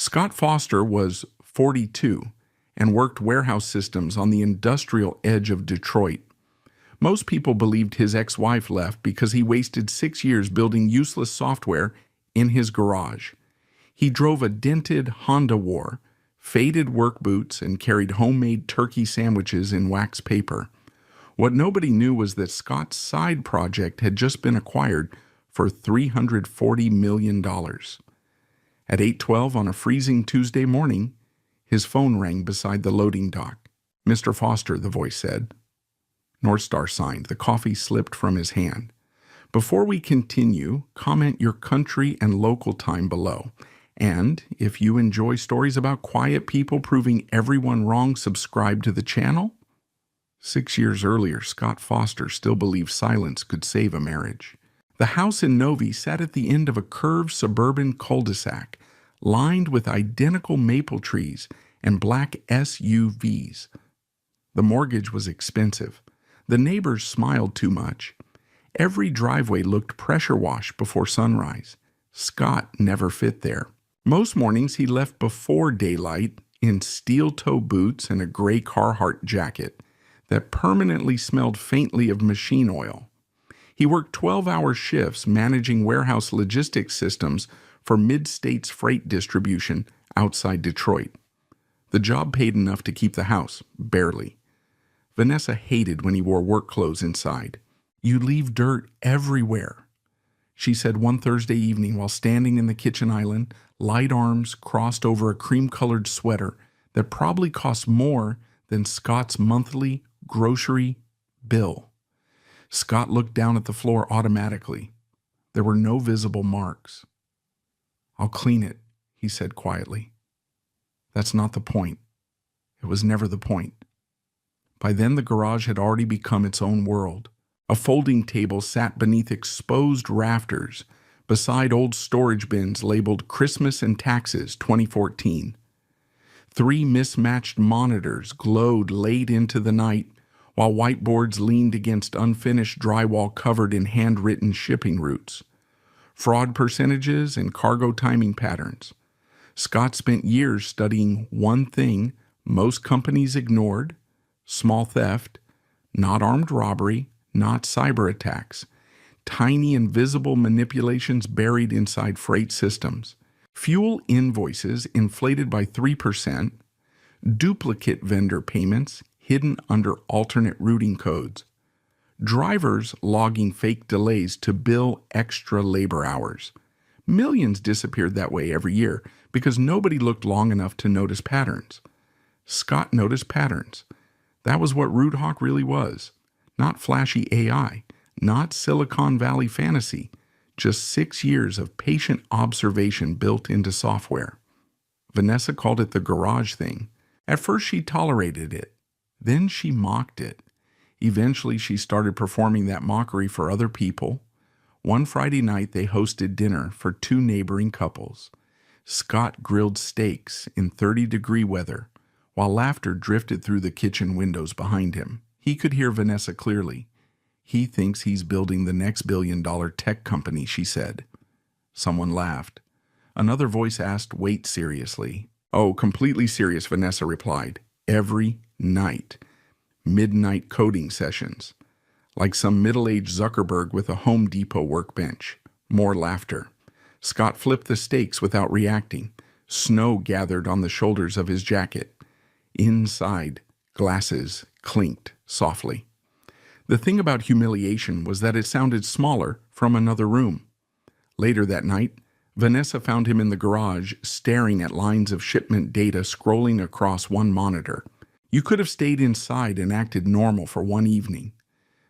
Scott Foster was 42 and worked warehouse systems on the industrial edge of Detroit. Most people believed his ex-wife left because he wasted 6 years building useless software in his garage. He drove a dented Honda War, faded work boots, and carried homemade turkey sandwiches in wax paper. What nobody knew was that Scott's side project had just been acquired for $340 million. At 8:12 on a freezing Tuesday morning, his phone rang beside the loading dock. "Mr. Foster," the voice said. Northstar signed. The coffee slipped from his hand. "Before we continue, comment your country and local time below. And if you enjoy stories about quiet people proving everyone wrong, subscribe to the channel." 6 years earlier, Scott Foster still believed silence could save a marriage. The house in Novi sat at the end of a curved suburban cul-de-sac, lined with identical maple trees and black SUVs. The mortgage was expensive. The neighbors smiled too much. Every driveway looked pressure washed before sunrise. Scott never fit there. Most mornings he left before daylight in steel-toe boots and a gray Carhartt jacket that permanently smelled faintly of machine oil. He worked 12-hour shifts managing warehouse logistics systems for mid-states freight distribution outside Detroit. The job paid enough to keep the house, barely. Vanessa hated when he wore work clothes inside. "You leave dirt everywhere," she said one Thursday evening while standing in the kitchen island, light arms crossed over a cream-colored sweater that probably cost more than Scott's monthly grocery bill. Scott looked down at the floor automatically. There were no visible marks. "I'll clean it," he said quietly. That's not the point. It was never the point. By then the garage had already become its own world. A folding table sat beneath exposed rafters, beside old storage bins labeled Christmas and Taxes 2014. 3 mismatched monitors glowed late into the night, while whiteboards leaned against unfinished drywall covered in handwritten shipping routes, fraud percentages, and cargo timing patterns. Scott spent years studying one thing most companies ignored: small theft, not armed robbery, not cyber attacks, tiny invisible manipulations buried inside freight systems, fuel invoices inflated by 3%, duplicate vendor payments hidden under alternate routing codes, drivers logging fake delays to bill extra labor hours. Millions disappeared that way every year because nobody looked long enough to notice patterns. Scott noticed patterns. That was what RootHawk really was. Not flashy AI, not Silicon Valley fantasy, just 6 years of patient observation built into software. Vanessa called it the garage thing. At first she tolerated it. Then she mocked it. Eventually she started performing that mockery for other people. One Friday night they hosted dinner for 2 neighboring couples. Scott grilled steaks in 30-degree weather, while laughter drifted through the kitchen windows behind him. He could hear Vanessa clearly. "He thinks he's building the next billion-dollar tech company," she said. Someone laughed. Another voice asked, "Wait, seriously?" "Oh, completely serious," Vanessa replied. "Every night. Midnight coding sessions. Like some middle-aged Zuckerberg with a Home Depot workbench." More laughter. Scott flipped the steaks without reacting. Snow gathered on the shoulders of his jacket. Inside, glasses clinked softly. The thing about humiliation was that it sounded smaller from another room. Later that night, Vanessa found him in the garage, staring at lines of shipment data scrolling across one monitor. You could have stayed inside and acted normal for one evening.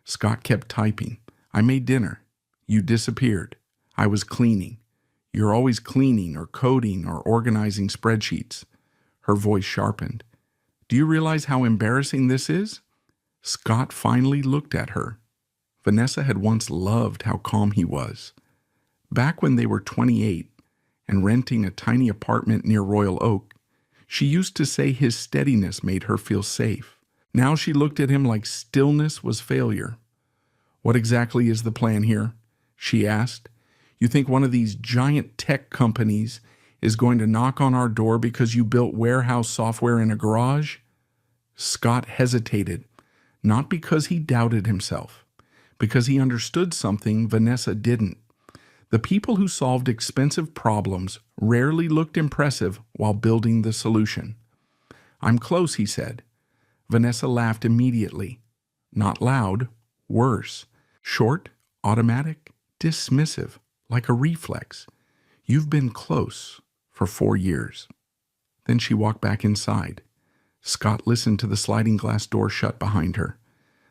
Scott kept typing. "I made dinner. You disappeared. I was cleaning. You're always cleaning or coding or organizing spreadsheets." Her voice sharpened. "Do you realize how embarrassing this is?" Scott finally looked at her. Vanessa had once loved how calm he was. Back when they were 28 and renting a tiny apartment near Royal Oak, she used to say his steadiness made her feel safe. Now she looked at him like stillness was failure. "What exactly is the plan here?" she asked. "You think one of these giant tech companies is going to knock on our door because you built warehouse software in a garage? Scott hesitated, not because he doubted himself, because he understood something Vanessa didn't. The people who solved expensive problems rarely looked impressive while building the solution. "I'm close," he said. Vanessa laughed immediately. Not loud, worse. Short, automatic, dismissive, like a reflex. "You've been close for 4 years." Then she walked back inside. Scott listened to the sliding glass door shut behind her.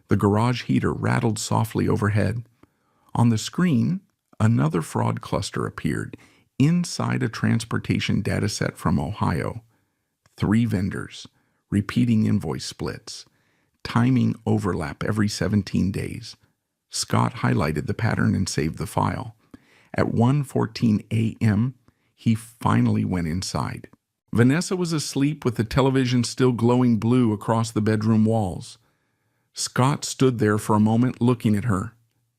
The garage heater rattled softly overhead. On the screen, another fraud cluster appeared, inside a transportation dataset from Ohio. 3 vendors, repeating invoice splits, timing overlap every 17 days. Scott highlighted the pattern and saved the file. At 1:14 a.m., he finally went inside. Vanessa was asleep with the television still glowing blue across the bedroom walls. Scott stood there for a moment looking at her,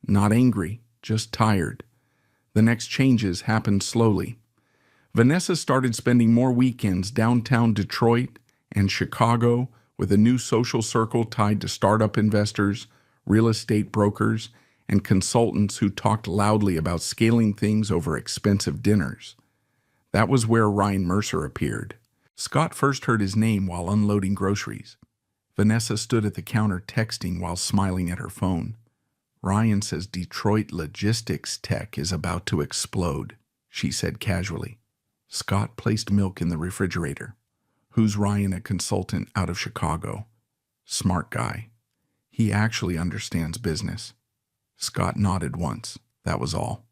not angry, just tired. The next changes happened slowly. Vanessa started spending more weekends downtown Detroit and Chicago with a new social circle tied to startup investors, real estate brokers, and consultants who talked loudly about scaling things over expensive dinners. That was where Ryan Mercer appeared. Scott first heard his name while unloading groceries. Vanessa stood at the counter texting while smiling at her phone. "Ryan says Detroit logistics tech is about to explode," she said casually. Scott placed milk in the refrigerator. "Who's Ryan, a consultant out of Chicago?" "Smart guy. He actually understands business." Scott nodded once. That was all.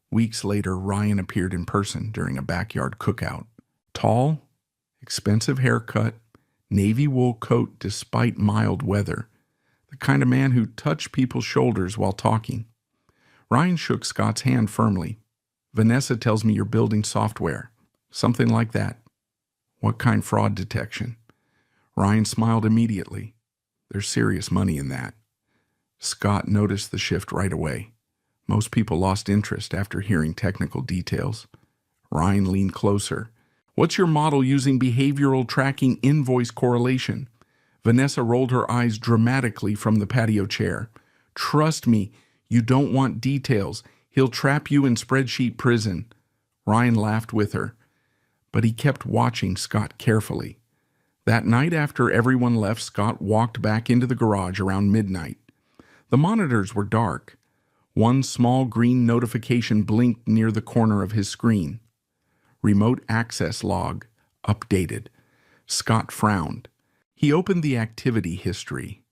Weeks later, Ryan appeared in person during a backyard cookout. Tall, expensive haircut, navy wool coat despite mild weather. The kind of man who touched people's shoulders while talking. Ryan shook Scott's hand firmly. "Vanessa tells me you're building software. Something like that." "What kind fraud detection?" Ryan smiled immediately. "There's serious money in that." Scott noticed the shift right away. Most people lost interest after hearing technical details. Ryan leaned closer. "What's your model using behavioral tracking invoice correlation?" Vanessa rolled her eyes dramatically from the patio chair. "Trust me, you don't want details. He'll trap you in spreadsheet prison." Ryan laughed with her, but he kept watching Scott carefully. That night after everyone left, Scott walked back into the garage around midnight. The monitors were dark. One small green notification blinked near the corner of his screen. Remote access log, updated. Scott frowned. He opened the activity history.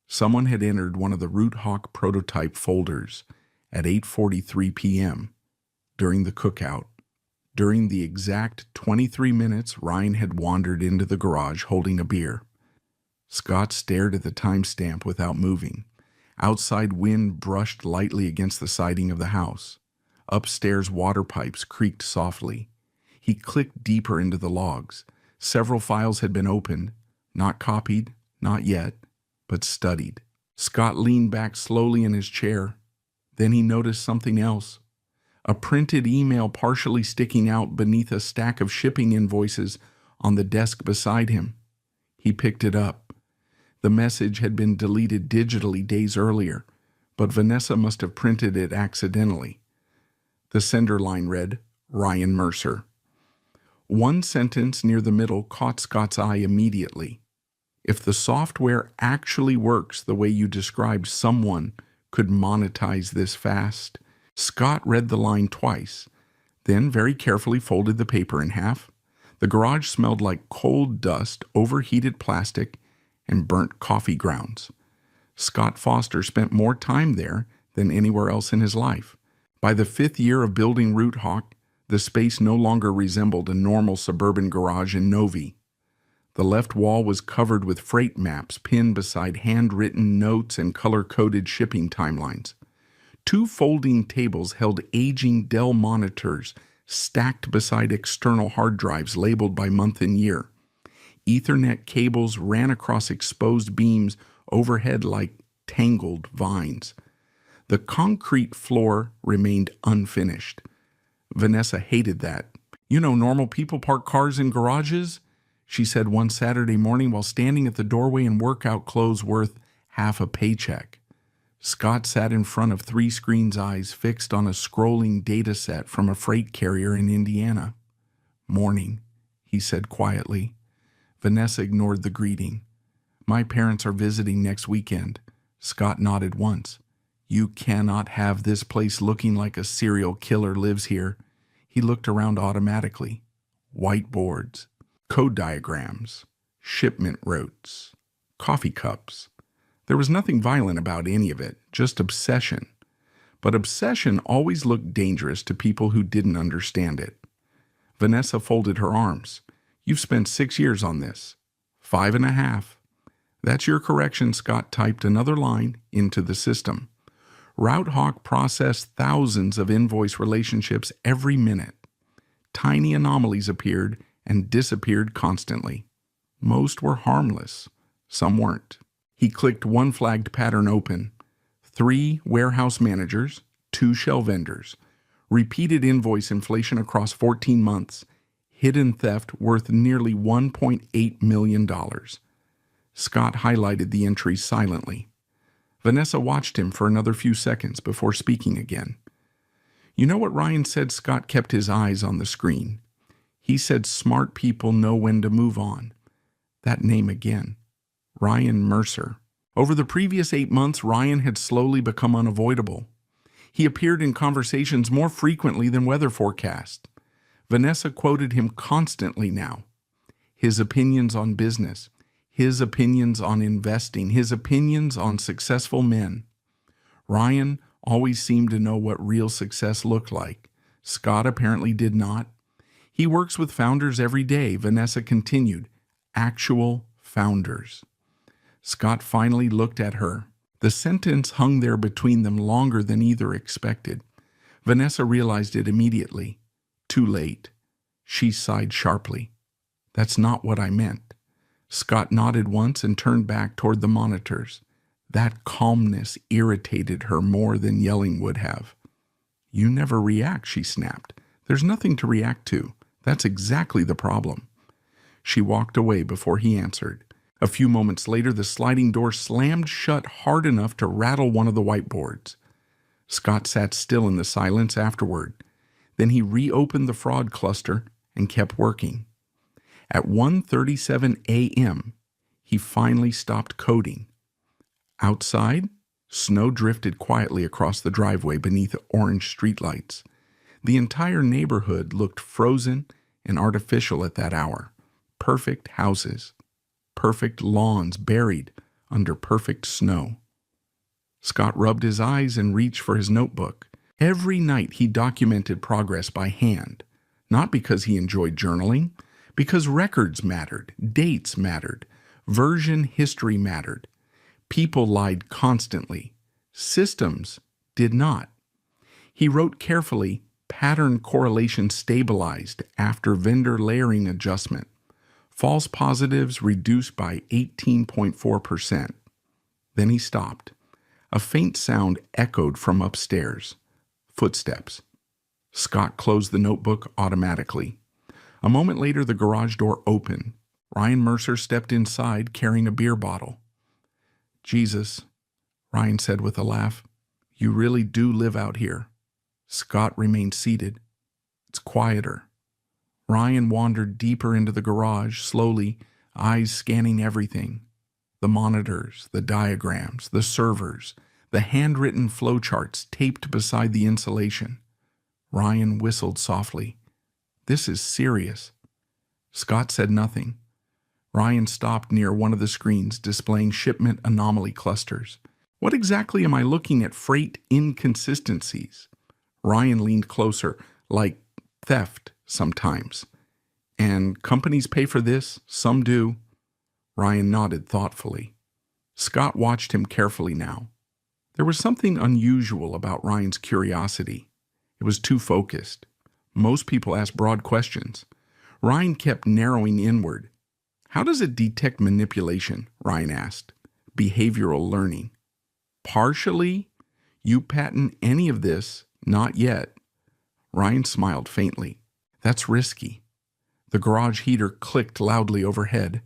Someone had entered one of the RootHawk prototype folders at 8:43 p.m. during the cookout. During the exact 23 minutes, Ryan had wandered into the garage holding a beer. Scott stared at the timestamp without moving. Outside wind brushed lightly against the siding of the house. Upstairs water pipes creaked softly. He clicked deeper into the logs. Several files had been opened, not copied, not yet, but studied. Scott leaned back slowly in his chair. Then he noticed something else. A printed email partially sticking out beneath a stack of shipping invoices on the desk beside him. He picked it up. The message had been deleted digitally days earlier, but Vanessa must have printed it accidentally. The sender line read, "Ryan Mercer." One sentence near the middle caught Scott's eye immediately. "If the software actually works the way you described, someone could monetize this fast." Scott read the line twice, then very carefully folded the paper in half. The garage smelled like cold dust, overheated plastic, and burnt coffee grounds. Scott Foster spent more time there than anywhere else in his life. By the 5th year of building RootHawk, the space no longer resembled a normal suburban garage in Novi. The left wall was covered with freight maps pinned beside handwritten notes and color-coded shipping timelines. 2 folding tables held aging Dell monitors stacked beside external hard drives labeled by month and year. Ethernet cables ran across exposed beams overhead like tangled vines. The concrete floor remained unfinished. Vanessa hated that. You know, normal people park cars in garages, she said one Saturday morning while standing at the doorway in workout clothes worth half a paycheck. Scott sat in front of 3 screens, eyes fixed on a scrolling data set from a freight carrier in Indiana. "Morning," he said quietly. Vanessa ignored the greeting. "My parents are visiting next weekend." Scott nodded once. "You cannot have this place looking like a serial killer lives here." He looked around automatically. Whiteboards, code diagrams, shipment routes, coffee cups. There was nothing violent about any of it, just obsession. But obsession always looked dangerous to people who didn't understand it. Vanessa folded her arms. "You've spent 6 years on this." 5.5. "That's your correction," Scott typed another line into the system. RouteHawk processed thousands of invoice relationships every minute. Tiny anomalies appeared and disappeared constantly. Most were harmless. Some weren't. He clicked one flagged pattern open. 3 warehouse managers, 2 shell vendors. Repeated invoice inflation across 14 months. Hidden theft worth nearly $1.8 million. Scott highlighted the entries silently. Vanessa watched him for another few seconds before speaking again. "You know what Ryan said?" Scott kept his eyes on the screen. "He said smart people know when to move on." That name again. Ryan Mercer. Over the previous 8 months, Ryan had slowly become unavoidable. He appeared in conversations more frequently than weather forecasts. Vanessa quoted him constantly now. His opinions on business, his opinions on investing, his opinions on successful men. Ryan always seemed to know what real success looked like. Scott apparently did not. "He works with founders every day," Vanessa continued. "Actual founders." Scott finally looked at her. The sentence hung there between them longer than either expected. Vanessa realized it immediately. Too late. She sighed sharply. "That's not what I meant." Scott nodded once and turned back toward the monitors. That calmness irritated her more than yelling would have. "You never react," she snapped. "There's nothing to react to. That's exactly the problem." She walked away before he answered. A few moments later, the sliding door slammed shut hard enough to rattle one of the whiteboards. Scott sat still in the silence afterward. Then he reopened the fraud cluster and kept working. At 1:37 a.m., he finally stopped coding. Outside, snow drifted quietly across the driveway beneath orange streetlights. The entire neighborhood looked frozen and artificial at that hour. Perfect houses. Perfect lawns buried under perfect snow. Scott rubbed his eyes and reached for his notebook. Every night he documented progress by hand, not because he enjoyed journaling, because records mattered, dates mattered, version history mattered. People lied constantly. Systems did not. He wrote carefully, pattern correlation stabilized after vendor layering adjustment. False positives reduced by 18.4%. Then he stopped. A faint sound echoed from upstairs. Footsteps. Scott closed the notebook automatically. A moment later, the garage door opened. Ryan Mercer stepped inside carrying a beer bottle. "Jesus," Ryan said with a laugh, "you really do live out here." Scott remained seated. "It's quieter." Ryan wandered deeper into the garage, slowly, eyes scanning everything. The monitors, the diagrams, the servers, the handwritten flowcharts taped beside the insulation. Ryan whistled softly. "This is serious." Scott said nothing. Ryan stopped near one of the screens displaying shipment anomaly clusters. "What exactly am I looking at? Freight inconsistencies." Ryan leaned closer, like theft sometimes. "And companies pay for this? Some do." Ryan nodded thoughtfully. Scott watched him carefully now. There was something unusual about Ryan's curiosity. It was too focused. Most people asked broad questions. Ryan kept narrowing inward. "How does it detect manipulation?" Ryan asked. "Behavioral learning." "Partially. You patent any of this? Not yet." Ryan smiled faintly. That's risky. The garage heater clicked loudly overhead.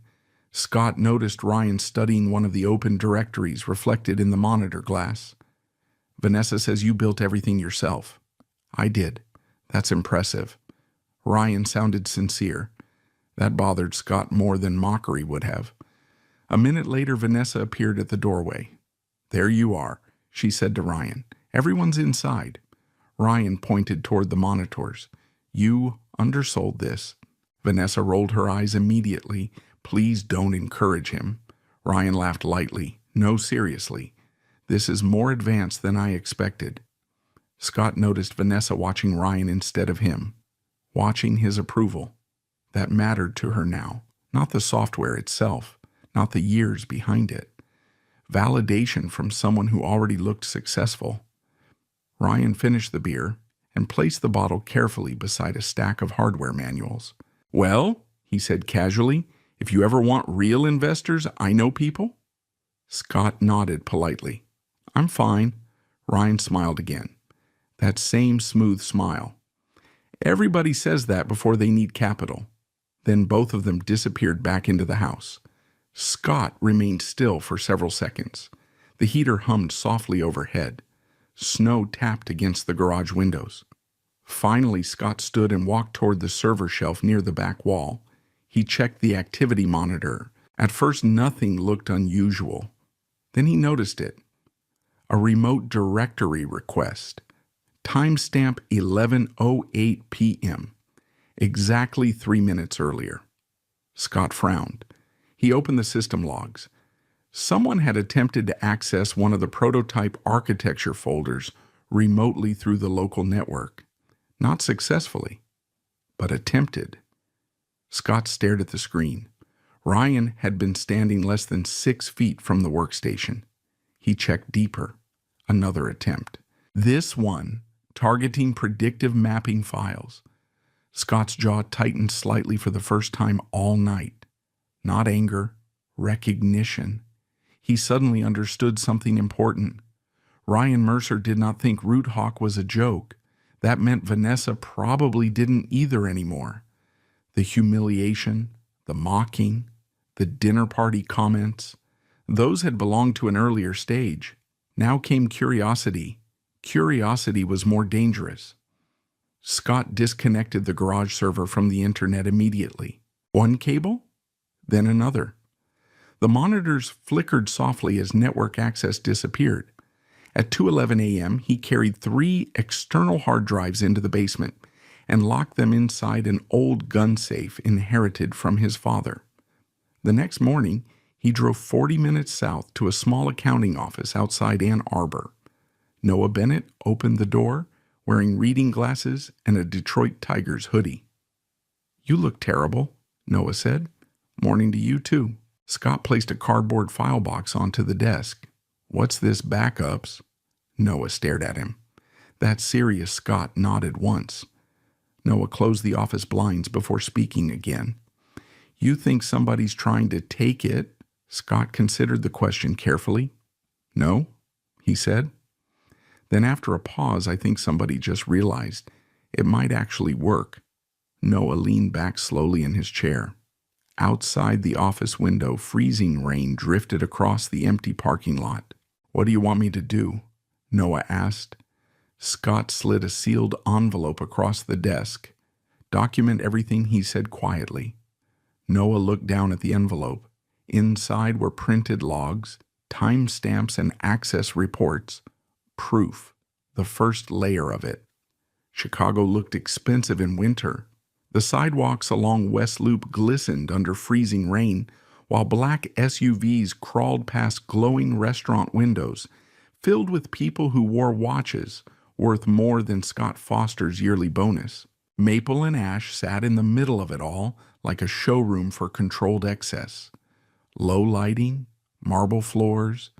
Scott noticed Ryan studying one of the open directories reflected in the monitor glass. Vanessa says you built everything yourself. I did. That's impressive. Ryan sounded sincere. That bothered Scott more than mockery would have. A minute later, Vanessa appeared at the doorway. There you are, she said to Ryan. Everyone's inside. Ryan pointed toward the monitors. You undersold this. Vanessa rolled her eyes immediately. Please don't encourage him. Ryan laughed lightly. No, seriously. This is more advanced than I expected. Scott noticed Vanessa watching Ryan instead of him, watching his approval. That mattered to her now, not the software itself, not the years behind it. Validation from someone who already looked successful. Ryan finished the beer and placed the bottle carefully beside a stack of hardware manuals. Well, he said casually, if you ever want real investors, I know people. Scott nodded politely. I'm fine. Ryan smiled again. That same smooth smile. Everybody says that before they need capital. Then both of them disappeared back into the house. Scott remained still for several seconds. The heater hummed softly overhead. Snow tapped against the garage windows. Finally, Scott stood and walked toward the server shelf near the back wall. He checked the activity monitor. At first, nothing looked unusual. Then he noticed it. A remote directory request. Timestamp 11:08 p.m. Exactly 3 minutes earlier. Scott frowned. He opened the system logs. Someone had attempted to access one of the prototype architecture folders remotely through the local network. Not successfully, but attempted. Scott stared at the screen. Ryan had been standing less than 6 feet from the workstation. He checked deeper. Another attempt. This one, targeting predictive mapping files. Scott's jaw tightened slightly for the first time all night. Not anger, recognition. He suddenly understood something important. Ryan Mercer did not think Root Hawk was a joke. That meant Vanessa probably didn't either anymore. The humiliation, the mocking, the dinner party comments, those had belonged to an earlier stage. Now came curiosity. Curiosity was more dangerous. Scott disconnected the garage server from the internet immediately. One cable, then another. The monitors flickered softly as network access disappeared. At 2:11 a.m., he carried 3 external hard drives into the basement and locked them inside an old gun safe inherited from his father. The next morning, he drove 40 minutes south to a small accounting office outside Ann Arbor. Noah Bennett opened the door, wearing reading glasses and a Detroit Tigers hoodie. You look terrible, Noah said. Morning to you, too. Scott placed a cardboard file box onto the desk. What's this backups? Noah stared at him. That serious Scott nodded once. Noah closed the office blinds before speaking again. You think somebody's trying to take it? Scott considered the question carefully. No, he said. Then after a pause, I think somebody just realized it might actually work. Noah leaned back slowly in his chair. Outside the office window, freezing rain drifted across the empty parking lot. What do you want me to do? Noah asked. Scott slid a sealed envelope across the desk. Document everything he said quietly. Noah looked down at the envelope. Inside were printed logs, timestamps, and access reports. Proof, the first layer of it. Chicago looked expensive in winter. The sidewalks along West Loop glistened under freezing rain, while black SUVs crawled past glowing restaurant windows, filled with people who wore watches worth more than Scott Foster's yearly bonus. Maple and Ash sat in the middle of it all like a showroom for controlled excess. Low lighting, marble floors,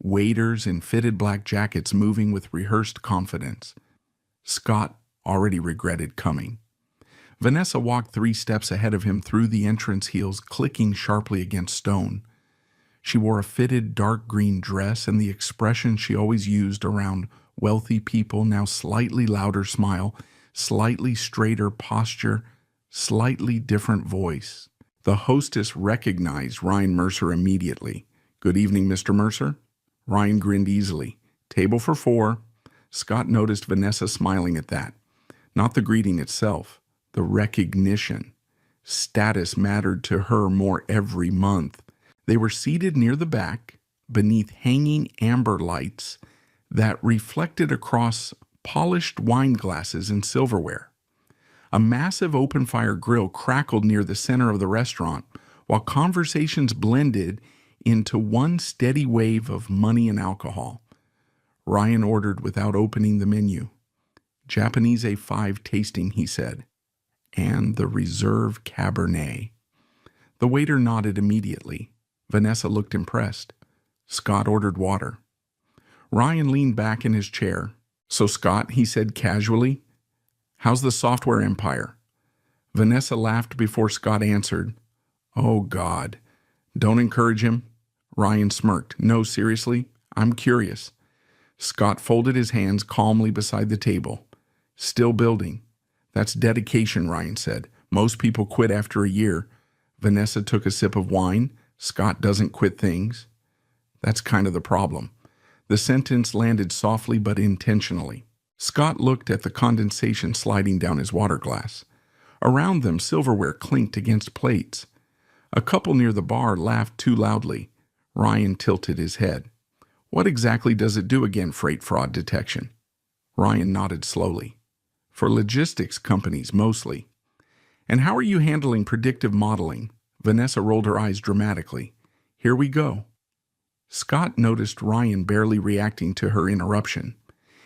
waiters in fitted black jackets moving with rehearsed confidence. Scott already regretted coming. Vanessa walked 3 steps ahead of him through the entrance heels, clicking sharply against stone. She wore a fitted dark green dress, and the expression she always used around wealthy people, now slightly louder smile, Slightly straighter posture, slightly different voice. The hostess recognized Ryan Mercer immediately. "Good evening, Mr. Mercer." Ryan grinned easily. "Table for 4. Scott noticed Vanessa smiling at that. Not the greeting itself, the recognition. Status mattered to her more every month. They were seated near the back, beneath hanging amber lights that reflected across polished wine glasses and silverware. A massive open-fire grill crackled near the center of the restaurant, while conversations blended into one steady wave of money and alcohol. Ryan ordered without opening the menu. "Japanese A5 tasting," he said, "and the Reserve Cabernet." The waiter nodded immediately. Vanessa looked impressed. Scott ordered water. Ryan leaned back in his chair. "So, Scott," he said casually, "how's the software empire?" Vanessa laughed before Scott answered. "Oh, God. Don't encourage him." Ryan smirked. "No, seriously, I'm curious." Scott folded his hands calmly beside the table. "Still building." "That's dedication," Ryan said. "Most people quit after a year." Vanessa took a sip of wine. "Scott doesn't quit things." "That's kind of the problem." The sentence landed softly but intentionally. Scott looked at the condensation sliding down his water glass. Around them, silverware clinked against plates. A couple near the bar laughed too loudly. Ryan tilted his head. "What exactly does it do again, freight fraud detection?" Ryan nodded slowly. "For logistics companies, mostly." "And how are you handling predictive modeling?" Vanessa rolled her eyes dramatically. "Here we go." Scott noticed Ryan barely reacting to her interruption.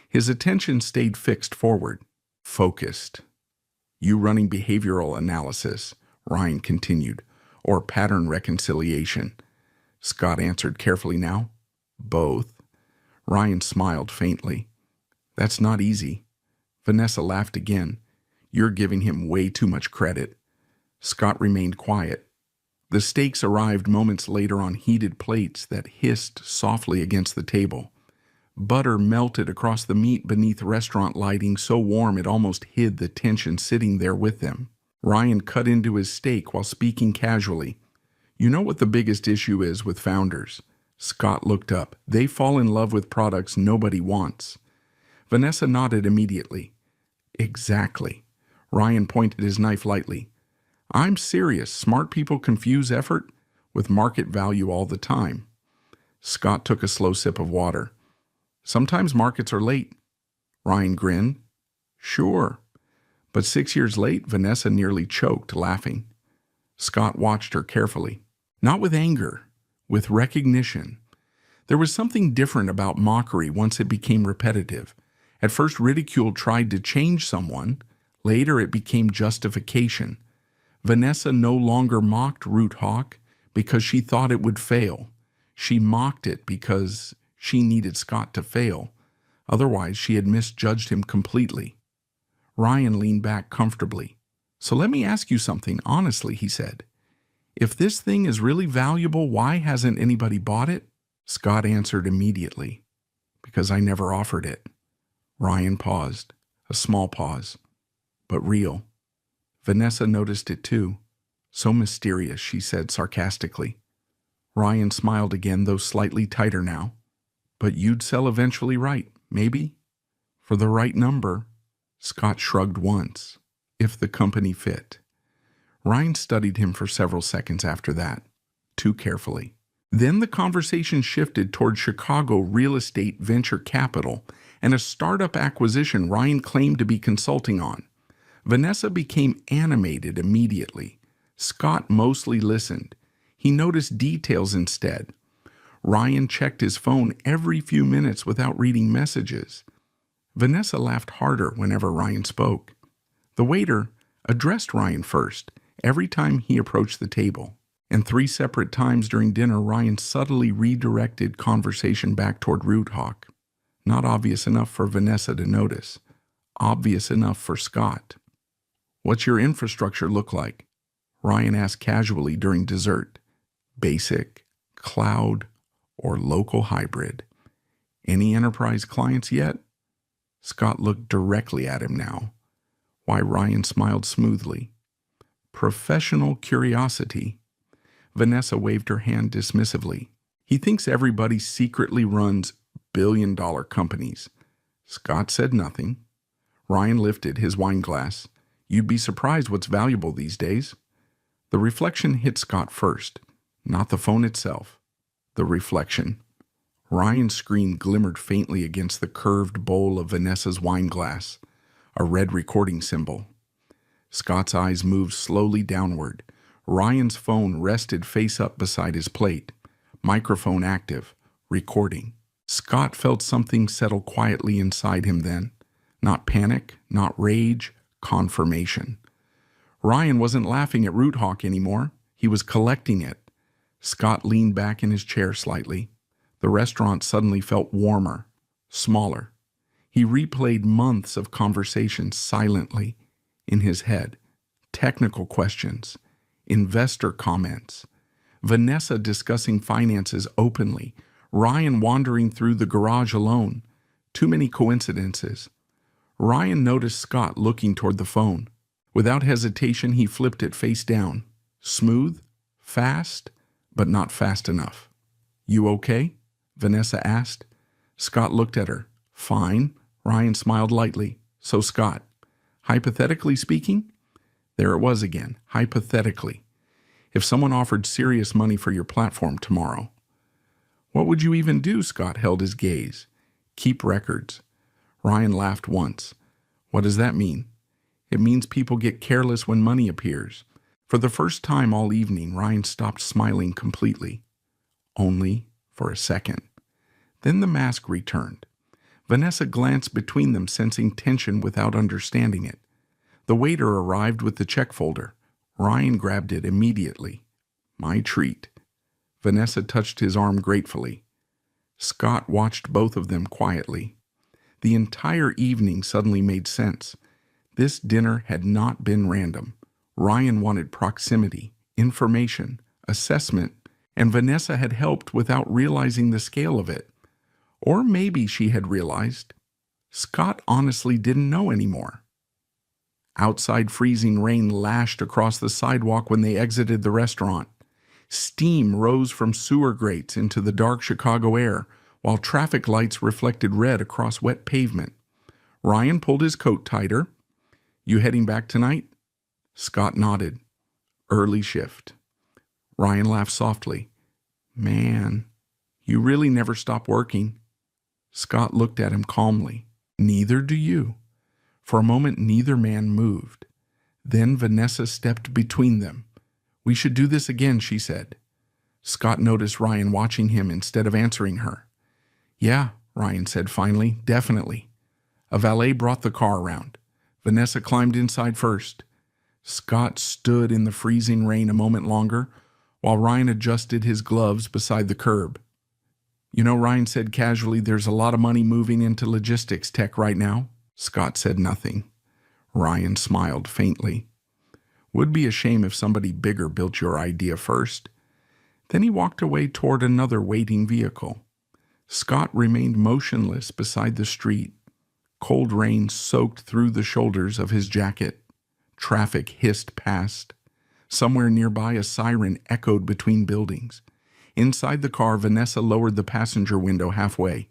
His attention stayed fixed forward, focused. "You running behavioral analysis," Ryan continued, "or pattern reconciliation?" Scott answered carefully now. "Both." Ryan smiled faintly. "That's not easy." Vanessa laughed again. "You're giving him way too much credit." Scott remained quiet. The steaks arrived moments later on heated plates that hissed softly against the table. Butter melted across the meat beneath restaurant lighting so warm it almost hid the tension sitting there with them. Ryan cut into his steak while speaking casually. "You know what the biggest issue is with founders?" Scott looked up. "They fall in love with products nobody wants." Vanessa nodded immediately. "Exactly." Ryan pointed his knife lightly. "I'm serious. Smart people confuse effort with market value all the time." Scott took a slow sip of water. "Sometimes markets are late." Ryan grinned. "Sure." But 6 years late, Vanessa nearly choked, laughing. Scott watched her carefully. Not with anger, with recognition. There was something different about mockery once it became repetitive. At first, ridicule tried to change someone. Later, it became justification. Vanessa no longer mocked Root Hawk because she thought it would fail. She mocked it because she needed Scott to fail. Otherwise, she had misjudged him completely. Ryan leaned back comfortably. "So let me ask you something honestly," he said. "If this thing is really valuable, why hasn't anybody bought it?" Scott answered immediately. "Because I never offered it." Ryan paused, a small pause, but real. Vanessa noticed it too. "So mysterious," she said sarcastically. Ryan smiled again, though slightly tighter now. "But you'd sell eventually, right? Maybe?" "For the right number." Scott shrugged once. "If the company fit." Ryan studied him for several seconds after that, too carefully. Then the conversation shifted toward Chicago real estate venture capital and a startup acquisition Ryan claimed to be consulting on. Vanessa became animated immediately. Scott mostly listened. He noticed details instead. Ryan checked his phone every few minutes without reading messages. Vanessa laughed harder whenever Ryan spoke. The waiter addressed Ryan first, every time he approached the table. And 3 separate times during dinner, Ryan subtly redirected conversation back toward Root Hawk. Not obvious enough for Vanessa to notice. Obvious enough for Scott. "What's your infrastructure look like?" Ryan asked casually during dessert. "Basic, cloud, or local hybrid. Any enterprise clients yet?" Scott looked directly at him now. Why, Ryan smiled smoothly. Professional curiosity. Vanessa waved her hand dismissively. He thinks everybody secretly runs billion-dollar companies. Scott said nothing. Ryan lifted his wine glass. You'd be surprised what's valuable these days. The reflection hit Scott first, not the phone itself. The reflection. Ryan's screen glimmered faintly against the curved bowl of Vanessa's wine glass, a red recording symbol. Scott's eyes moved slowly downward. Ryan's phone rested face up beside his plate. Microphone active. Recording. Scott felt something settle quietly inside him then. Not panic, not rage, confirmation. Ryan wasn't laughing at Root Hawk anymore. He was collecting it. Scott leaned back in his chair slightly. The restaurant suddenly felt warmer, smaller. He replayed months of conversations silently in his head. Technical questions, investor comments, Vanessa discussing finances openly, Ryan wandering through the garage alone. Too many coincidences. Ryan noticed Scott looking toward the phone. Without hesitation, he flipped it face down. Smooth, fast, but not fast enough. You okay? Vanessa asked. Scott looked at her. Fine. Ryan smiled lightly. So Scott, hypothetically speaking? There it was again, hypothetically. If someone offered serious money for your platform tomorrow, what would you even do? Scott held his gaze. Keep records. Ryan laughed once. What does that mean? It means people get careless when money appears. For the first time all evening, Ryan stopped smiling completely. Only for a second. Then the mask returned. Vanessa glanced between them, sensing tension without understanding it. The waiter arrived with the check folder. Ryan grabbed it immediately. My treat. Vanessa touched his arm gratefully. Scott watched both of them quietly. The entire evening suddenly made sense. This dinner had not been random. Ryan wanted proximity, information, assessment, and Vanessa had helped without realizing the scale of it. Or maybe she had realized. Scott honestly didn't know anymore. Outside freezing rain lashed across the sidewalk when they exited the restaurant. Steam rose from sewer grates into the dark Chicago air, while traffic lights reflected red across wet pavement. Ryan pulled his coat tighter. You heading back tonight? Scott nodded. Early shift. Ryan laughed softly. Man, you really never stop working. Scott looked at him calmly. Neither do you. For a moment, neither man moved. Then Vanessa stepped between them. We should do this again, she said. Scott noticed Ryan watching him instead of answering her. Yeah, Ryan said finally, definitely. A valet brought the car around. Vanessa climbed inside first. Scott stood in the freezing rain a moment longer while Ryan adjusted his gloves beside the curb. You know, Ryan said casually, there's a lot of money moving into logistics tech right now. Scott said nothing. Ryan smiled faintly. Would be a shame if somebody bigger built your idea first. Then he walked away toward another waiting vehicle. Scott remained motionless beside the street. Cold rain soaked through the shoulders of his jacket. Traffic hissed past. Somewhere nearby, a siren echoed between buildings. Inside the car, Vanessa lowered the passenger window halfway.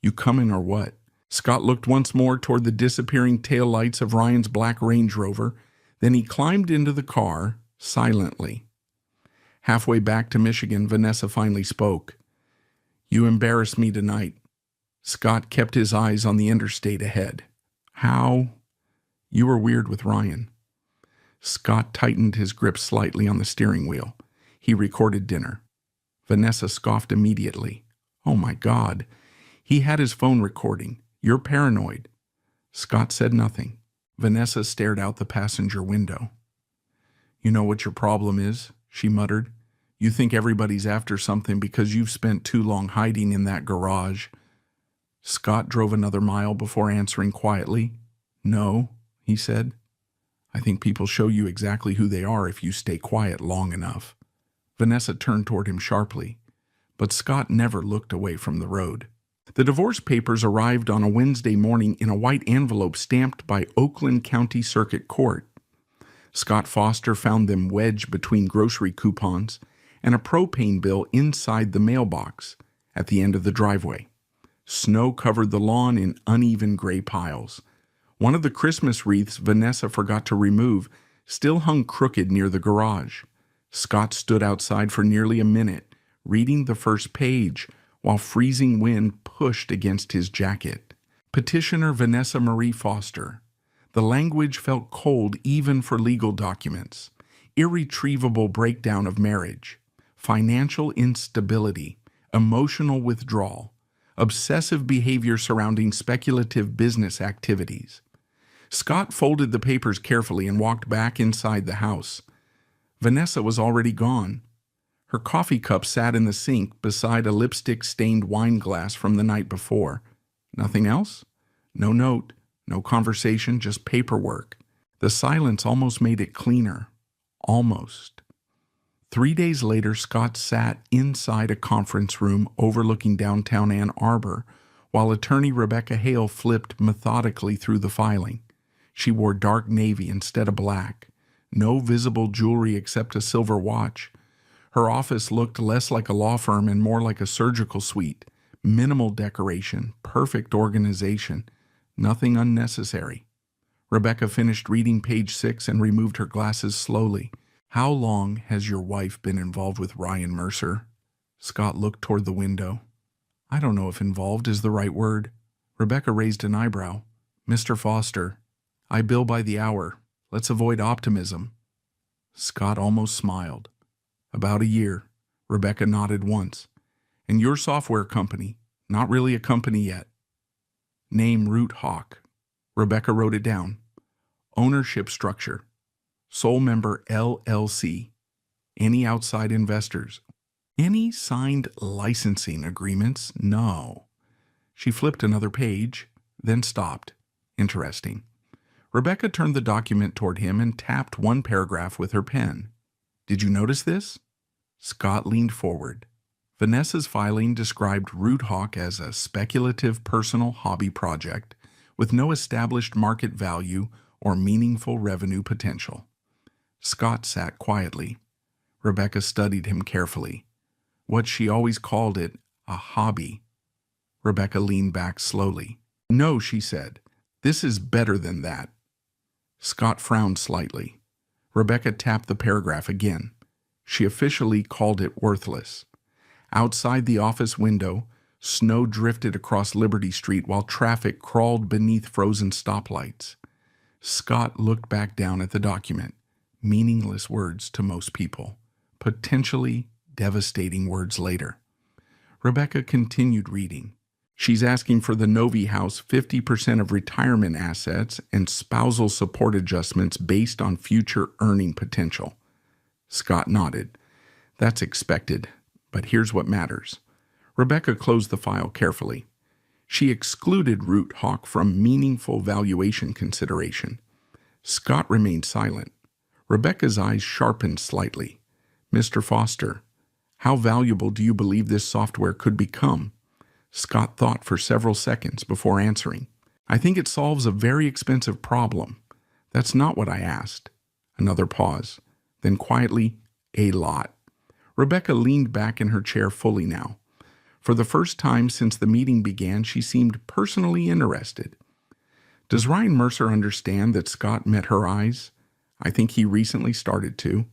You coming or what? Scott looked once more toward the disappearing taillights of Ryan's black Range Rover. Then he climbed into the car, silently. Halfway back to Michigan, Vanessa finally spoke. You embarrassed me tonight. Scott kept his eyes on the interstate ahead. How? You were weird with Ryan. Scott tightened his grip slightly on the steering wheel. He recorded dinner. Vanessa scoffed immediately. Oh my God. He had his phone recording. You're paranoid. Scott said nothing. Vanessa stared out the passenger window. You know what your problem is? She muttered. You think everybody's after something because you've spent too long hiding in that garage. Scott drove another mile before answering quietly. No, he said. I think people show you exactly who they are if you stay quiet long enough. Vanessa turned toward him sharply, but Scott never looked away from the road. The divorce papers arrived on a Wednesday morning in a white envelope stamped by Oakland County Circuit Court. Scott Foster found them wedged between grocery coupons and a propane bill inside the mailbox at the end of the driveway. Snow covered the lawn in uneven gray piles. One of the Christmas wreaths Vanessa forgot to remove still hung crooked near the garage. Scott stood outside for nearly a minute, reading the first page, while freezing wind pushed against his jacket. Petitioner Vanessa Marie Foster. The language felt cold even for legal documents. Irretrievable breakdown of marriage, financial instability, emotional withdrawal, obsessive behavior surrounding speculative business activities. Scott folded the papers carefully and walked back inside the house. Vanessa was already gone. Her coffee cup sat in the sink beside a lipstick-stained wine glass from the night before. Nothing else? No note, no conversation, just paperwork. The silence almost made it cleaner. Almost. 3 days later, Scott sat inside a conference room overlooking downtown Ann Arbor while attorney Rebecca Hale flipped methodically through the filing. She wore dark navy instead of black. No visible jewelry except a silver watch. Her office looked less like a law firm and more like a surgical suite. Minimal decoration, perfect organization, nothing unnecessary. Rebecca finished reading page 6 and removed her glasses slowly. How long has your wife been involved with Ryan Mercer? Scott looked toward the window. I don't know if involved is the right word. Rebecca raised an eyebrow. Mr. Foster, I bill by the hour. Let's avoid optimism. Scott almost smiled. About a year. Rebecca nodded once. And your software company? Not really a company yet. Name Root Hawk. Rebecca wrote it down. Ownership structure. Sole member LLC. Any outside investors? Any signed licensing agreements? No. She flipped another page, then stopped. Interesting. Rebecca turned the document toward him and tapped one paragraph with her pen. Did you notice this? Scott leaned forward. Vanessa's filing described Root Hawk as a speculative personal hobby project with no established market value or meaningful revenue potential. Scott sat quietly. Rebecca studied him carefully. What she always called it, a hobby. Rebecca leaned back slowly. No, she said. This is better than that. Scott frowned slightly. Rebecca tapped the paragraph again. She officially called it worthless. Outside the office window, snow drifted across Liberty Street while traffic crawled beneath frozen stoplights. Scott looked back down at the document. Meaningless words to most people. Potentially devastating words later. Rebecca continued reading. She's asking for the Novi House 50% of retirement assets and spousal support adjustments based on future earning potential. Scott nodded. That's expected, but here's what matters. Rebecca closed the file carefully. She excluded Root Hawk from meaningful valuation consideration. Scott remained silent. Rebecca's eyes sharpened slightly. Mr. Foster, how valuable do you believe this software could become? Scott thought for several seconds before answering. I think it solves a very expensive problem. That's not what I asked. Another pause. Then quietly, a lot. Rebecca leaned back in her chair fully now. For the first time since the meeting began, she seemed personally interested. Does Ryan Mercer understand that Scott met her eyes? I think he recently started to.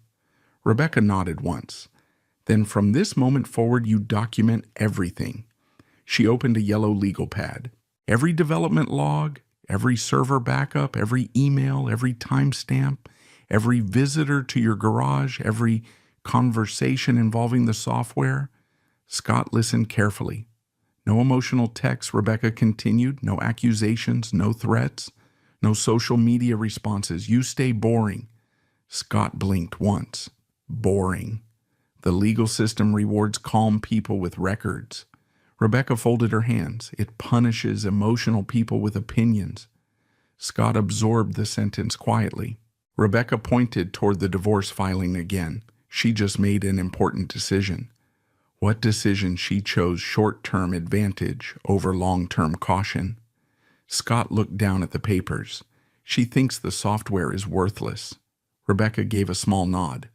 Rebecca nodded once. Then from this moment forward, you document everything. She opened a yellow legal pad. Every development log, every server backup, every email, every timestamp, every visitor to your garage, every conversation involving the software. Scott listened carefully. No emotional text, Rebecca continued. No accusations, no threats, no social media responses. You stay boring. Scott blinked once. Boring. The legal system rewards calm people with records. Rebecca folded her hands. It punishes emotional people with opinions. Scott absorbed the sentence quietly. Rebecca pointed toward the divorce filing again. She just made an important decision. What decision she chose short-term advantage over long-term caution? Scott looked down at the papers. She thinks the software is worthless. Rebecca gave a small nod.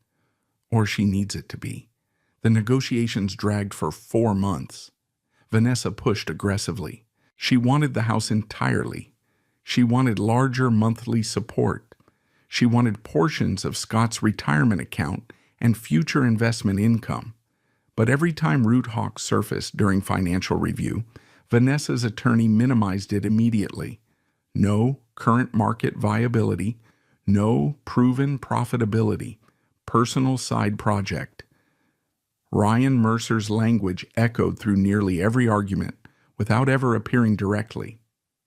Or she needs it to be. The negotiations dragged for 4 months. Vanessa pushed aggressively. She wanted the house entirely. She wanted larger monthly support. She wanted portions of Scott's retirement account and future investment income. But every time Root Hawk surfaced during financial review, Vanessa's attorney minimized it immediately. No current market viability, no proven profitability, personal side project. Ryan Mercer's language echoed through nearly every argument without ever appearing directly.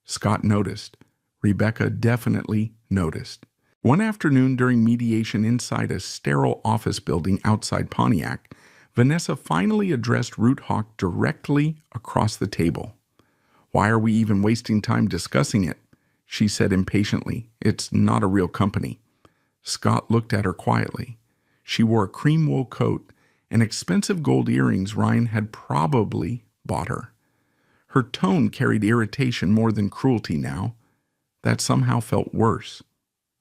Scott noticed. Rebecca definitely noticed. One afternoon during mediation inside a sterile office building outside Pontiac, Vanessa finally addressed Root Hawk directly across the table. "Why are we even wasting time discussing it?" she said impatiently. "It's not a real company." Scott looked at her quietly. She wore a cream wool coat and expensive gold earrings Ryan had probably bought her. Her tone carried irritation more than cruelty now. That somehow felt worse.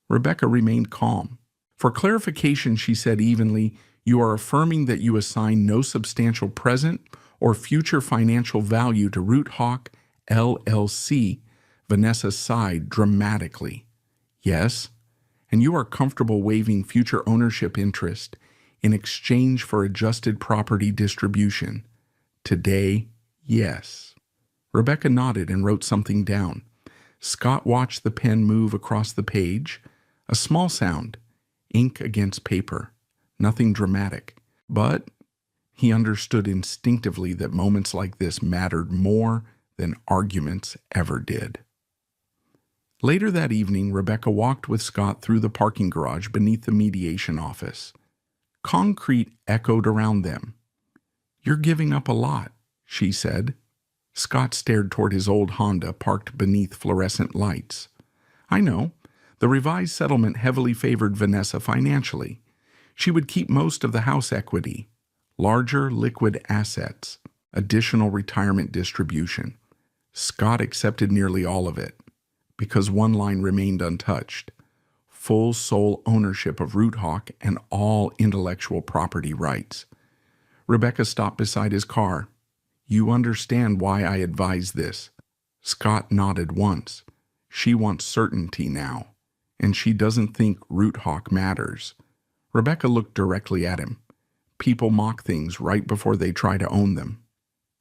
Rebecca remained calm. For clarification, she said evenly, "You are affirming that you assign no substantial present or future financial value to Root Hawk, LLC. Vanessa sighed dramatically. "Yes, and you are comfortable waiving future ownership interest in exchange for adjusted property distribution." "Today, yes." Rebecca nodded and wrote something down. Scott watched the pen move across the page. A small sound, ink against paper. Nothing dramatic. But he understood instinctively that moments like this mattered more than arguments ever did. Later that evening, Rebecca walked with Scott through the parking garage beneath the mediation office. Concrete echoed around them. "You're giving up a lot," she said. Scott stared toward his old Honda parked beneath fluorescent lights. "I know. The revised settlement heavily favored Vanessa financially. She would keep most of the house equity, larger liquid assets, additional retirement distribution. Scott accepted nearly all of it, because one line remained untouched: full sole ownership of Root Hawk and all intellectual property rights. Rebecca stopped beside his car. "You understand why I advise this." Scott nodded once. She wants certainty now, and she doesn't think Root Hawk matters. Rebecca looked directly at him. People mock things right before they try to own them.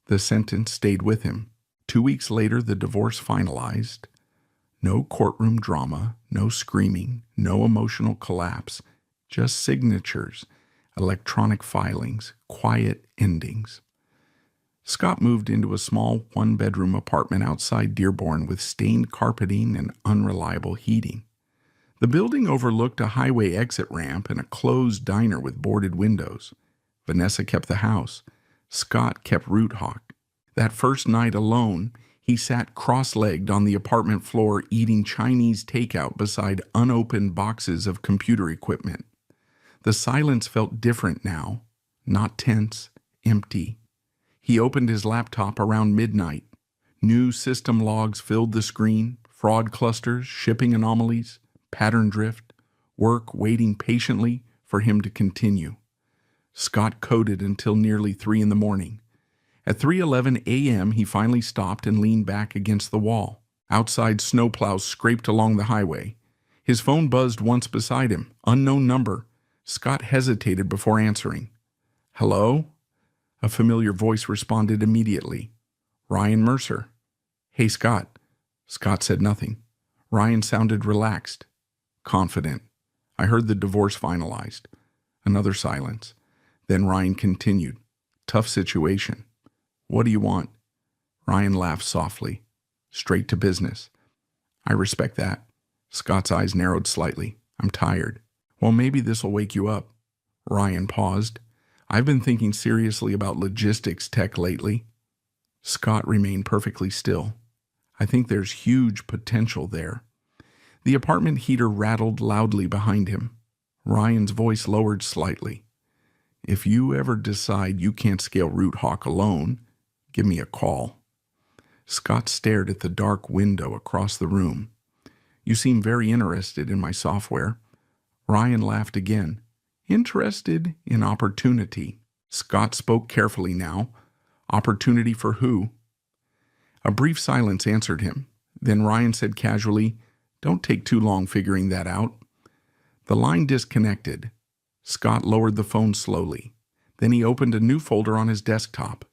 The sentence stayed with him. 2 weeks later, the divorce finalized. No courtroom drama, no screaming, no emotional collapse, just signatures, electronic filings, quiet endings. Scott moved into a small one-bedroom apartment outside Dearborn with stained carpeting and unreliable heating. The building overlooked a highway exit ramp and a closed diner with boarded windows. Vanessa kept the house. Scott kept Root Hawk. That first night alone, he sat cross-legged on the apartment floor eating Chinese takeout beside unopened boxes of computer equipment. The silence felt different now, not tense, empty. He opened his laptop around midnight. New system logs filled the screen, fraud clusters, shipping anomalies, pattern drift, work waiting patiently for him to continue. Scott coded until nearly 3 in the morning. At 3:11 a.m., he finally stopped and leaned back against the wall. Outside, snowplows scraped along the highway. His phone buzzed once beside him. Unknown number. Scott hesitated before answering. "Hello?" A familiar voice responded immediately. "Ryan Mercer." "Hey, Scott." Scott said nothing. Ryan sounded relaxed, confident. "I heard the divorce finalized." Another silence. Then Ryan continued. "Tough situation. What do you want?" Ryan laughed softly. "Straight to business." "I respect that." Scott's eyes narrowed slightly. "I'm tired." "Well, maybe this'll wake you up." Ryan paused. "I've been thinking seriously about logistics tech lately." Scott remained perfectly still. "I think there's huge potential there." The apartment heater rattled loudly behind him. Ryan's voice lowered slightly. If you ever decide you can't scale Root Hawk alone, give me a call. Scott stared at the dark window across the room. You seem very interested in my software. Ryan laughed again. Interested in opportunity. Scott spoke carefully now. Opportunity for who? A brief silence answered him. Then Ryan said casually, "Don't take too long figuring that out." The line disconnected. Scott lowered the phone slowly. Then he opened a new folder on his desktop.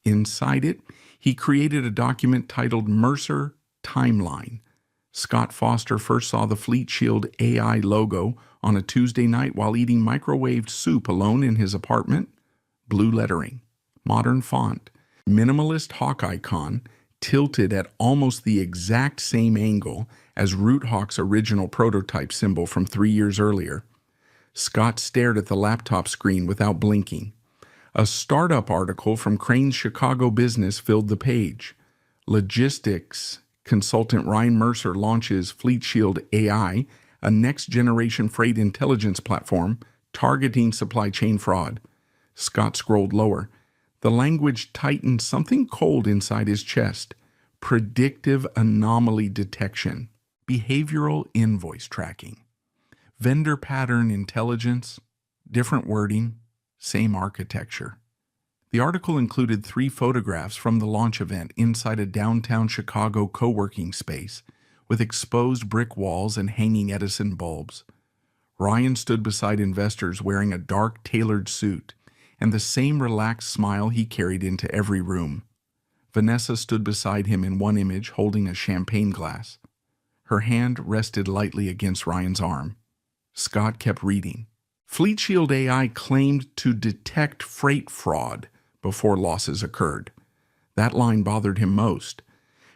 Inside it, he created a document titled Mercer Timeline. Scott Foster first saw the Fleet Shield AI logo on a Tuesday night while eating microwaved soup alone in his apartment. Blue lettering, modern font, minimalist hawk icon, tilted at almost the exact same angle as Root Hawk's original prototype symbol from 3 years earlier. Scott stared at the laptop screen without blinking. A startup article from Crane's Chicago Business filled the page. Logistics consultant Ryan Mercer launches Fleet Shield AI, a next-generation freight intelligence platform targeting supply chain fraud. Scott scrolled lower. The language tightened something cold inside his chest. Predictive anomaly detection. Behavioral invoice tracking. Vendor pattern intelligence. Different wording. Same architecture. The article included 3 photographs from the launch event inside a downtown Chicago co-working space with exposed brick walls and hanging Edison bulbs. Ryan stood beside investors wearing a dark tailored suit and the same relaxed smile he carried into every room. Vanessa stood beside him in one image holding a champagne glass. Her hand rested lightly against Ryan's arm. Scott kept reading. Fleet Shield AI claimed to detect freight fraud before losses occurred. That line bothered him most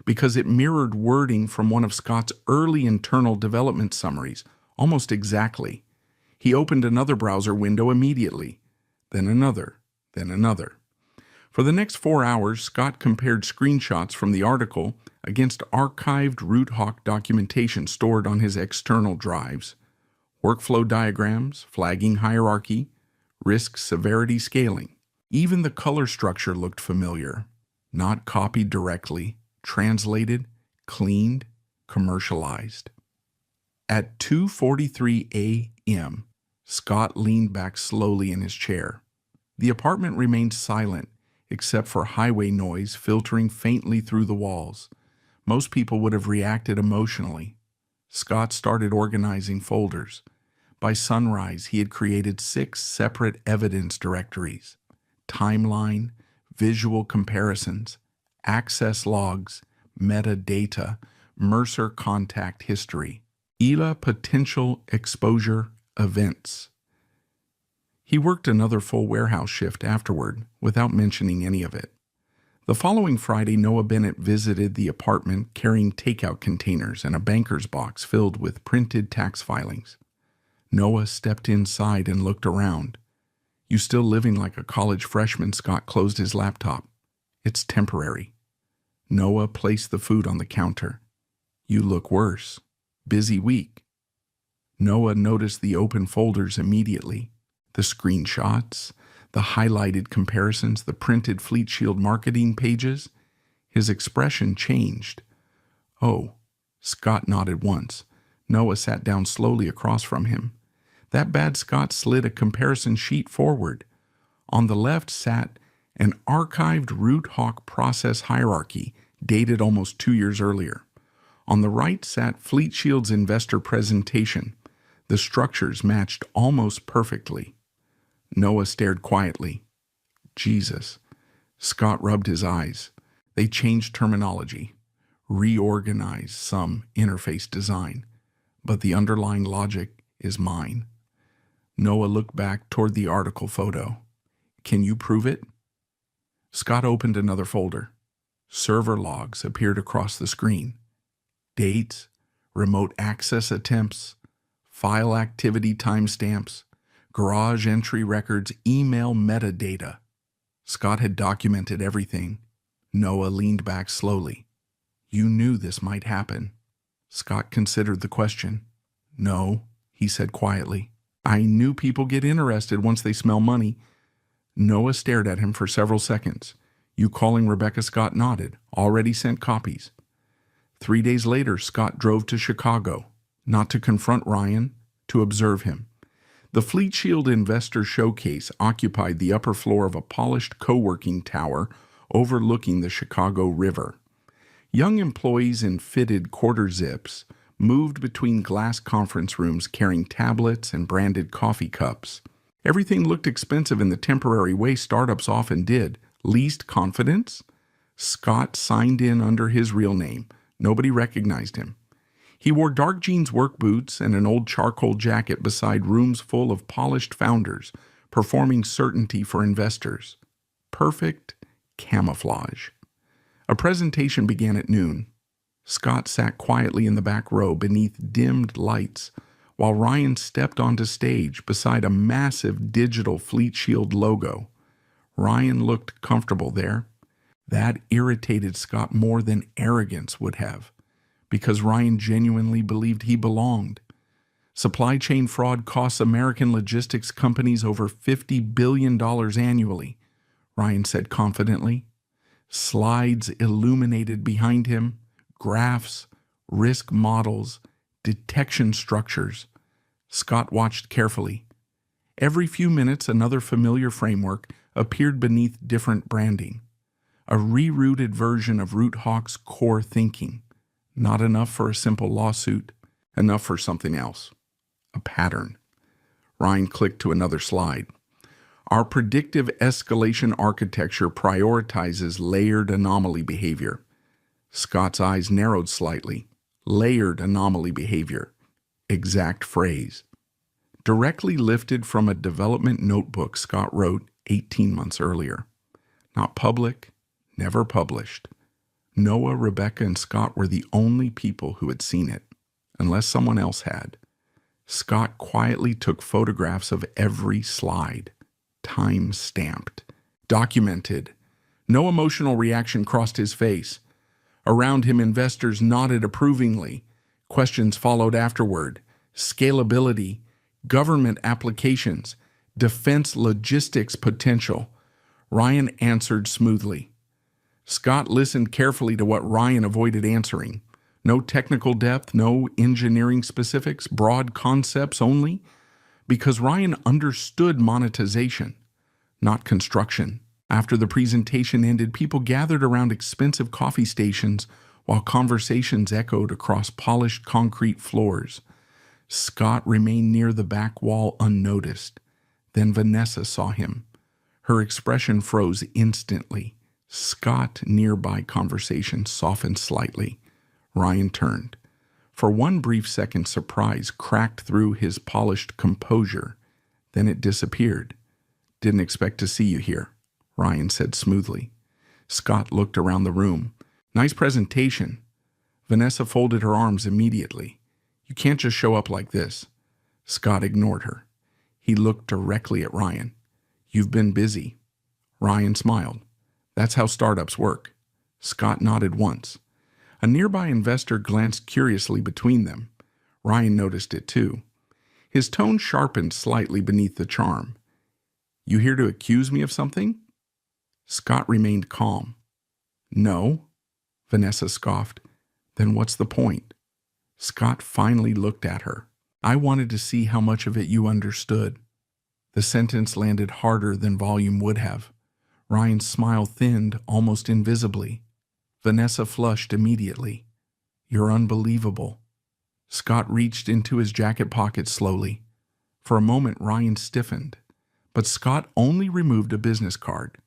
because it mirrored wording from one of Scott's early internal development summaries, almost exactly. He opened another browser window immediately, then another, then another. For the next 4 hours, Scott compared screenshots from the article against archived Root Hawk documentation stored on his external drives. Workflow diagrams, flagging hierarchy, risk severity scaling. Even the color structure looked familiar. Not copied directly, translated, cleaned, commercialized. At 2:43 a.m., Scott leaned back slowly in his chair. The apartment remained silent, except for highway noise filtering faintly through the walls. Most people would have reacted emotionally. Scott started organizing folders. By sunrise, he had created 6 separate evidence directories: timeline, visual comparisons, access logs, metadata, Mercer contact history, ELA potential exposure events. He worked another full warehouse shift afterward without mentioning any of it. The following Friday, Noah Bennett visited the apartment carrying takeout containers and a banker's box filled with printed tax filings. Noah stepped inside and looked around. "You still living like a college freshman?" Scott closed his laptop. "It's temporary." Noah placed the food on the counter. "You look worse. Busy week." Noah noticed the open folders immediately. The screenshots, the highlighted comparisons, the printed Fleet Shield marketing pages. His expression changed. "Oh." Scott nodded once. Noah sat down slowly across from him. That bad Scott slid a comparison sheet forward. On the left sat an archived Root Hawk process hierarchy dated almost 2 years earlier. On the right sat Fleet Shield's investor presentation. The structures matched almost perfectly. Noah stared quietly. Jesus. Scott rubbed his eyes. They changed terminology, reorganized some interface design, but the underlying logic is mine. Noah looked back toward the article photo. "Can you prove it?" Scott opened another folder. Server logs appeared across the screen. Dates, remote access attempts, file activity timestamps, garage entry records, email metadata. Scott had documented everything. Noah leaned back slowly. "You knew this might happen." Scott considered the question. "No," he said quietly. "I knew people get interested once they smell money. Noah stared at him for several seconds. You calling Rebecca? Scott nodded. Already sent copies. 3 days later, Scott drove to Chicago, not to confront Ryan, to observe him. The Fleet Shield Investor Showcase occupied the upper floor of a polished co-working tower overlooking the Chicago River. Young employees in fitted quarter zips moved between glass conference rooms carrying tablets and branded coffee cups. Everything looked expensive in the temporary way startups often did. Least confidence? Scott signed in under his real name. Nobody recognized him. He wore dark jeans work boots and an old charcoal jacket beside rooms full of polished founders, performing certainty for investors. Perfect camouflage. A presentation began at noon. Scott sat quietly in the back row beneath dimmed lights, while Ryan stepped onto stage beside a massive digital Fleet Shield logo. Ryan looked comfortable there. That irritated Scott more than arrogance would have, because Ryan genuinely believed he belonged. Supply chain fraud costs American logistics companies over $50 billion annually, Ryan said confidently. Slides illuminated behind him, graphs, risk models, detection structures. Scott watched carefully. Every few minutes, another familiar framework appeared beneath different branding. A rerouted version of Root Hawk's core thinking. Not enough for a simple lawsuit, enough for something else. A pattern. Ryan clicked to another slide. Our predictive escalation architecture prioritizes layered anomaly behavior. Scott's eyes narrowed slightly. Layered anomaly behavior. Exact phrase. Directly lifted from a development notebook Scott wrote 18 months earlier. Not public, never published. Noah, Rebecca, and Scott were the only people who had seen it, unless someone else had. Scott quietly took photographs of every slide. Time-stamped. Documented. No emotional reaction crossed his face. Around him, investors nodded approvingly. Questions followed afterward. Scalability, government applications, defense logistics potential. Ryan answered smoothly. Scott listened carefully to what Ryan avoided answering. No technical depth, no engineering specifics, broad concepts only, because Ryan understood monetization, not construction. After the presentation ended, people gathered around expensive coffee stations while conversations echoed across polished concrete floors. Scott remained near the back wall unnoticed. Then Vanessa saw him. Her expression froze instantly. Scott nearby conversation softened slightly. Ryan turned. For one brief second, surprise cracked through his polished composure. Then it disappeared. Didn't expect to see you here, Ryan said smoothly. Scott looked around the room. Nice presentation. Vanessa folded her arms immediately. You can't just show up like this. Scott ignored her. He looked directly at Ryan. You've been busy. Ryan smiled. That's how startups work. Scott nodded once. A nearby investor glanced curiously between them. Ryan noticed it too. His tone sharpened slightly beneath the charm. You here to accuse me of something? Scott remained calm. No, Vanessa scoffed. Then what's the point? Scott finally looked at her. I wanted to see how much of it you understood. The sentence landed harder than volume would have. Ryan's smile thinned almost invisibly. Vanessa flushed immediately. You're unbelievable. Scott reached into his jacket pocket slowly. For a moment, Ryan stiffened. But Scott only removed a business card.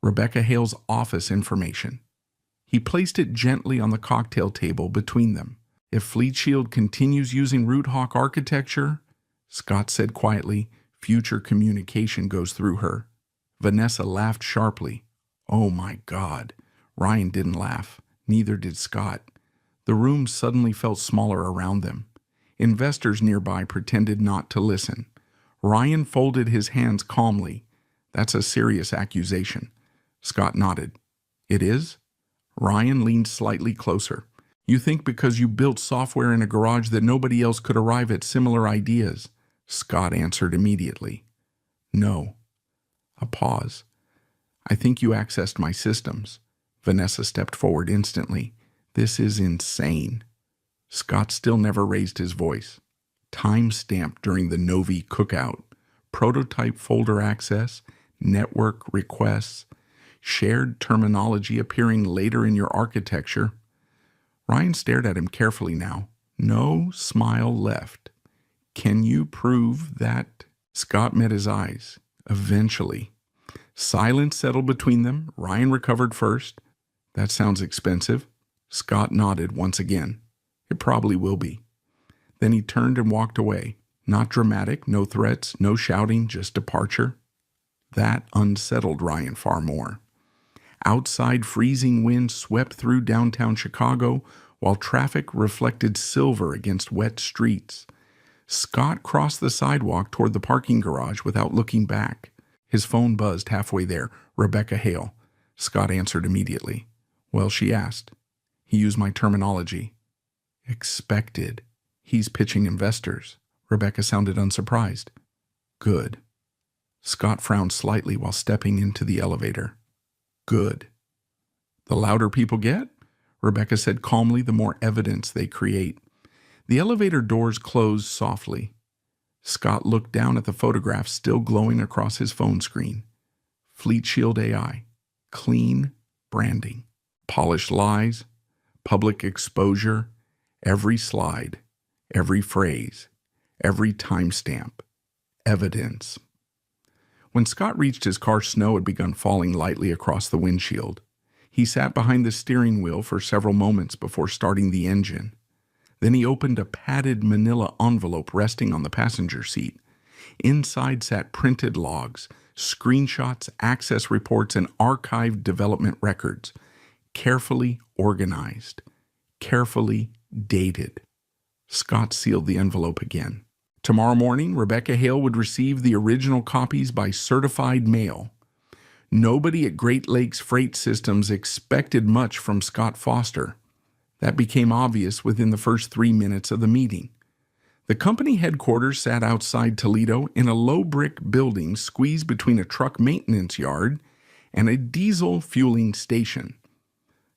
Rebecca Hale's office information. He placed it gently on the cocktail table between them. If Fleet Shield continues using Root Hawk architecture, Scott said quietly, future communication goes through her. Vanessa laughed sharply. Oh my God. Ryan didn't laugh. Neither did Scott. The room suddenly felt smaller around them. Investors nearby pretended not to listen. Ryan folded his hands calmly. That's a serious accusation. Scott nodded. It is? Ryan leaned slightly closer. You think because you built software in a garage that nobody else could arrive at similar ideas? Scott answered immediately. No. A pause. I think you accessed my systems. Vanessa stepped forward instantly. This is insane. Scott still never raised his voice. Time stamped during the Novi cookout. Prototype folder access, network requests, shared terminology appearing later in your architecture. Ryan stared at him carefully now. No smile left. Can you prove that? Scott met his eyes. Eventually. Silence settled between them. Ryan recovered first. That sounds expensive. Scott nodded once again. It probably will be. Then he turned and walked away. Not dramatic, no threats, no shouting, just departure. That unsettled Ryan far more. Outside, freezing wind swept through downtown Chicago, while traffic reflected silver against wet streets. Scott crossed the sidewalk toward the parking garage without looking back. His phone buzzed halfway there. Rebecca Hale. Scott answered immediately. Well, she asked. He used my terminology. Expected. He's pitching investors. Rebecca sounded unsurprised. Good. Scott frowned slightly while stepping into the elevator. Good. The louder people get, Rebecca said calmly, the more evidence they create. The elevator doors closed softly. Scott looked down at the photograph still glowing across his phone screen. Fleet Shield AI. Clean branding. Polished lies. Public exposure. Every slide. Every phrase. Every timestamp. Evidence. When Scott reached his car, snow had begun falling lightly across the windshield. He sat behind the steering wheel for several moments before starting the engine. Then he opened a padded manila envelope resting on the passenger seat. Inside sat printed logs, screenshots, access reports, and archived development records, carefully organized, carefully dated. Scott sealed the envelope again. Tomorrow morning, Rebecca Hale would receive the original copies by certified mail. Nobody at Great Lakes Freight Systems expected much from Scott Foster. That became obvious within the first 3 minutes of the meeting. The company headquarters sat outside Toledo in a low brick building squeezed between a truck maintenance yard and a diesel fueling station.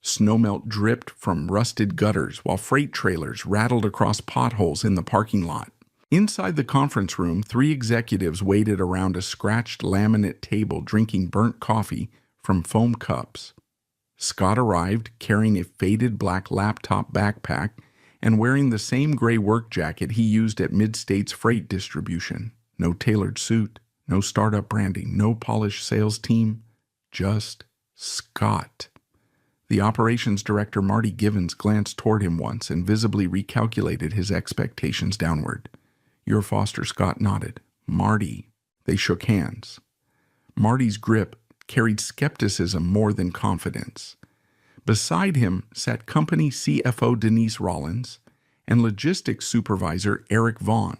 Snowmelt dripped from rusted gutters while freight trailers rattled across potholes in the parking lot. Inside the conference room, 3 executives waited around a scratched laminate table drinking burnt coffee from foam cups. Scott arrived carrying a faded black laptop backpack and wearing the same gray work jacket he used at Mid-States Freight Distribution. No tailored suit, no startup branding, no polished sales team, just Scott. The operations director, Marty Givens, glanced toward him once and visibly recalculated his expectations downward. Your Foster. Scott nodded. Marty. They shook hands. Marty's grip carried skepticism more than confidence. Beside him sat company CFO Denise Rollins and logistics supervisor Eric Vaughn,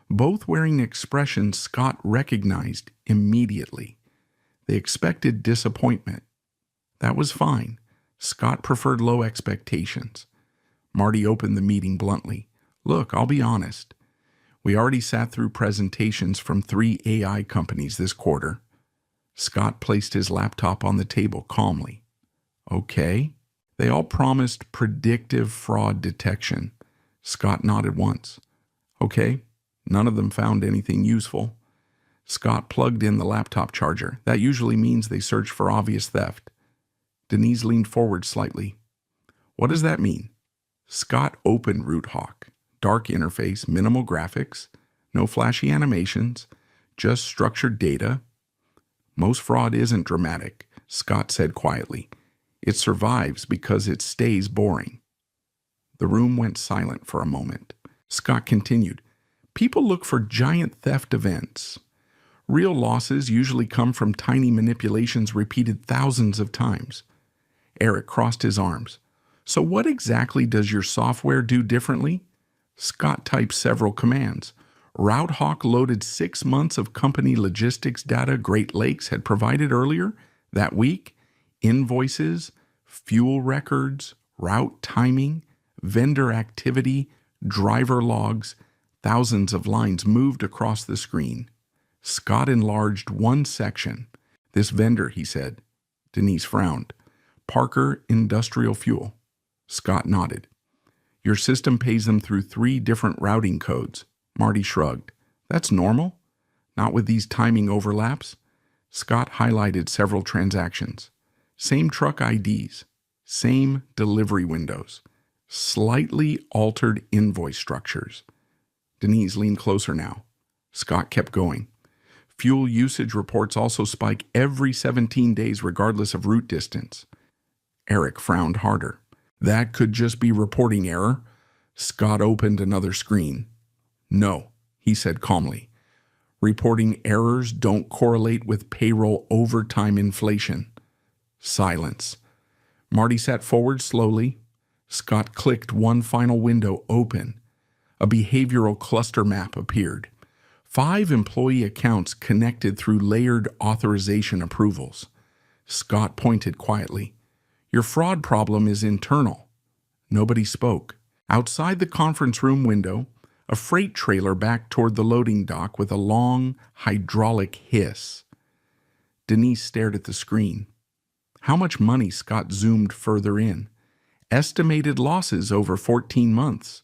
both wearing expressions Scott recognized immediately. They expected disappointment. That was fine. Scott preferred low expectations. Marty opened the meeting bluntly. Look, I'll be honest. We already sat through presentations from 3 AI companies this quarter. Scott placed his laptop on the table calmly. Okay. They all promised predictive fraud detection. Scott nodded once. Okay. None of them found anything useful. Scott plugged in the laptop charger. That usually means they search for obvious theft. Denise leaned forward slightly. What does that mean? Scott opened RootHawk. Dark interface, minimal graphics, no flashy animations, just structured data. Most fraud isn't dramatic, Scott said quietly. It survives because it stays boring. The room went silent for a moment. Scott continued. People look for giant theft events. Real losses usually come from tiny manipulations repeated thousands of times. Eric crossed his arms. So what exactly does your software do differently? Scott typed several commands. RouteHawk loaded 6 months of company logistics data Great Lakes had provided earlier that week, invoices, fuel records, route timing, vendor activity, driver logs. Thousands of lines moved across the screen. Scott enlarged one section, This vendor, he said. Denise frowned. Parker Industrial Fuel. Scott nodded. Your system pays them through 3 different routing codes. Marty shrugged. That's normal? Not with these timing overlaps? Scott highlighted several transactions. Same truck IDs. Same delivery windows. Slightly altered invoice structures. Denise leaned closer now. Scott kept going. Fuel usage reports also spike every 17 days regardless of route distance. Eric frowned harder. That could just be reporting error. Scott opened another screen. No, he said calmly. Reporting errors don't correlate with payroll overtime inflation. Silence. Marty sat forward slowly. Scott clicked one final window open. A behavioral cluster map appeared. 5 employee accounts connected through layered authorization approvals. Scott pointed quietly. Your fraud problem is internal. Nobody spoke. Outside the conference room window, a freight trailer backed toward the loading dock with a long, hydraulic hiss. Denise stared at the screen. How much money? Scott zoomed further in. Estimated losses over 14 months.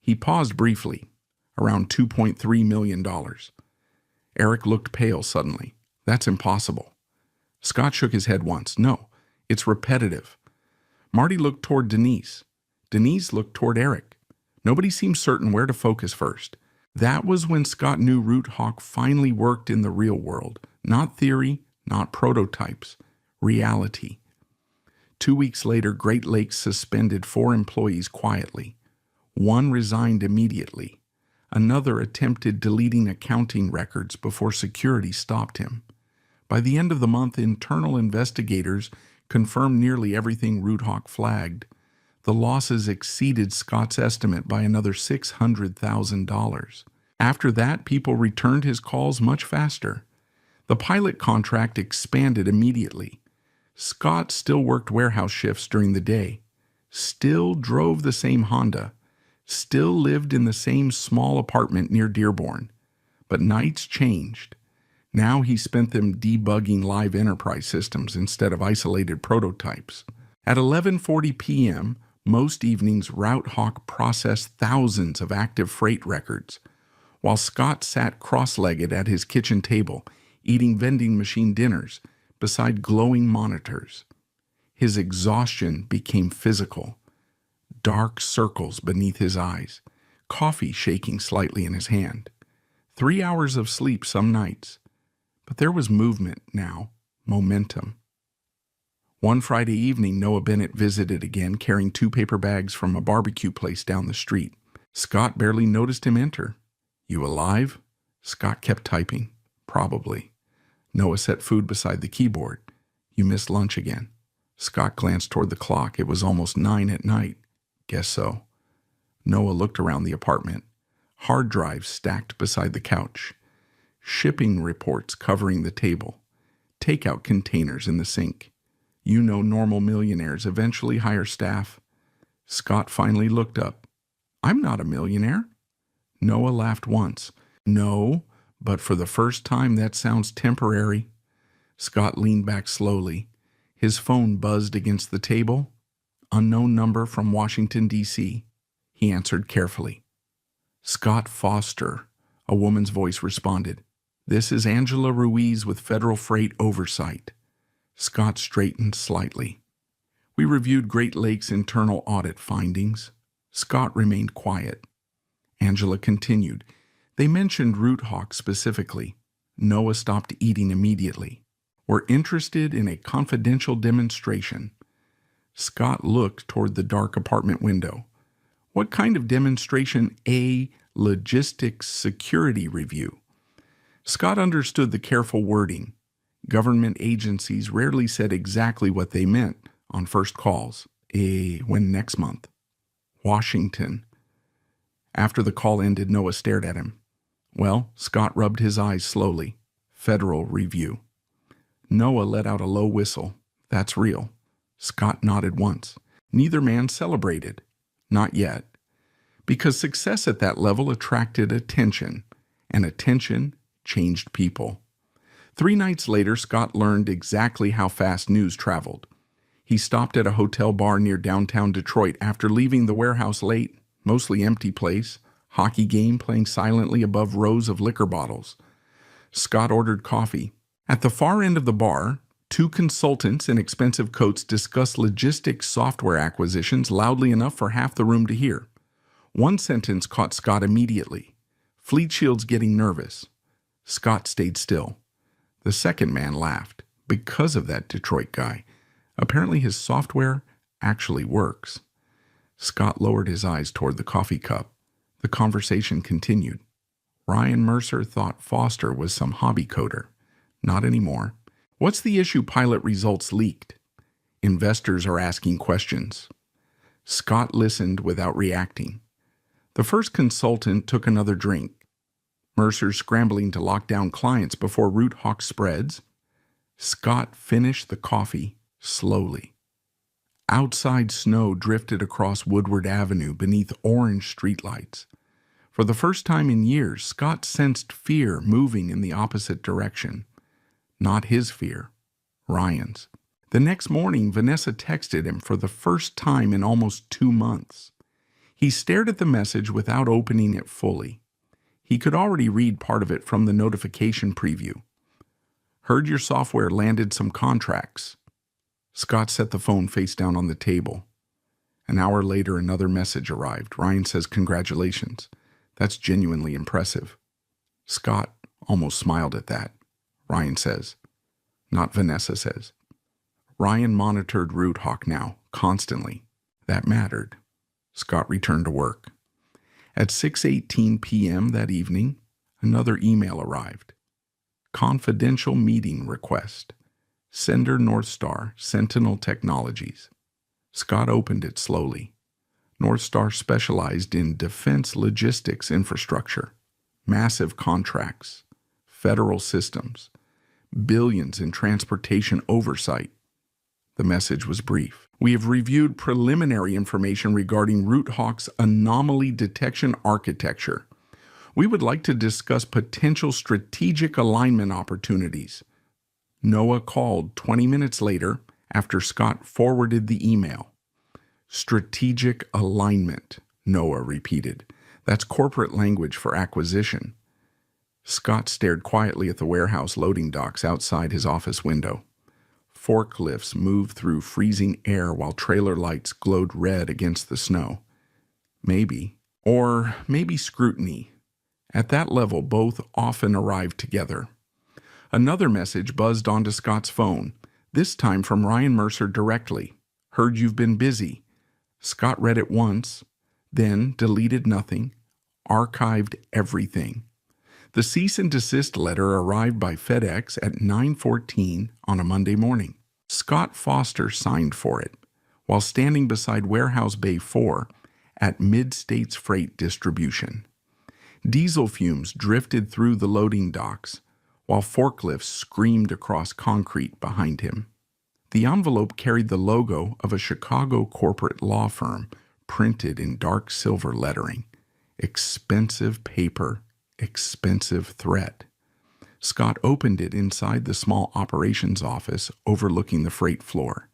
He paused briefly. Around $2.3 million. Eric looked pale suddenly. That's impossible. Scott shook his head once. No, it's repetitive. Marty looked toward Denise. Denise looked toward Eric. Nobody seemed certain where to focus first. That was when Scott knew RootHawk finally worked in the real world. Not theory, not prototypes. Reality. 2 weeks later, Great Lakes suspended 4 employees quietly. One resigned immediately. Another attempted deleting accounting records before security stopped him. By the end of the month, internal investigators confirmed nearly everything RootHawk flagged. The losses exceeded Scott's estimate by another $600,000. After that, people returned his calls much faster. The pilot contract expanded immediately. Scott still worked warehouse shifts during the day, still drove the same Honda, still lived in the same small apartment near Dearborn. But nights changed. Now he spent them debugging live enterprise systems instead of isolated prototypes. At 11:40 p.m., most evenings RootHawk processed thousands of active freight records, while Scott sat cross-legged at his kitchen table, eating vending machine dinners beside glowing monitors. His exhaustion became physical. Dark circles beneath his eyes, coffee shaking slightly in his hand. 3 hours of sleep some nights. But there was movement now, momentum. One Friday evening, Noah Bennett visited again, carrying 2 paper bags from a barbecue place down the street. Scott barely noticed him enter. You alive? Scott kept typing. Probably. Noah set food beside the keyboard. You missed lunch again. Scott glanced toward the clock. It was almost 9 at night. Guess so. Noah looked around the apartment. Hard drives stacked beside the couch. Shipping reports covering the table. Takeout containers in the sink. You know normal millionaires eventually hire staff. Scott finally looked up. I'm not a millionaire. Noah laughed once. No, but for the first time that sounds temporary. Scott leaned back slowly. His phone buzzed against the table. Unknown number from Washington, D.C. He answered carefully. Scott Foster, a woman's voice responded. This is Angela Ruiz with Federal Freight Oversight. Scott straightened slightly. We reviewed Great Lakes' internal audit findings. Scott remained quiet. Angela continued. They mentioned RootHawk specifically. Noah stopped eating immediately. We're interested in a confidential demonstration. Scott looked toward the dark apartment window. What kind of demonstration? A logistics security review. Scott understood the careful wording. Government agencies rarely said exactly what they meant on first calls. When next month? Washington. After the call ended, Noah stared at him. Well, Scott rubbed his eyes slowly. Federal review. Noah let out a low whistle. That's real. Scott nodded once. Neither man celebrated. Not yet. Because success at that level attracted attention, and attention changed people. 3 nights later, Scott learned exactly how fast news traveled. He stopped at a hotel bar near downtown Detroit after leaving the warehouse late, mostly empty place, hockey game playing silently above rows of liquor bottles. Scott ordered coffee. At the far end of the bar, 2 consultants in expensive coats discussed logistics software acquisitions loudly enough for half the room to hear. One sentence caught Scott immediately. Fleet Shield's getting nervous. Scott stayed still. The second man laughed. Because of that Detroit guy. Apparently his software actually works. Scott lowered his eyes toward the coffee cup. The conversation continued. Ryan Mercer thought Foster was some hobby coder. Not anymore. What's the issue? Pilot results leaked. Investors are asking questions. Scott listened without reacting. The first consultant took another drink. Mercer's scrambling to lock down clients before Root Hawk spreads. Scott finished the coffee slowly. Outside snow drifted across Woodward Avenue beneath orange streetlights. For the first time in years, Scott sensed fear moving in the opposite direction. Not his fear, Ryan's. The next morning, Vanessa texted him for the first time in almost 2 months. He stared at the message without opening it fully. He could already read part of it from the notification preview. Heard your software landed some contracts. Scott set the phone face down on the table. An hour later, another message arrived. Ryan says, "Congratulations. That's genuinely impressive." Scott almost smiled at that. Ryan says. Not Vanessa says. Ryan monitored Root Hawk now, constantly. That mattered. Scott returned to work. At 6:18 p.m. that evening, another email arrived. Confidential meeting request. Sender Northstar, Sentinel Technologies. Scott opened it slowly. Northstar specialized in defense logistics infrastructure, massive contracts, federal systems, billions in transportation oversight. The message was brief. We have reviewed preliminary information regarding Root Hawk's anomaly detection architecture. We would like to discuss potential strategic alignment opportunities. Noah called 20 minutes later after Scott forwarded the email. Strategic alignment, Noah repeated. That's corporate language for acquisition. Scott stared quietly at the warehouse loading docks outside his office window. Forklifts moved through freezing air while trailer lights glowed red against the snow. Maybe, or maybe scrutiny. At that level, both often arrived together. Another message buzzed onto Scott's phone, this time from Ryan Mercer directly. Heard you've been busy. Scott read it once, then deleted nothing, archived everything. The cease and desist letter arrived by FedEx at 9:14 on a Monday morning. Scott Foster signed for it, while standing beside Warehouse Bay 4 at Mid-States Freight Distribution. Diesel fumes drifted through the loading docks, while forklifts screamed across concrete behind him. The envelope carried the logo of a Chicago corporate law firm printed in dark silver lettering. Expensive paper. Expensive threat. Scott opened it inside the small operations office overlooking the freight floor.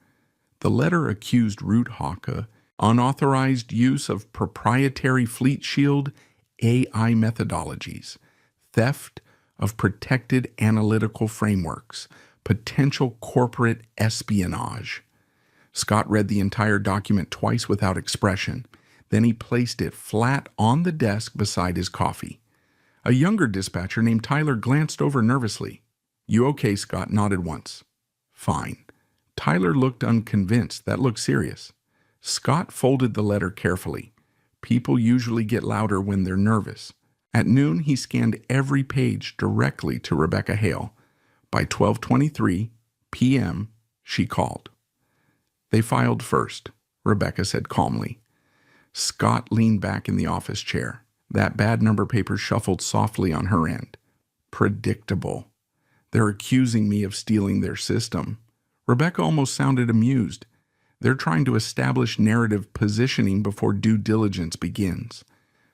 The letter accused Root Hawk of unauthorized use of proprietary Fleet Shield AI methodologies, theft of protected analytical frameworks, potential corporate espionage. Scott read the entire document twice without expression. Then he placed it flat on the desk beside his coffee. A younger dispatcher named Tyler glanced over nervously. "You okay?" Scott nodded once. "Fine." Tyler looked unconvinced. That looked serious. Scott folded the letter carefully. People usually get louder when they're nervous. At noon, he scanned every page directly to Rebecca Hale. By 12:23 p.m., she called. They filed first, Rebecca said calmly. Scott leaned back in the office chair. That bad number paper shuffled softly on her end. Predictable. They're accusing me of stealing their system. Rebecca almost sounded amused. They're trying to establish narrative positioning before due diligence begins.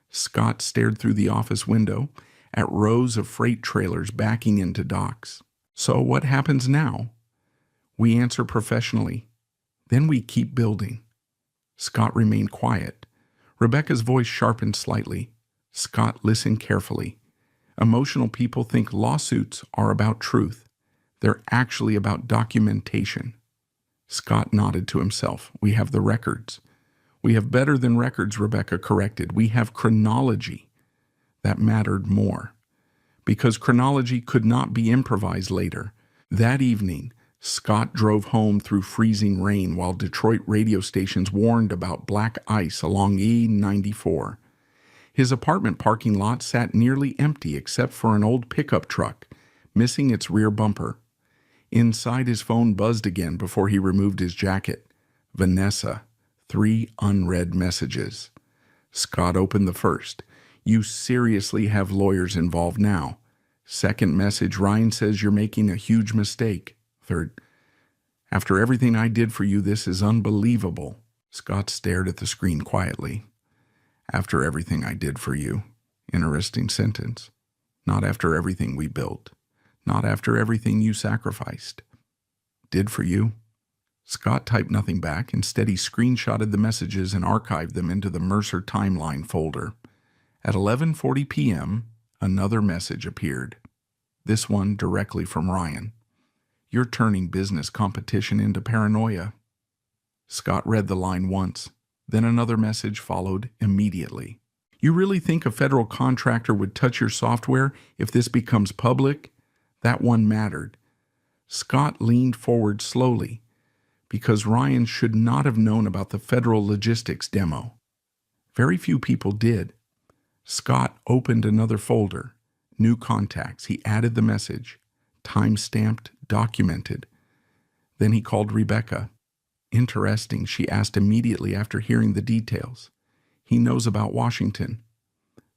Scott stared through the office window at rows of freight trailers backing into docks. So what happens now? We answer professionally. Then we keep building. Scott remained quiet. Rebecca's voice sharpened slightly. Scott listened carefully. Emotional people think lawsuits are about truth. They're actually about documentation. Scott nodded to himself. We have the records. We have better than records, Rebecca corrected. We have chronology. That mattered more. Because chronology could not be improvised later. That evening, Scott drove home through freezing rain while Detroit radio stations warned about black ice along E94. His apartment parking lot sat nearly empty except for an old pickup truck, missing its rear bumper. Inside, his phone buzzed again before he removed his jacket. Vanessa. 3 unread messages. Scott opened the first. You seriously have lawyers involved now. Second message, Ryan says you're making a huge mistake. Third, after everything I did for you, this is unbelievable. Scott stared at the screen quietly. After everything I did for you. Interesting sentence. Not after everything we built. Not after everything you sacrificed. Did for you? Scott typed nothing back. Instead, he screenshotted the messages and archived them into the Mercer timeline folder. At 11:40 p.m., another message appeared. This one directly from Ryan. You're turning business competition into paranoia. Scott read the line once. Then another message followed immediately. You really think a federal contractor would touch your software if this becomes public? That one mattered. Scott leaned forward slowly, because Ryan should not have known about the federal logistics demo. Very few people did. Scott opened another folder. New contacts. He added the message. Time-stamped, documented. Then he called Rebecca. Interesting, she asked immediately after hearing the details. He knows about Washington.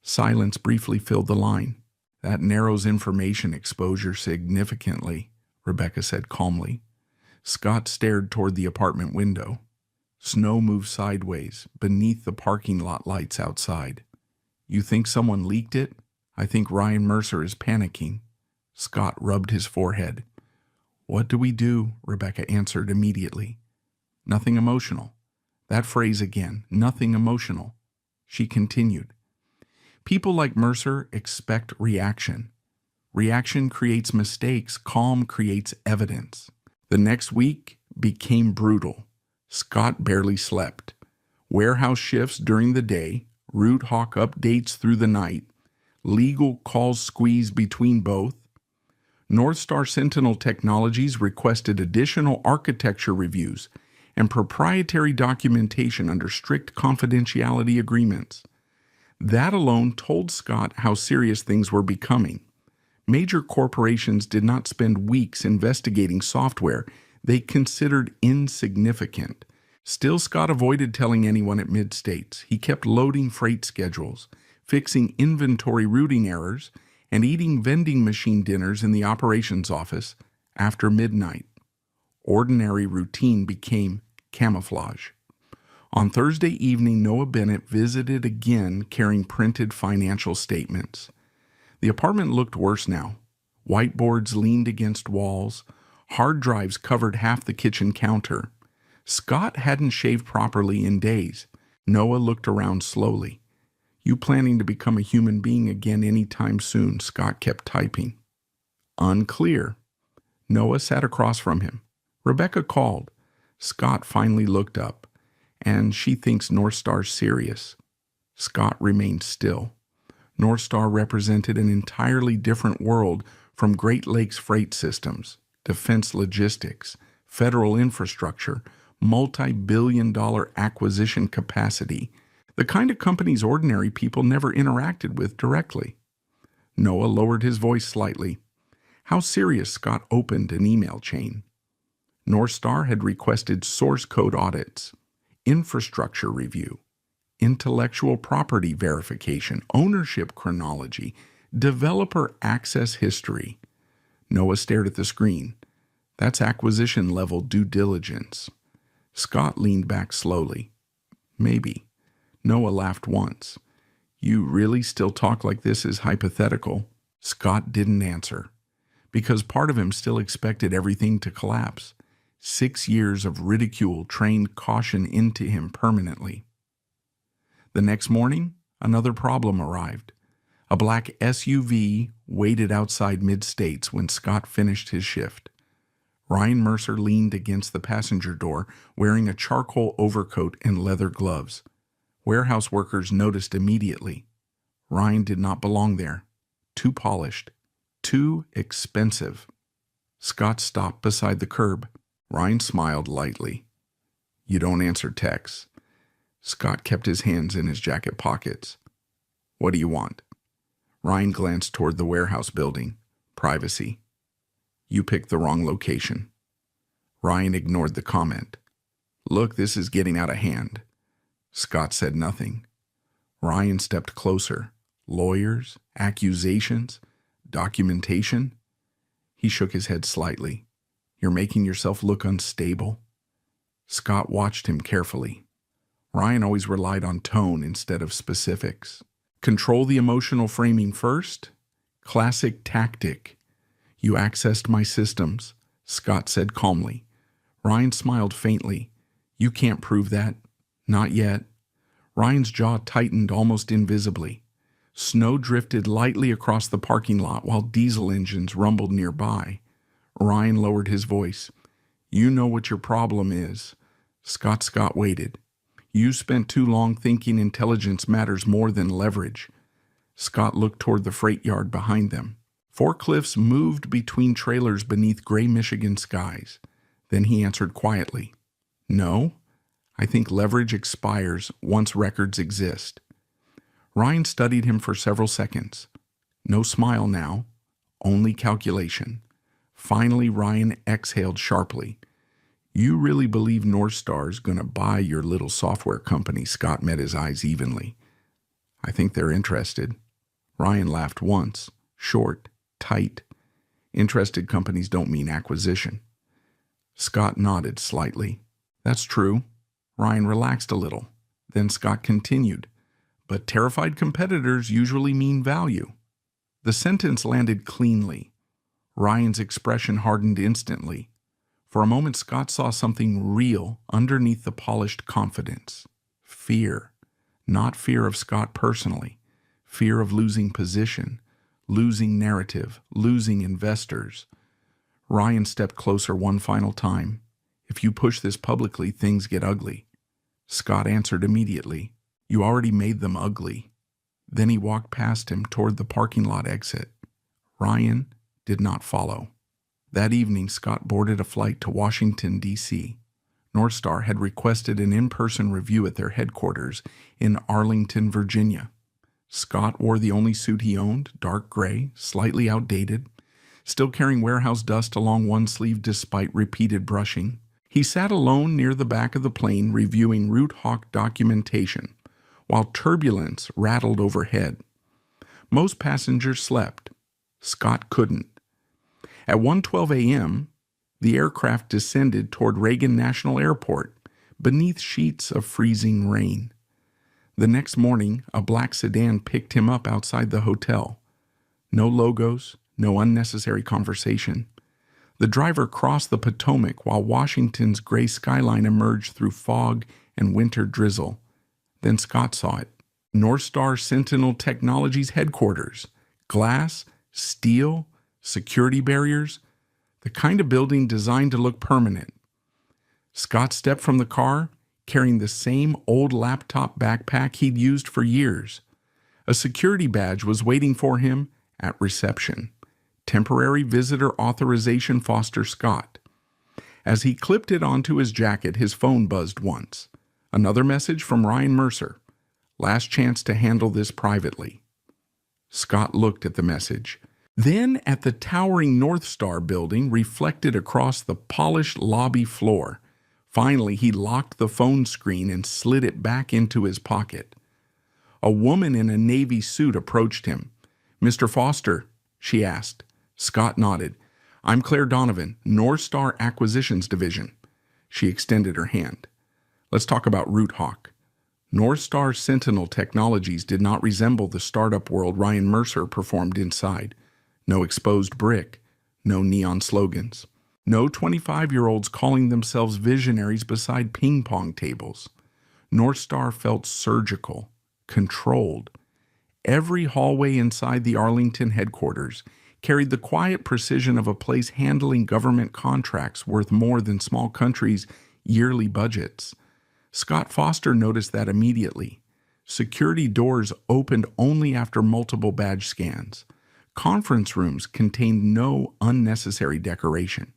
Silence briefly filled the line. That narrows information exposure significantly, Rebecca said calmly. Scott stared toward the apartment window. Snow moved sideways, beneath the parking lot lights outside. You think someone leaked it? I think Ryan Mercer is panicking. Scott rubbed his forehead. What do we do? Rebecca answered immediately. Nothing emotional. That phrase again, nothing emotional. She continued. People like Mercer expect reaction. Reaction creates mistakes. Calm creates evidence. The next week became brutal. Scott barely slept. Warehouse shifts during the day, Root Hawk updates through the night, legal calls squeezed between both. North Star Sentinel Technologies requested additional architecture reviews and proprietary documentation under strict confidentiality agreements. That alone told Scott how serious things were becoming. Major corporations did not spend weeks investigating software they considered insignificant. Still, Scott avoided telling anyone at Mid-States. He kept loading freight schedules, fixing inventory routing errors, and eating vending machine dinners in the operations office after midnight. Ordinary routine became camouflage. On Thursday evening, Noah Bennett visited again carrying printed financial statements. The apartment looked worse now. Whiteboards leaned against walls. Hard drives covered half the kitchen counter. Scott hadn't shaved properly in days. Noah looked around slowly. You planning to become a human being again any time soon? Scott kept typing. Unclear. Noah sat across from him. Rebecca called. Scott finally looked up. And she thinks North Star's serious. Scott remained still. North Star represented an entirely different world from Great Lakes Freight Systems, defense logistics, federal infrastructure, multi-billion-dollar acquisition capacity, the kind of companies ordinary people never interacted with directly. Noah lowered his voice slightly. How serious? Scott opened an email chain. North Star had requested source code audits, infrastructure review, intellectual property verification, ownership chronology, developer access history. Noah stared at the screen. That's acquisition-level due diligence. Scott leaned back slowly. Maybe. Noah laughed once. You really still talk like this is hypothetical? Scott didn't answer. because part of him still expected everything to collapse. 6 years of ridicule trained caution into him permanently. The next morning, another problem arrived. A black SUV waited outside Mid-States when Scott finished his shift. Ryan Mercer leaned against the passenger door, wearing a charcoal overcoat and leather gloves. Warehouse workers noticed immediately. Ryan did not belong there. Too polished. Too expensive. Scott stopped beside the curb. Ryan smiled lightly. "You don't answer texts." Scott kept his hands in his jacket pockets. "What do you want?" Ryan glanced toward the warehouse building. "Privacy." "You picked the wrong location." Ryan ignored the comment. "Look, this is getting out of hand." Scott said nothing. Ryan stepped closer. Lawyers, accusations, documentation. He shook his head slightly. "You're making yourself look unstable." Scott watched him carefully. Ryan always relied on tone instead of specifics. Control the emotional framing first? Classic tactic. "You accessed my systems," Scott said calmly. Ryan smiled faintly. "You can't prove that." "Not yet." Ryan's jaw tightened almost invisibly. Snow drifted lightly across the parking lot while diesel engines rumbled nearby. Ryan lowered his voice. "You know what your problem is." Scott waited. "You spent too long thinking intelligence matters more than leverage." Scott looked toward the freight yard behind them. Forklifts moved between trailers beneath gray Michigan skies. Then he answered quietly. "No, I think leverage expires once records exist." Ryan studied him for several seconds. No smile now, only calculation. Finally, Ryan exhaled sharply. "You really believe North Star's gonna buy your little software company?" Scott met his eyes evenly. "I think they're interested." Ryan laughed once, short, tight. Interested companies don't mean acquisition. Scott nodded slightly. "That's true." Ryan relaxed a little. Then Scott continued. "But terrified competitors usually mean value." The sentence landed cleanly. Ryan's expression hardened instantly. For a moment, Scott saw something real underneath the polished confidence. Fear. Not fear of Scott personally. Fear of losing position, losing narrative, losing investors. Ryan stepped closer one final time. "If you push this publicly, things get ugly." Scott answered immediately. "You already made them ugly." Then he walked past him toward the parking lot exit. Ryan did not follow. That evening, Scott boarded a flight to Washington, D.C. North Star had requested an in-person review at their headquarters in Arlington, Virginia. Scott wore the only suit he owned, dark gray, slightly outdated, still carrying warehouse dust along one sleeve despite repeated brushing. He sat alone near the back of the plane reviewing Root Hawk documentation, while turbulence rattled overhead. Most passengers slept. Scott couldn't. At 1:12 a.m., the aircraft descended toward Reagan National Airport, beneath sheets of freezing rain. The next morning, a black sedan picked him up outside the hotel. No logos, no unnecessary conversation. The driver crossed the Potomac while Washington's gray skyline emerged through fog and winter drizzle. Then Scott saw it. North Star Sentinel Technologies headquarters. Glass, steel, security barriers, the kind of building designed to look permanent. Scott stepped from the car, carrying the same old laptop backpack he'd used for years. A security badge was waiting for him at reception. Temporary visitor authorization, Foster Scott. As he clipped it onto his jacket, his phone buzzed once. Another message from Ryan Mercer. "Last chance to handle this privately." Scott looked at the message. Then at the towering North Star building reflected across the polished lobby floor. Finally, he locked the phone screen and slid it back into his pocket. A woman in a navy suit approached him. "Mr. Foster?" she asked. Scott nodded. "I'm Claire Donovan, North Star Acquisitions Division." She extended her hand. "Let's talk about Root Hawk." North Star Sentinel Technologies did not resemble the startup world Ryan Mercer performed inside. No exposed brick, No neon slogans. No 25-year-olds calling themselves visionaries beside ping pong tables. North Star felt surgical, controlled. Every hallway inside the Arlington headquarters carried the quiet precision of a place handling government contracts worth more than small countries' yearly budgets. Scott Foster noticed that immediately. Security doors opened only after multiple badge scans. Conference rooms contained no unnecessary decoration.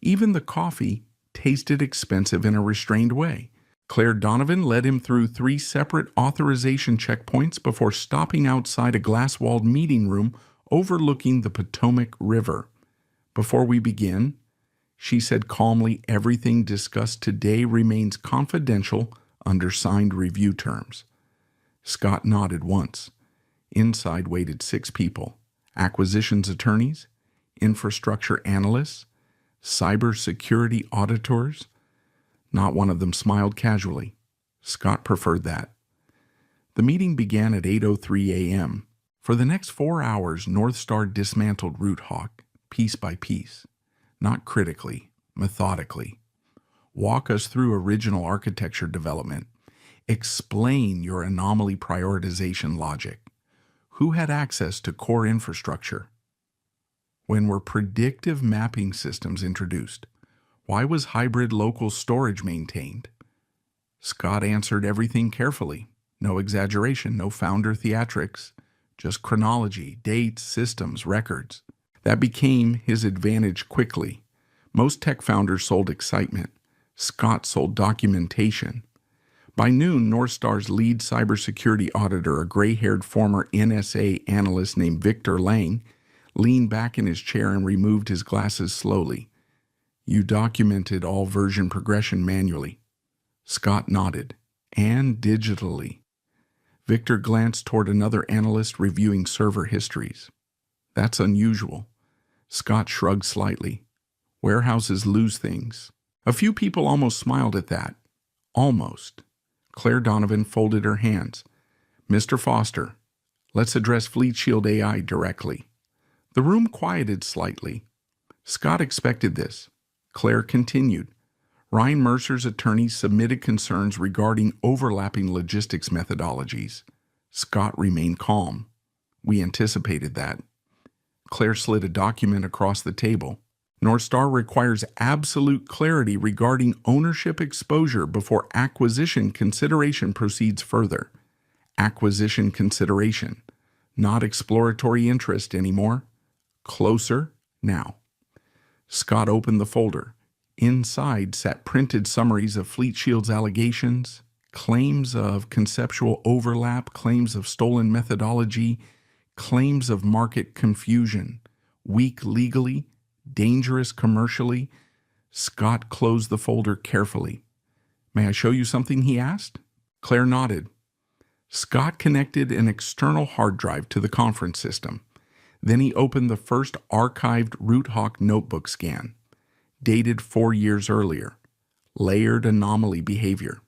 Even the coffee tasted expensive in a restrained way. Claire Donovan led him through 3 separate authorization checkpoints before stopping outside a glass-walled meeting room overlooking the Potomac River. "Before we begin," she said calmly, "everything discussed today remains confidential under signed review terms." Scott nodded once. Inside waited 6 people: acquisitions attorneys, infrastructure analysts, cybersecurity auditors. Not one of them smiled casually. Scott preferred that. The meeting began at 8:03 a.m. For the next 4 hours, North Star dismantled Root Hawk, piece by piece. Not critically, methodically. Walk us through original architecture development. Explain your anomaly prioritization logic. Who had access to core infrastructure? When were predictive mapping systems introduced? Why was hybrid local storage maintained? Scott answered everything carefully. No exaggeration, no founder theatrics, just chronology, dates, systems, records. That became his advantage quickly. Most tech founders sold excitement. Scott sold documentation. By noon, North Star's lead cybersecurity auditor, a gray-haired former NSA analyst named Victor Lang, leaned back in his chair and removed his glasses slowly. "You documented all version progression manually." Scott nodded. "And digitally." Victor glanced toward another analyst reviewing server histories. "That's unusual." Scott shrugged slightly. "Warehouses lose things." A few people almost smiled at that. Almost. Claire Donovan folded her hands. "Mr. Foster, let's address Fleet Shield AI directly." The room quieted slightly. Scott expected this. Claire continued. Ryan Mercer's attorneys submitted concerns regarding overlapping logistics methodologies. Scott remained calm. "We anticipated that." Claire slid a document across the table. North Star requires absolute clarity regarding ownership exposure before acquisition consideration proceeds further. Acquisition consideration, not exploratory interest anymore. Closer now. Scott opened the folder. Inside sat printed summaries of Fleet Shield's allegations, claims of conceptual overlap, claims of stolen methodology, claims of market confusion, weak legally, dangerous commercially. Scott closed the folder carefully. "May I show you something?" he asked. Claire nodded. Scott connected an external hard drive to the conference system. Then he opened the first archived Root Hawk notebook scan, dated 4 years earlier. Layered anomaly behavior.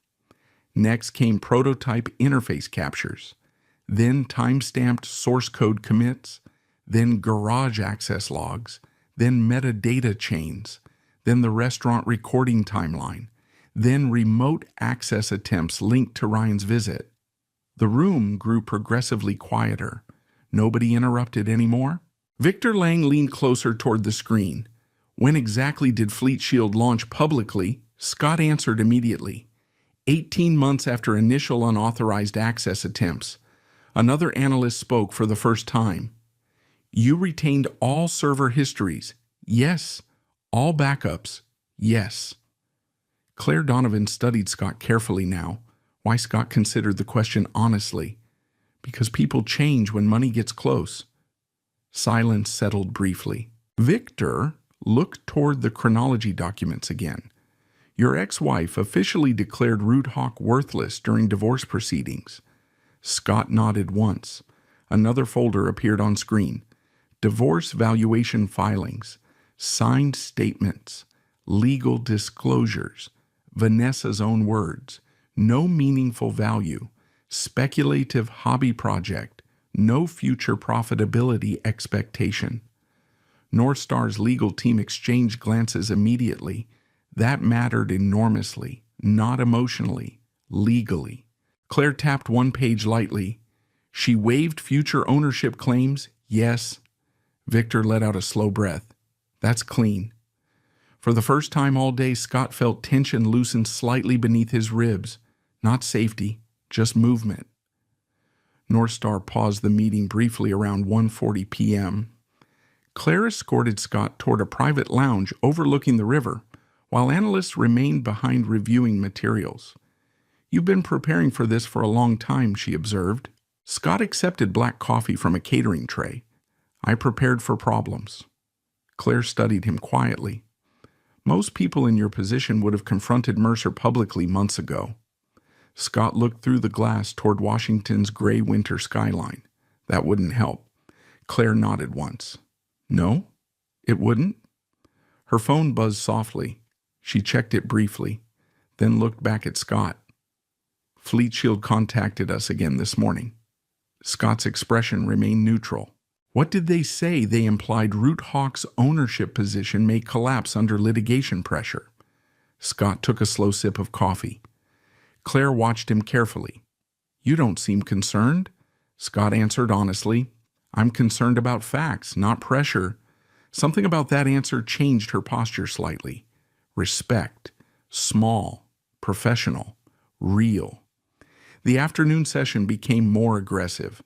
Next came prototype interface captures, then time-stamped source code commits, then garage access logs, then metadata chains, then the restaurant recording timeline, then remote access attempts linked to Ryan's visit. The room grew progressively quieter. Nobody interrupted anymore. Victor Lang leaned closer toward the screen. "When exactly did Fleet Shield launch publicly?" Scott answered immediately. 18 months after initial unauthorized access attempts. Another analyst spoke for the first time. "You retained all server histories." "Yes." "All backups." "Yes." Claire Donovan studied Scott carefully now. Why Scott considered the question honestly. Because people change when money gets close. Silence settled briefly. Victor looked toward the chronology documents again. "Your ex-wife officially declared Root Hawk worthless during divorce proceedings." Scott nodded once. Another folder appeared on screen. Divorce valuation filings, signed statements, legal disclosures, Vanessa's own words, no meaningful value, speculative hobby project, no future profitability expectation. North Star's legal team exchanged glances immediately. That mattered enormously, not emotionally, legally. Claire tapped one page lightly. She waived future ownership claims, yes. Victor let out a slow breath. That's clean. For the first time all day, Scott felt tension loosen slightly beneath his ribs. Not safety, just movement. North Star paused the meeting briefly around 1:40 p.m. Claire escorted Scott toward a private lounge overlooking the river, while analysts remained behind reviewing materials. You've been preparing for this for a long time, she observed. Scott accepted black coffee from a catering tray. I prepared for problems. Claire studied him quietly. Most people in your position would have confronted Mercer publicly months ago. Scott looked through the glass toward Washington's gray winter skyline. That wouldn't help. Claire nodded once. No? It wouldn't? Her phone buzzed softly. She checked it briefly, then looked back at Scott. Fleet Shield contacted us again this morning. Scott's expression remained neutral. What did they say? They implied Root Hawk's ownership position may collapse under litigation pressure. Scott took a slow sip of coffee. Claire watched him carefully. You don't seem concerned. Scott answered honestly. I'm concerned about facts, not pressure. Something about that answer changed her posture slightly. Respect. Small. Professional. Real. The afternoon session became more aggressive.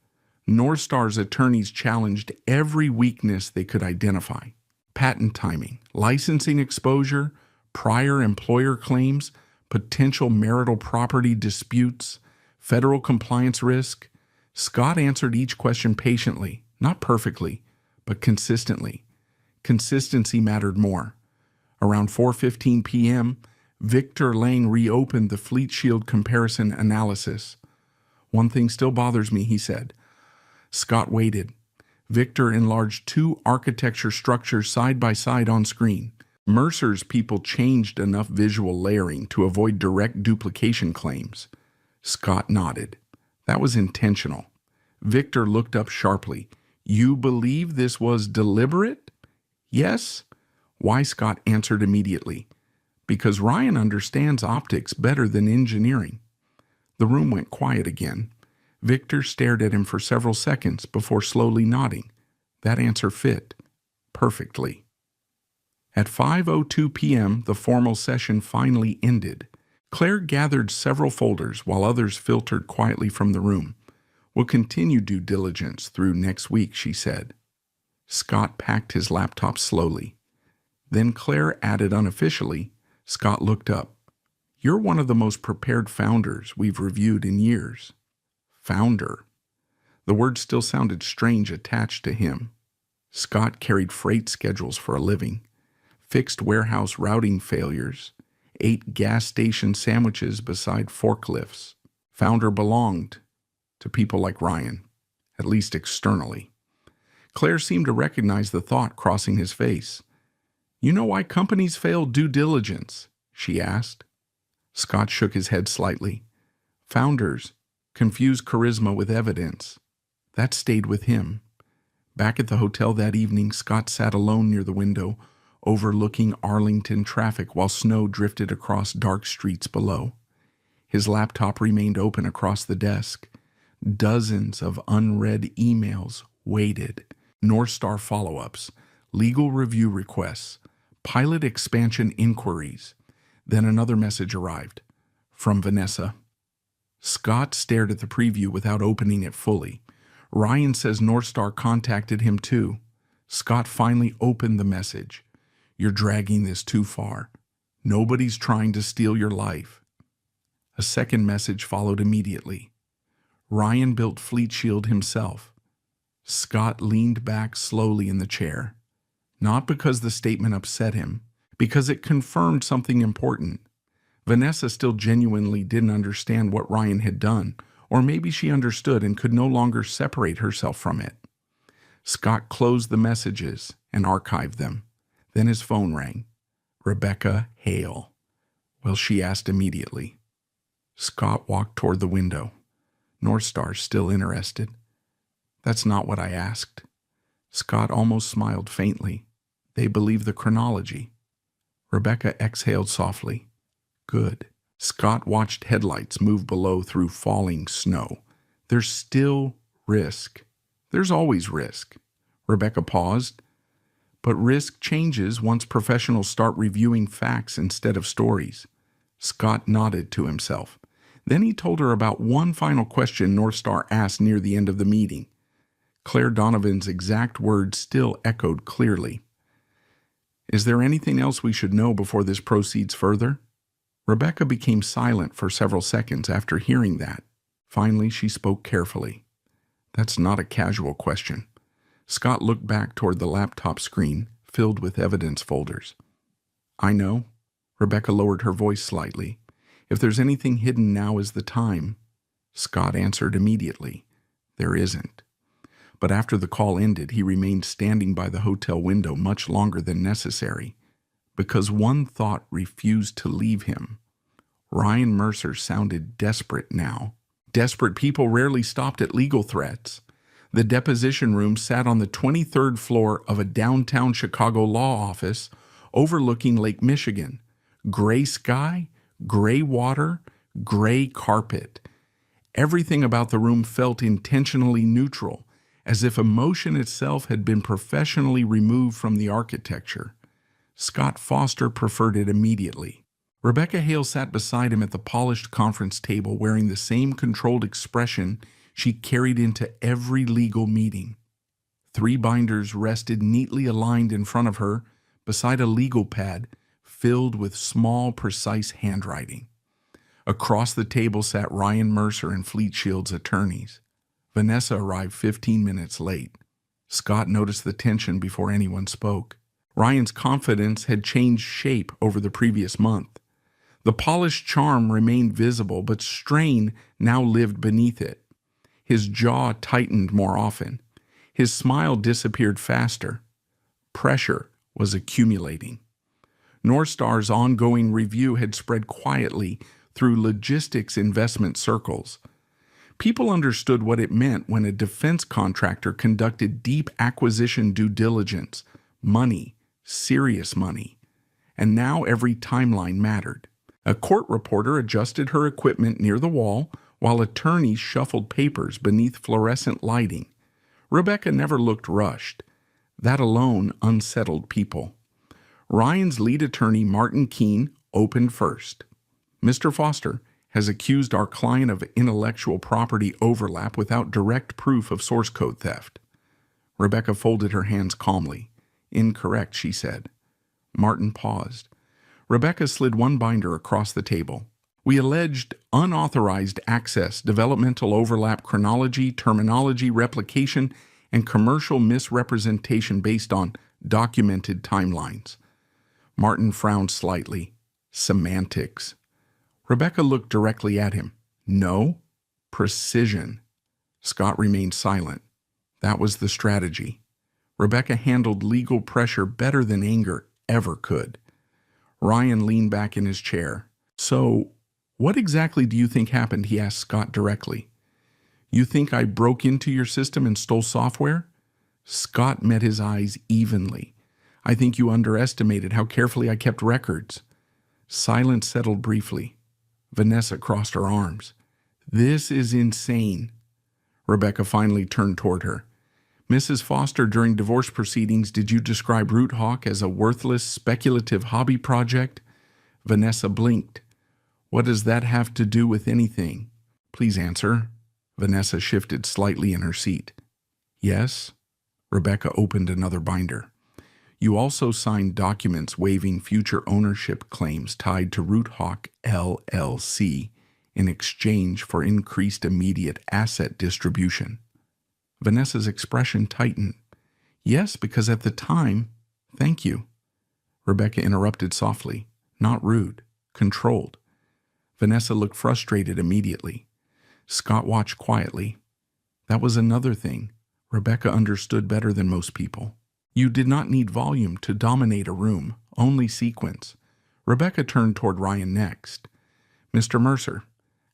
North Star's attorneys challenged every weakness they could identify. Patent timing, licensing exposure, prior employer claims, potential marital property disputes, federal compliance risk. Scott answered each question patiently, not perfectly, but consistently. Consistency mattered more. Around 4:15 p.m., Victor Lang reopened the Fleet Shield comparison analysis. One thing still bothers me, he said. Scott waited. Victor enlarged two architecture structures side by side on screen. Mercer's people changed enough visual layering to avoid direct duplication claims. Scott nodded. That was intentional. Victor looked up sharply. You believe this was deliberate? Yes. Why? Scott answered immediately. Because Ryan understands optics better than engineering. The room went quiet again. Victor stared at him for several seconds before slowly nodding. That answer fit. Perfectly. At 5:02 p.m., the formal session finally ended. Claire gathered several folders while others filtered quietly from the room. We'll continue due diligence through next week, she said. Scott packed his laptop slowly. Then Claire added unofficially. Scott looked up. You're one of the most prepared founders we've reviewed in years. Founder. The word still sounded strange attached to him. Scott carried freight schedules for a living, fixed warehouse routing failures, ate gas station sandwiches beside forklifts. Founder belonged to people like Ryan, at least externally. Claire seemed to recognize the thought crossing his face. You know why companies fail due diligence? She asked. Scott shook his head slightly. Founders confuse charisma with evidence. That stayed with him. Back at the hotel that evening, Scott sat alone near the window, overlooking Arlington traffic while snow drifted across dark streets below. His laptop remained open across the desk. Dozens of unread emails waited. North Star follow-ups, legal review requests, pilot expansion inquiries. Then another message arrived. From Vanessa. Scott stared at the preview without opening it fully. Ryan says North Star contacted him too. Scott finally opened the message. You're dragging this too far. Nobody's trying to steal your life. A second message followed immediately. Ryan built Fleet Shield himself. Scott leaned back slowly in the chair. Not because the statement upset him, because it confirmed something important. Vanessa still genuinely didn't understand what Ryan had done, or maybe she understood and could no longer separate herself from it. Scott closed the messages and archived them. Then his phone rang. Rebecca Hale. Well, she asked immediately. Scott walked toward the window. North Star still interested. That's not what I asked. Scott almost smiled faintly. They believe the chronology. Rebecca exhaled softly. Good. Scott watched headlights move below through falling snow. There's still risk. There's always risk. Rebecca paused. But risk changes once professionals start reviewing facts instead of stories. Scott nodded to himself. Then he told her about one final question North Star asked near the end of the meeting. Claire Donovan's exact words still echoed clearly. Is there anything else we should know before this proceeds further? Rebecca became silent for several seconds after hearing that. Finally, she spoke carefully. That's not a casual question. Scott looked back toward the laptop screen, filled with evidence folders. I know. Rebecca lowered her voice slightly. If there's anything hidden, now is the time. Scott answered immediately. There isn't. But after the call ended, he remained standing by the hotel window much longer than necessary, because one thought refused to leave him. Ryan Mercer sounded desperate now. Desperate people rarely stopped at legal threats. The deposition room sat on the 23rd floor of a downtown Chicago law office overlooking Lake Michigan. Gray sky, gray water, gray carpet. Everything about the room felt intentionally neutral, as if emotion itself had been professionally removed from the architecture. Scott Foster preferred it immediately. Rebecca Hale sat beside him at the polished conference table, wearing the same controlled expression she carried into every legal meeting. 3 binders rested neatly aligned in front of her, beside a legal pad filled with small, precise handwriting. Across the table sat Ryan Mercer and Fleet Shield's attorneys. Vanessa arrived 15 minutes late. Scott noticed the tension before anyone spoke. Ryan's confidence had changed shape over the previous month. The polished charm remained visible, but strain now lived beneath it. His jaw tightened more often. His smile disappeared faster. Pressure was accumulating. North Star's ongoing review had spread quietly through logistics investment circles. People understood what it meant when a defense contractor conducted deep acquisition due diligence, money, serious money. And now every timeline mattered. A court reporter adjusted her equipment near the wall while attorneys shuffled papers beneath fluorescent lighting. Rebecca never looked rushed. That alone unsettled people. Ryan's lead attorney, Martin Keene, opened first. Mr. Foster has accused our client of intellectual property overlap without direct proof of source code theft. Rebecca folded her hands calmly. Incorrect, she said. Martin paused. Rebecca slid one binder across the table. We alleged unauthorized access, developmental overlap, chronology, terminology, replication, and commercial misrepresentation based on documented timelines. Martin frowned slightly. Semantics. Rebecca looked directly at him. No, precision. Scott remained silent. That was the strategy. Rebecca handled legal pressure better than anger ever could. Ryan leaned back in his chair. So, what exactly do you think happened? He asked Scott directly. You think I broke into your system and stole software? Scott met his eyes evenly. I think you underestimated how carefully I kept records. Silence settled briefly. Vanessa crossed her arms. This is insane. Rebecca finally turned toward her. Mrs. Foster, during divorce proceedings, did you describe Root Hawk as a worthless, speculative hobby project? Vanessa blinked. What does that have to do with anything? Please answer. Vanessa shifted slightly in her seat. Yes? Rebecca opened another binder. You also signed documents waiving future ownership claims tied to Root Hawk LLC in exchange for increased immediate asset distribution. Vanessa's expression tightened. Yes, because at the time, thank you. Rebecca interrupted softly, not rude, controlled. Vanessa looked frustrated immediately. Scott watched quietly. That was another thing Rebecca understood better than most people. You did not need volume to dominate a room, only sequence. Rebecca turned toward Ryan next. Mr. Mercer,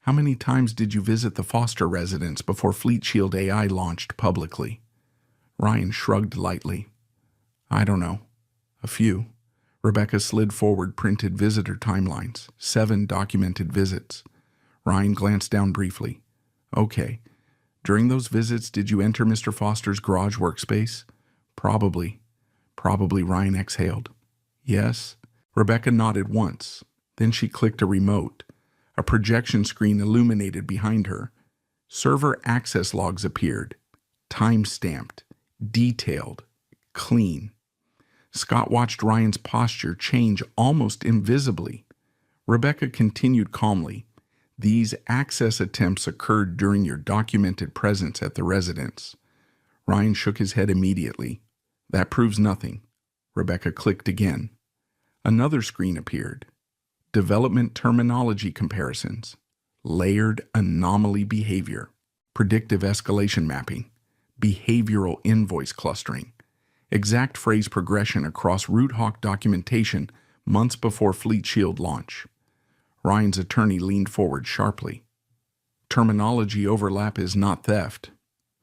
how many times did you visit the Foster residence before Fleet Shield AI launched publicly? Ryan shrugged lightly. I don't know. A few. Rebecca slid forward printed visitor timelines, 7 documented visits. Ryan glanced down briefly. Okay. During those visits, did you enter Mr. Foster's garage workspace? Probably. Probably, Ryan exhaled. Yes. Rebecca nodded once. Then she clicked a remote. A projection screen illuminated behind her. Server access logs appeared. Time-stamped. Detailed. Clean. Scott watched Ryan's posture change almost invisibly. Rebecca continued calmly. These access attempts occurred during your documented presence at the residence. Ryan shook his head immediately. That proves nothing. Rebecca clicked again. Another screen appeared. Development terminology comparisons. Layered anomaly behavior. Predictive escalation mapping. Behavioral invoice clustering. Exact phrase progression across RootHawk documentation months before Fleet Shield launch. Ryan's attorney leaned forward sharply. Terminology overlap is not theft.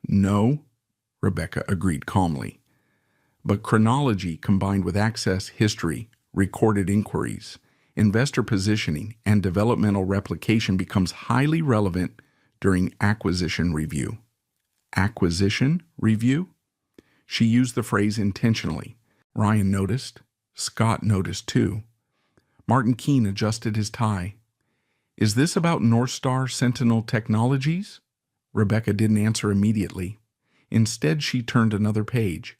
No, Rebecca agreed calmly. But chronology combined with access history, recorded inquiries, investor positioning, and developmental replication becomes highly relevant during acquisition review. Acquisition review? She used the phrase intentionally. Ryan noticed. Scott noticed too. Martin Keene adjusted his tie. Is this about Northstar Sentinel Technologies? Rebecca didn't answer immediately. Instead, she turned another page.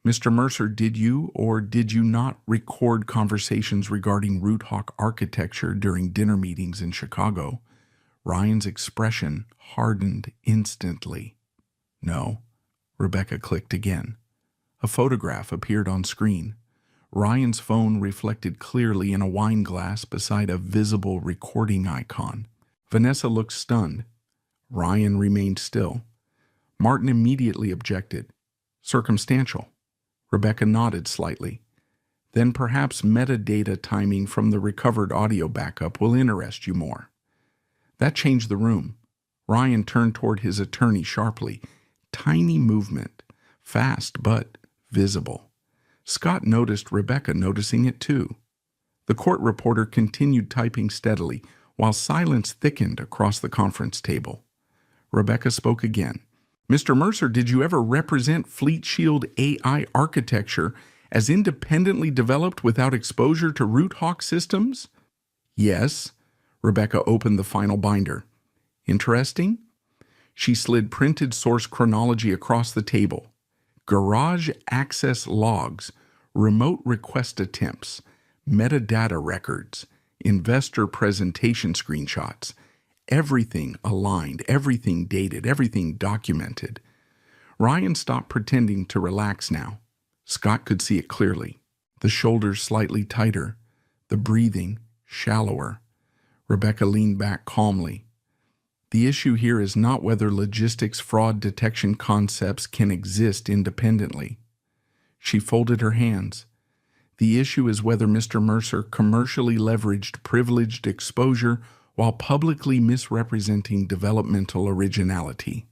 Mr. Mercer, did you or did you not record conversations regarding RootHawk architecture during dinner meetings in Chicago? Ryan's expression hardened instantly. No. Rebecca clicked again. A photograph appeared on screen. Ryan's phone reflected clearly in a wine glass beside a visible recording icon. Vanessa looked stunned. Ryan remained still. Martin immediately objected. Circumstantial. Rebecca nodded slightly. Then perhaps metadata timing from the recovered audio backup will interest you more. That changed the room. Ryan turned toward his attorney sharply. Tiny movement, fast but visible. Scott noticed Rebecca noticing it too. The court reporter continued typing steadily while silence thickened across the conference table. Rebecca spoke again. Mr. Mercer, did you ever represent Fleet Shield AI architecture as independently developed without exposure to RootHawk systems? Yes. Rebecca opened the final binder. Interesting? She slid printed source chronology across the table. Garage access logs, remote request attempts, metadata records, investor presentation screenshots. Everything aligned, everything dated, everything documented. Ryan stopped pretending to relax now. Scott could see it clearly. The shoulders slightly tighter, the breathing shallower. Rebecca leaned back calmly. The issue here is not whether logistics fraud detection concepts can exist independently. She folded her hands. The issue is whether Mr. Mercer commercially leveraged privileged exposure while publicly misrepresenting developmental originality.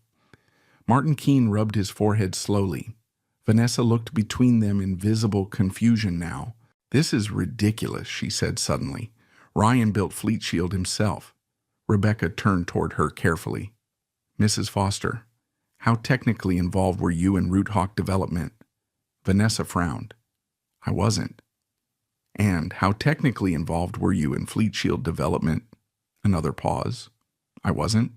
Martin Keene rubbed his forehead slowly. Vanessa looked between them in visible confusion now. This is ridiculous, she said suddenly. Ryan built Fleet Shield himself. Rebecca turned toward her carefully. Mrs. Foster, how technically involved were you in RootHawk development? Vanessa frowned. I wasn't. And how technically involved were you in Fleet Shield development? Another pause. I wasn't.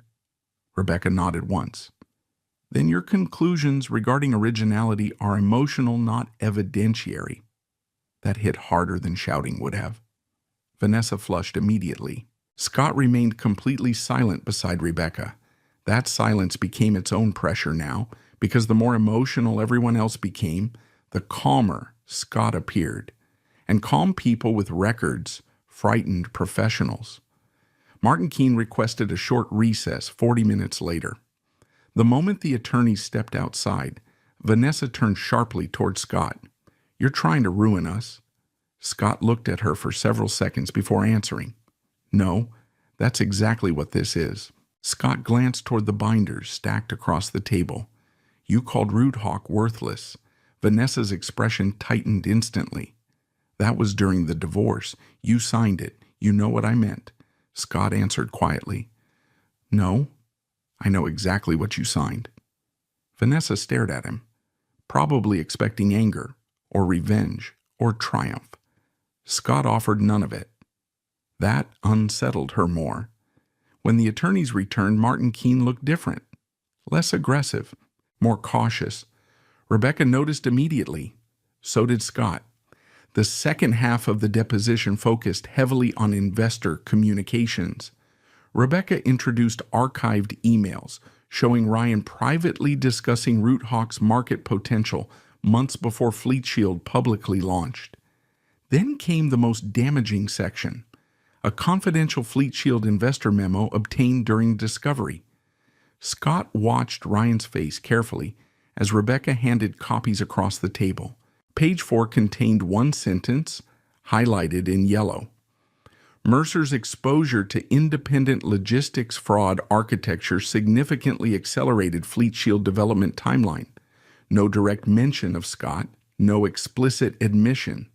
Rebecca nodded once. Then your conclusions regarding originality are emotional, not evidentiary. That hit harder than shouting would have. Vanessa flushed immediately. Scott remained completely silent beside Rebecca. That silence became its own pressure now, because the more emotional everyone else became, the calmer Scott appeared. And calm people with records frightened professionals. Martin Keene requested a short recess 40 minutes later. The moment the attorney stepped outside, Vanessa turned sharply toward Scott. You're trying to ruin us. Scott looked at her for several seconds before answering. No, that's exactly what this is. Scott glanced toward the binders stacked across the table. You called RootHawk worthless. Vanessa's expression tightened instantly. That was during the divorce. You signed it. You know what I meant. Scott answered quietly. No, I know exactly what you signed. Vanessa stared at him, probably expecting anger, or revenge, or triumph. Scott offered none of it. That unsettled her more. When the attorneys returned, Martin Keene looked different, less aggressive, more cautious. Rebecca noticed immediately. So did Scott. The second half of the deposition focused heavily on investor communications. Rebecca introduced archived emails showing Ryan privately discussing Root Hawk's market potential months before Fleet Shield publicly launched. Then came the most damaging section, a confidential Fleet Shield investor memo obtained during discovery. Scott watched Ryan's face carefully as Rebecca handed copies across the table. Page 4 contained one sentence, highlighted in yellow. Mercer's exposure to independent logistics fraud architecture significantly accelerated Fleet Shield development timeline. No direct mention of Scott, no explicit admission,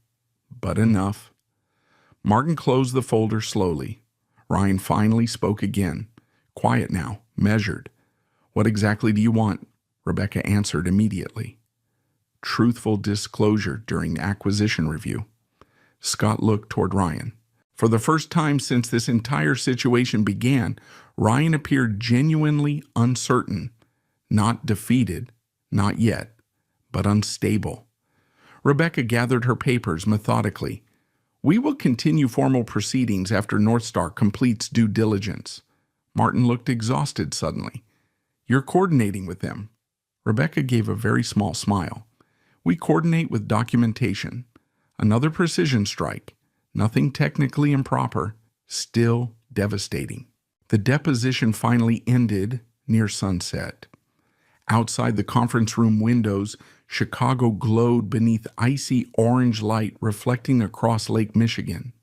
but enough. Martin closed the folder slowly. Ryan finally spoke again. Quiet now, measured. What exactly do you want? Rebecca answered immediately. Truthful disclosure during acquisition review. Scott looked toward Ryan. For the first time since this entire situation began, Ryan appeared genuinely uncertain, not defeated, not yet, but unstable. Rebecca gathered her papers methodically. We will continue formal proceedings after Northstar completes due diligence. Martin looked exhausted suddenly. You're coordinating with them. Rebecca gave a very small smile. We coordinate with documentation. Another precision strike. Nothing technically improper, still devastating. The deposition finally ended near sunset. Outside the conference room windows, Chicago glowed beneath icy orange light reflecting across Lake Michigan.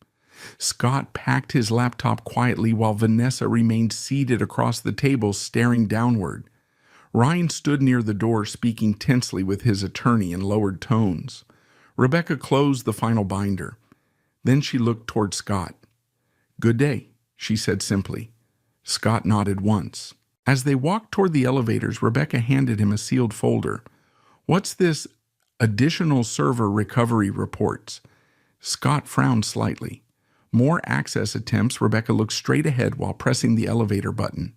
Scott packed his laptop quietly while Vanessa remained seated across the table staring downward. Ryan stood near the door speaking tensely with his attorney in lowered tones. Rebecca closed the final binder. Then she looked toward Scott. Good day, she said simply. Scott nodded once. As they walked toward the elevators, Rebecca handed him a sealed folder. What's this additional server recovery reports? Scott frowned slightly. More access attempts. Rebecca looked straight ahead while pressing the elevator button.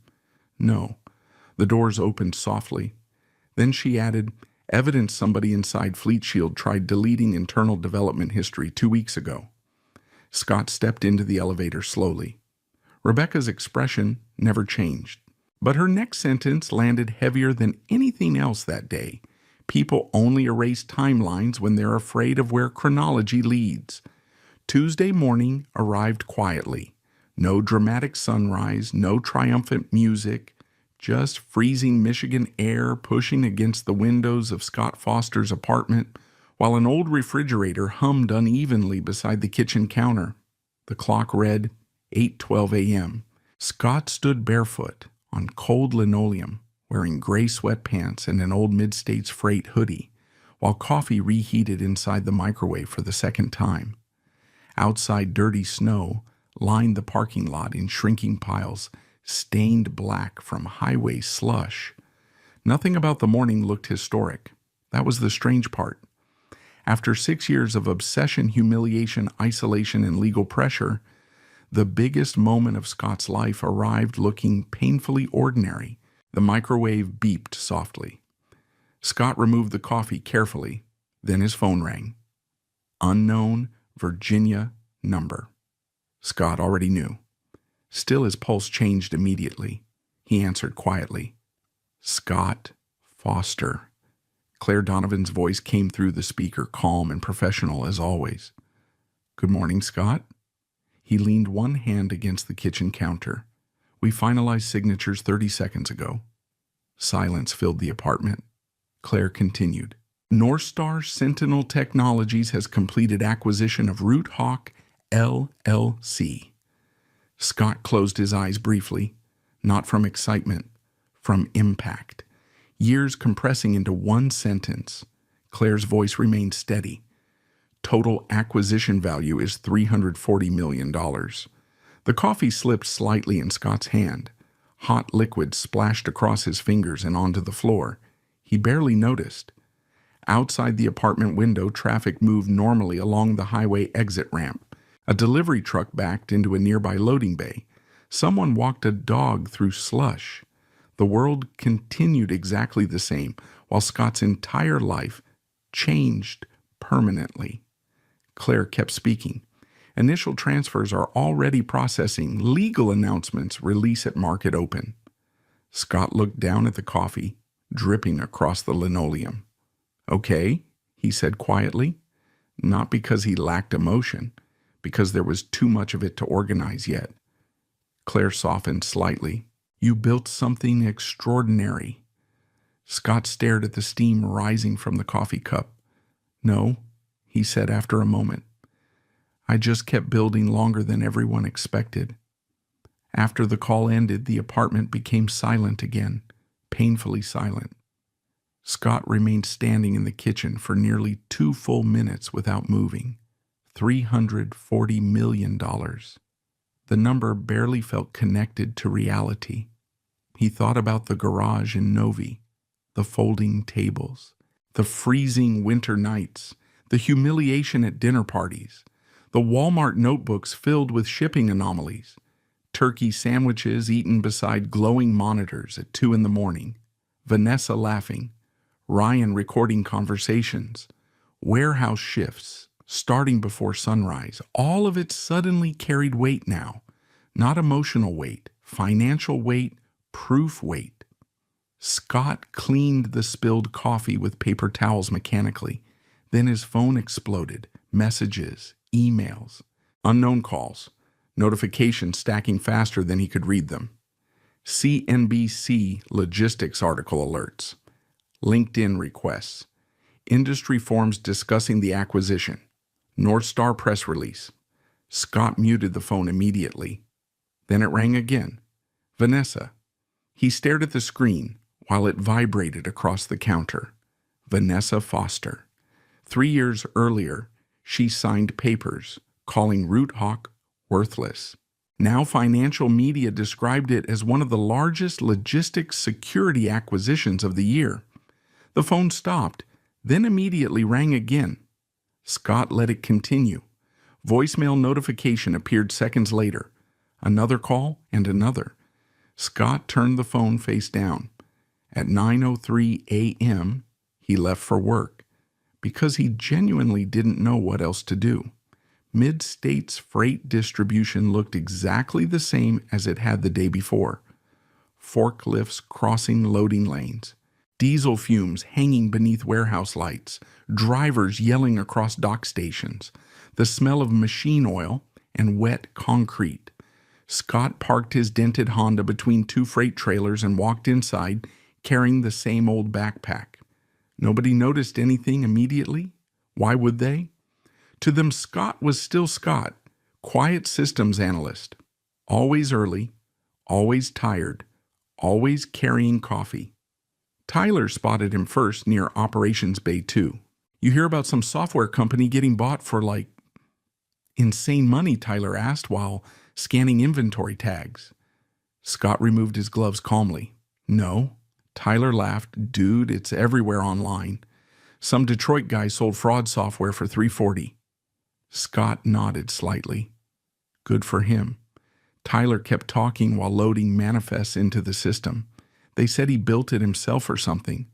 No. The doors opened softly. Then she added, evidence somebody inside Fleet Shield tried deleting internal development history 2 weeks ago. Scott stepped into the elevator slowly. Rebecca's expression never changed. But her next sentence landed heavier than anything else that day. People only erase timelines when they're afraid of where chronology leads. Tuesday morning arrived quietly. No dramatic sunrise, no triumphant music, just freezing Michigan air pushing against the windows of Scott Foster's apartment, while an old refrigerator hummed unevenly beside the kitchen counter. The clock read 8:12 a.m. Scott stood barefoot on cold linoleum, wearing gray sweatpants and an old Mid-States Freight hoodie, while coffee reheated inside the microwave for the second time. Outside, dirty snow lined the parking lot in shrinking piles, stained black from highway slush. Nothing about the morning looked historic. That was the strange part. After 6 years of obsession, humiliation, isolation, and legal pressure, the biggest moment of Scott's life arrived looking painfully ordinary. The microwave beeped softly. Scott removed the coffee carefully. Then his phone rang. Unknown Virginia number. Scott already knew. Still, his pulse changed immediately. He answered quietly. Scott Foster. Claire Donovan's voice came through the speaker, calm and professional as always. Good morning, Scott. He leaned one hand against the kitchen counter. We finalized signatures 30 seconds ago. Silence filled the apartment. Claire continued. Northstar Sentinel Technologies has completed acquisition of Root Hawk LLC. Scott closed his eyes briefly, not from excitement, from impact. Years compressing into one sentence. Claire's voice remained steady. Total acquisition value is $340 million. The coffee slipped slightly in Scott's hand. Hot liquid splashed across his fingers and onto the floor. He barely noticed. Outside the apartment window, traffic moved normally along the highway exit ramp. A delivery truck backed into a nearby loading bay. Someone walked a dog through slush. The world continued exactly the same, while Scott's entire life changed permanently. Claire kept speaking. Initial transfers are already processing. Legal announcements release at market open. Scott looked down at the coffee, dripping across the linoleum. Okay, he said quietly, not because he lacked emotion, because there was too much of it to organize yet. Claire softened slightly. You built something extraordinary. Scott stared at the steam rising from the coffee cup. No, he said after a moment. I just kept building longer than everyone expected. After the call ended, the apartment became silent again, painfully silent. Scott remained standing in the kitchen for nearly 2 full minutes without moving. $340 million. The number barely felt connected to reality. He thought about the garage in Novi, the folding tables, the freezing winter nights, the humiliation at dinner parties, the Walmart notebooks filled with shipping anomalies, turkey sandwiches eaten beside glowing monitors at 2 a.m, Vanessa laughing, Ryan recording conversations, warehouse shifts starting before sunrise. All of it suddenly carried weight now. Not emotional weight, financial weight, proof weight. Scott cleaned the spilled coffee with paper towels mechanically. Then his phone exploded. Messages, emails, unknown calls, notifications stacking faster than he could read them. CNBC logistics article alerts. LinkedIn requests. Industry forums discussing the acquisition. North Star press release. Scott muted the phone immediately. Then it rang again. Vanessa. He stared at the screen while it vibrated across the counter. Vanessa Foster. 3 years earlier, she signed papers calling Root Hawk worthless. Now financial media described it as one of the largest logistics security acquisitions of the year. The phone stopped, then immediately rang again. Scott let it continue. Voicemail notification appeared seconds later. Another call and another. Scott turned the phone face down. At 9:03 a.m., he left for work because he genuinely didn't know what else to do. Mid-States freight distribution looked exactly the same as it had the day before. Forklifts crossing loading lanes, diesel fumes hanging beneath warehouse lights, drivers yelling across dock stations, the smell of machine oil and wet concrete. Scott parked his dented Honda between 2 freight trailers and walked inside, carrying the same old backpack. Nobody noticed anything immediately. Why would they? To them, Scott was still Scott, quiet systems analyst, always early, always tired, always carrying coffee. Tyler spotted him first near Operations Bay 2. You hear about some software company getting bought for insane money, Tyler asked while scanning inventory tags. Scott removed his gloves calmly. No. Tyler laughed. Dude, it's everywhere online. Some Detroit guy sold fraud software for $340. Scott nodded slightly. Good for him. Tyler kept talking while loading manifests into the system. They said he built it himself or something.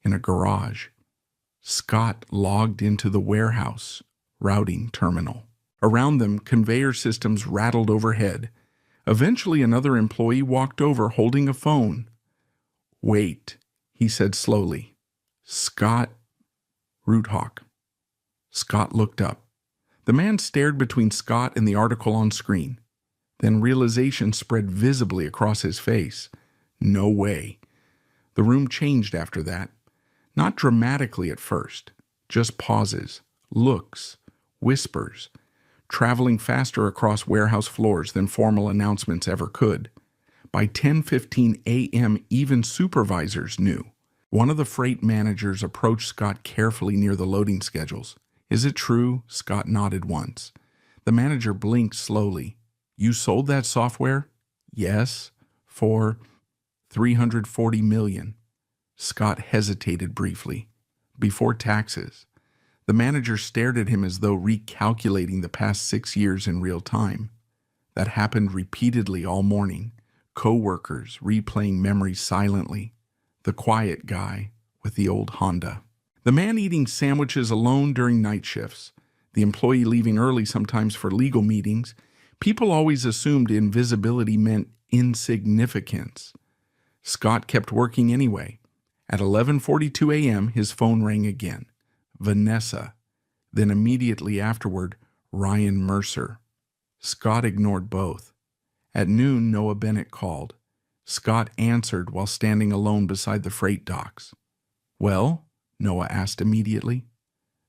In a garage. Scott logged into the warehouse routing terminal. Around them, conveyor systems rattled overhead. Eventually, another employee walked over holding a phone. Wait, he said slowly. Scott Root Hawk. Scott looked up. The man stared between Scott and the article on screen. Then realization spread visibly across his face. No way. The room changed after that. Not dramatically at first. Just pauses, looks, whispers, traveling faster across warehouse floors than formal announcements ever could. By 10:15 a.m., even supervisors knew. One of the freight managers approached Scott carefully near the loading schedules. "Is it true?" Scott nodded once. The manager blinked slowly. "You sold that software?" "Yes." "For 340 million. Scott hesitated briefly. "Before taxes." The manager stared at him as though recalculating the past 6 years in real time. That happened repeatedly all morning. Co-workers replaying memories silently. The quiet guy with the old Honda. The man eating sandwiches alone during night shifts. The employee leaving early sometimes for legal meetings. People always assumed invisibility meant insignificance. Scott kept working anyway. At 11:42 a.m., his phone rang again. Vanessa. Then immediately afterward, Ryan Mercer. Scott ignored both. At noon, Noah Bennett called. Scott answered while standing alone beside the freight docks. "Well?" Noah asked immediately.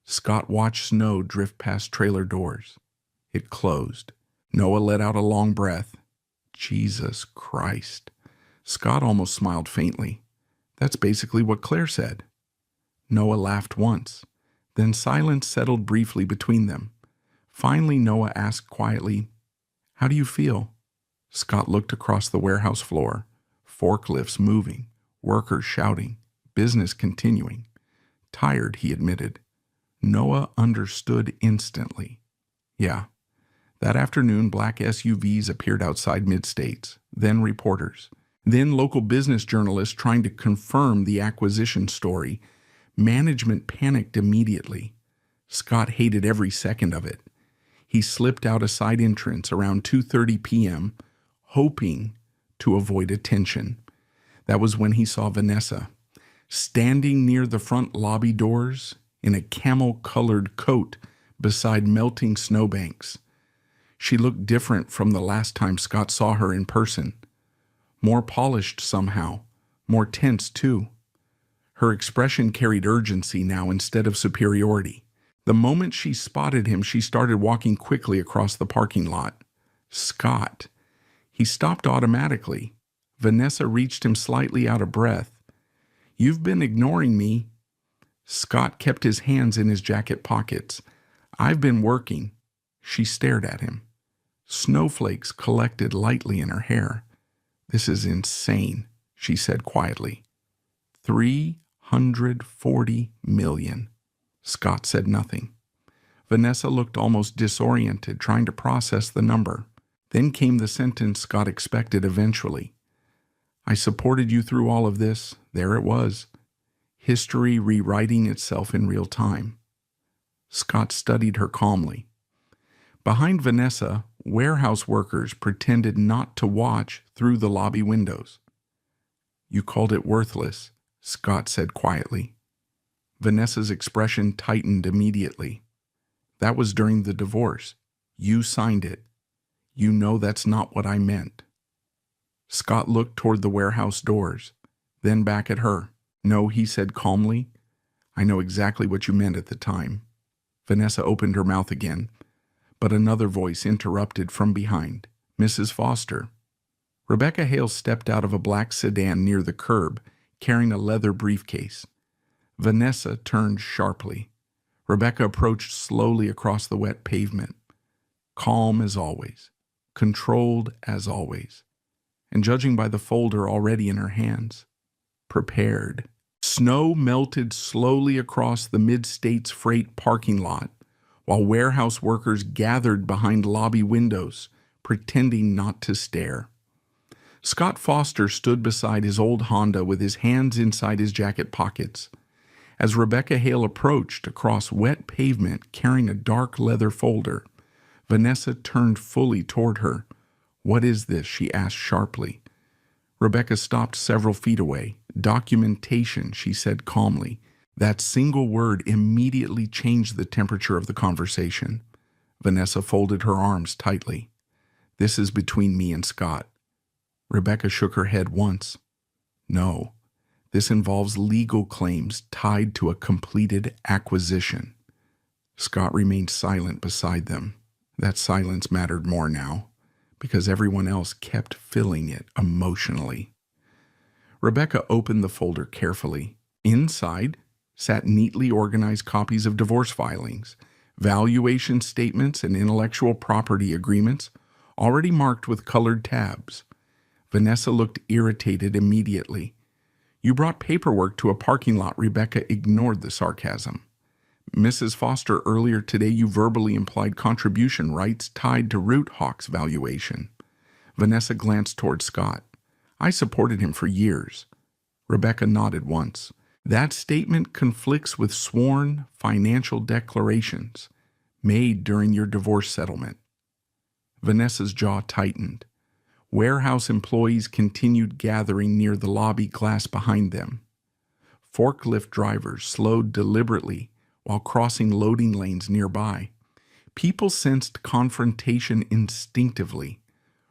Scott watched snow drift past trailer doors. It closed. Noah let out a long breath. Jesus Christ. Scott almost smiled faintly. That's basically what Claire said. Noah laughed once. Then silence settled briefly between them. Finally, Noah asked quietly, "How do you feel?" Scott looked across the warehouse floor. Forklifts moving, workers shouting, business continuing. Tired, he admitted. Noah understood instantly. Yeah. That afternoon, black SUVs appeared outside Mid-States, then reporters, then local business journalists trying to confirm the acquisition story. Management panicked immediately. Scott hated every second of it. He slipped out a side entrance around 2:30 p.m., hoping to avoid attention. That was when he saw Vanessa, standing near the front lobby doors in a camel-colored coat beside melting snowbanks. She looked different from the last time Scott saw her in person. More polished somehow, more tense too. Her expression carried urgency now instead of superiority. The moment she spotted him, she started walking quickly across the parking lot. Scott. He stopped automatically. Vanessa reached him slightly out of breath. "You've been ignoring me." Scott kept his hands in his jacket pockets. "I've been working." She stared at him. Snowflakes collected lightly in her hair. "This is insane," she said quietly. 340 million. Scott said nothing. Vanessa looked almost disoriented, trying to process the number. Then came the sentence Scott expected eventually. "I supported you through all of this." There it was. History rewriting itself in real time. Scott studied her calmly. Behind Vanessa, warehouse workers pretended not to watch through the lobby windows. "You called it worthless," Scott said quietly. Vanessa's expression tightened immediately. "That was during the divorce. You signed it. You know that's not what I meant." Scott looked toward the warehouse doors, then back at her. "No," he said calmly. "I know exactly what you meant at the time." Vanessa opened her mouth again, but another voice interrupted from behind. "Mrs. Foster." Rebecca Hale stepped out of a black sedan near the curb, carrying a leather briefcase. Vanessa turned sharply. Rebecca approached slowly across the wet pavement. Calm as always, controlled as always, and judging by the folder already in her hands, prepared. Snow melted slowly across the Mid-States freight parking lot, while warehouse workers gathered behind lobby windows, pretending not to stare. Scott Foster stood beside his old Honda with his hands inside his jacket pockets. As Rebecca Hale approached across wet pavement carrying a dark leather folder, Vanessa turned fully toward her. "What is this?" she asked sharply. Rebecca stopped several feet away. "Documentation," she said calmly. That single word immediately changed the temperature of the conversation. Vanessa folded her arms tightly. "This is between me and Scott." Rebecca shook her head once. "No, this involves legal claims tied to a completed acquisition." Scott remained silent beside them. That silence mattered more now, because everyone else kept filling it emotionally. Rebecca opened the folder carefully. Inside sat neatly organized copies of divorce filings, valuation statements, and intellectual property agreements, already marked with colored tabs. Vanessa looked irritated immediately. "You brought paperwork to a parking lot." Rebecca ignored the sarcasm. "Mrs. Foster, earlier today you verbally implied contribution rights tied to Root Hawk's valuation." Vanessa glanced toward Scott. "I supported him for years." Rebecca nodded once. "That statement conflicts with sworn financial declarations made during your divorce settlement." Vanessa's jaw tightened. Warehouse employees continued gathering near the lobby glass behind them. Forklift drivers slowed deliberately while crossing loading lanes nearby. People sensed confrontation instinctively.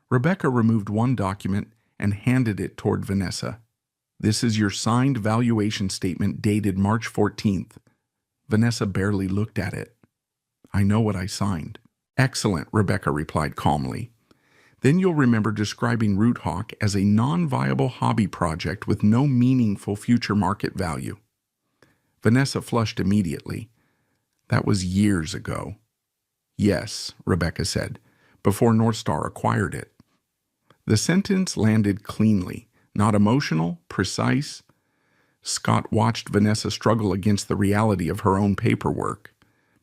Rebecca removed one document and handed it toward Vanessa. "This is your signed valuation statement dated March 14th. Vanessa barely looked at it. "I know what I signed." "Excellent," Rebecca replied calmly. "Then you'll remember describing Root Hawk as a non-viable hobby project with no meaningful future market value." Vanessa flushed immediately. "That was years ago." "Yes," Rebecca said, "before Northstar acquired it." The sentence landed cleanly, not emotional, precise. Scott watched Vanessa struggle against the reality of her own paperwork,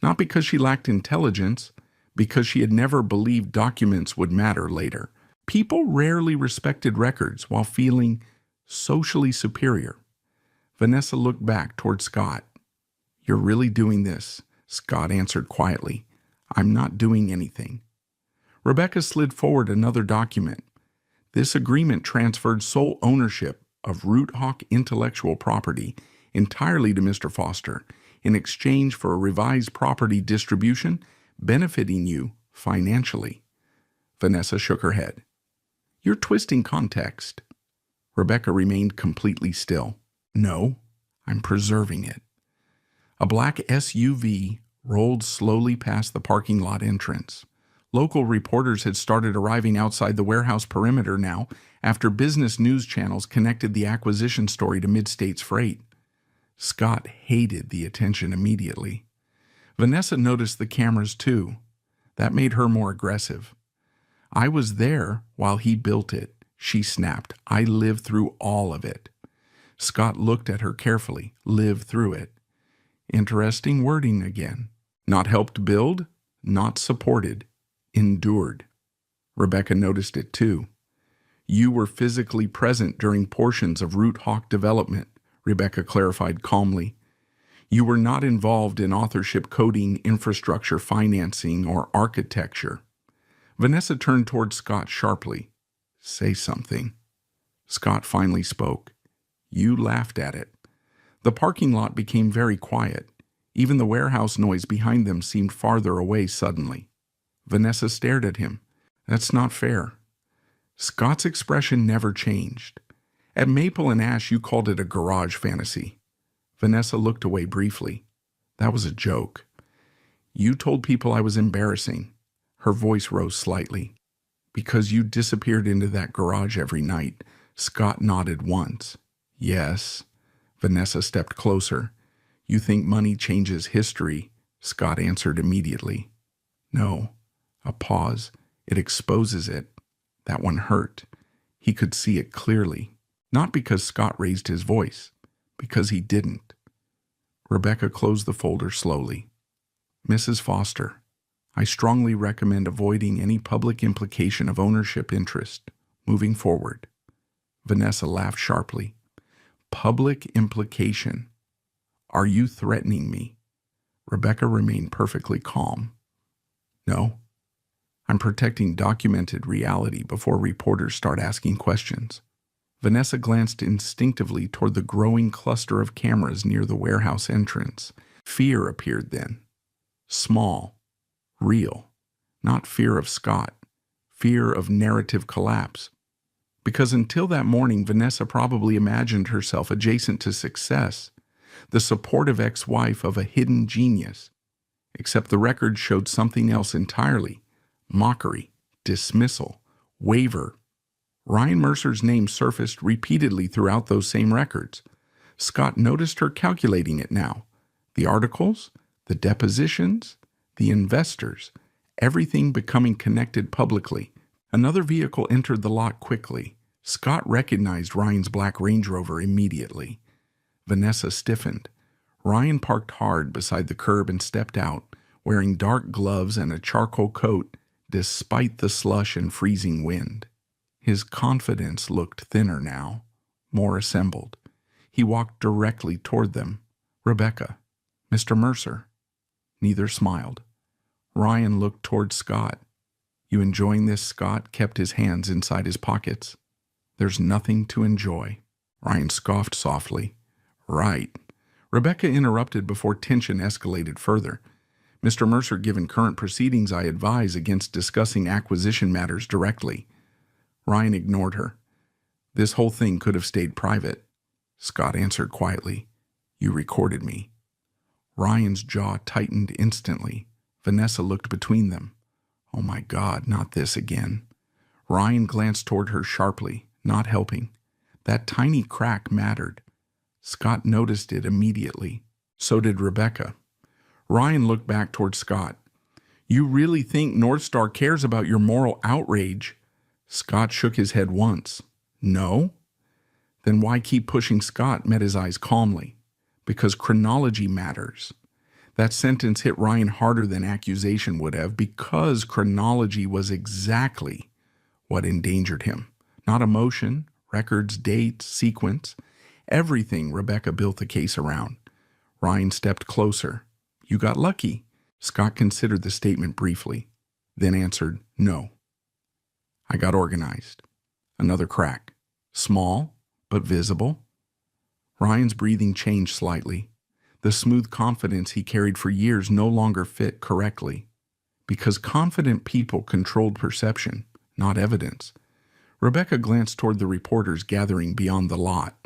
not because she lacked intelligence, because she had never believed documents would matter later. People rarely respected records while feeling socially superior. Vanessa looked back toward Scott. "You're really doing this," Scott answered quietly. "I'm not doing anything." Rebecca slid forward another document. This agreement transferred sole ownership of Root Hawk intellectual property entirely to Mr. Foster in exchange for a revised property distribution benefiting you financially. Vanessa shook her head. "You're twisting context." Rebecca remained completely still. "No, I'm preserving it." A black SUV rolled slowly past the parking lot entrance. Local reporters had started arriving outside the warehouse perimeter now after business news channels connected the acquisition story to Mid-States Freight. Scott hated the attention immediately. Vanessa noticed the cameras too. That made her more aggressive. "I was there while he built it," she snapped. "I lived through all of it." Scott looked at her carefully. "Lived through it." Interesting wording again. Not helped build, not supported, endured. Rebecca noticed it too. "You were physically present during portions of Root Hawk development," Rebecca clarified calmly. "You were not involved in authorship coding, infrastructure financing, or architecture." Vanessa turned toward Scott sharply. "Say something." Scott finally spoke. "You laughed at it." The parking lot became very quiet. Even the warehouse noise behind them seemed farther away suddenly. Vanessa stared at him. "That's not fair." Scott's expression never changed. "At Maple and Ash, you called it a garage fantasy." Vanessa looked away briefly. "That was a joke." "You told people I was embarrassing." Her voice rose slightly. "Because you disappeared into that garage every night." Scott nodded once. "Yes." Vanessa stepped closer. "You think money changes history?" Scott answered immediately. "No." A pause. "It exposes it." That one hurt. He could see it clearly. Not because Scott raised his voice, because he didn't. Rebecca closed the folder slowly. "Mrs. Foster, I strongly recommend avoiding any public implication of ownership interest moving forward." Vanessa laughed sharply. "Public implication? Are you threatening me?" Rebecca remained perfectly calm. "No. I'm protecting documented reality before reporters start asking questions." Vanessa glanced instinctively toward the growing cluster of cameras near the warehouse entrance. Fear appeared then. Small, real, not fear of Scott, fear of narrative collapse. Because until that morning, Vanessa probably imagined herself adjacent to success, the supportive ex-wife of a hidden genius. Except the record showed something else entirely. Mockery, dismissal, waiver. Ryan Mercer's name surfaced repeatedly throughout those same records. Scott noticed her calculating it now. The articles, the depositions, the investors, everything becoming connected publicly. Another vehicle entered the lot quickly. Scott recognized Ryan's black Range Rover immediately. Vanessa stiffened. Ryan parked hard beside the curb and stepped out, wearing dark gloves and a charcoal coat despite the slush and freezing wind. His confidence looked thinner now, more assembled. He walked directly toward them. Rebecca, Mr. Mercer. Neither smiled. Ryan looked toward Scott. You enjoying this? Scott kept his hands inside his pockets. There's nothing to enjoy. Ryan scoffed softly. Right. Rebecca interrupted before tension escalated further. Mr. Mercer, given current proceedings, I advise against discussing acquisition matters directly. Ryan ignored her. This whole thing could have stayed private. Scott answered quietly. You recorded me. Ryan's jaw tightened instantly. Vanessa looked between them. Oh my God, not this again. Ryan glanced toward her sharply, not helping. That tiny crack mattered. Scott noticed it immediately. So did Rebecca. Ryan looked back toward Scott. You really think North Star cares about your moral outrage? Scott shook his head once. No? Then why keep pushing? Scott met his eyes calmly. Because chronology matters. That sentence hit Ryan harder than accusation would have, because chronology was exactly what endangered him. Not emotion, records, dates, sequence. Everything Rebecca built the case around. Ryan stepped closer. You got lucky. Scott considered the statement briefly, then answered, no. I got organized. Another crack. Small, but visible. Ryan's breathing changed slightly. The smooth confidence he carried for years no longer fit correctly. Because confident people controlled perception, not evidence. Rebecca glanced toward the reporters gathering beyond the lot.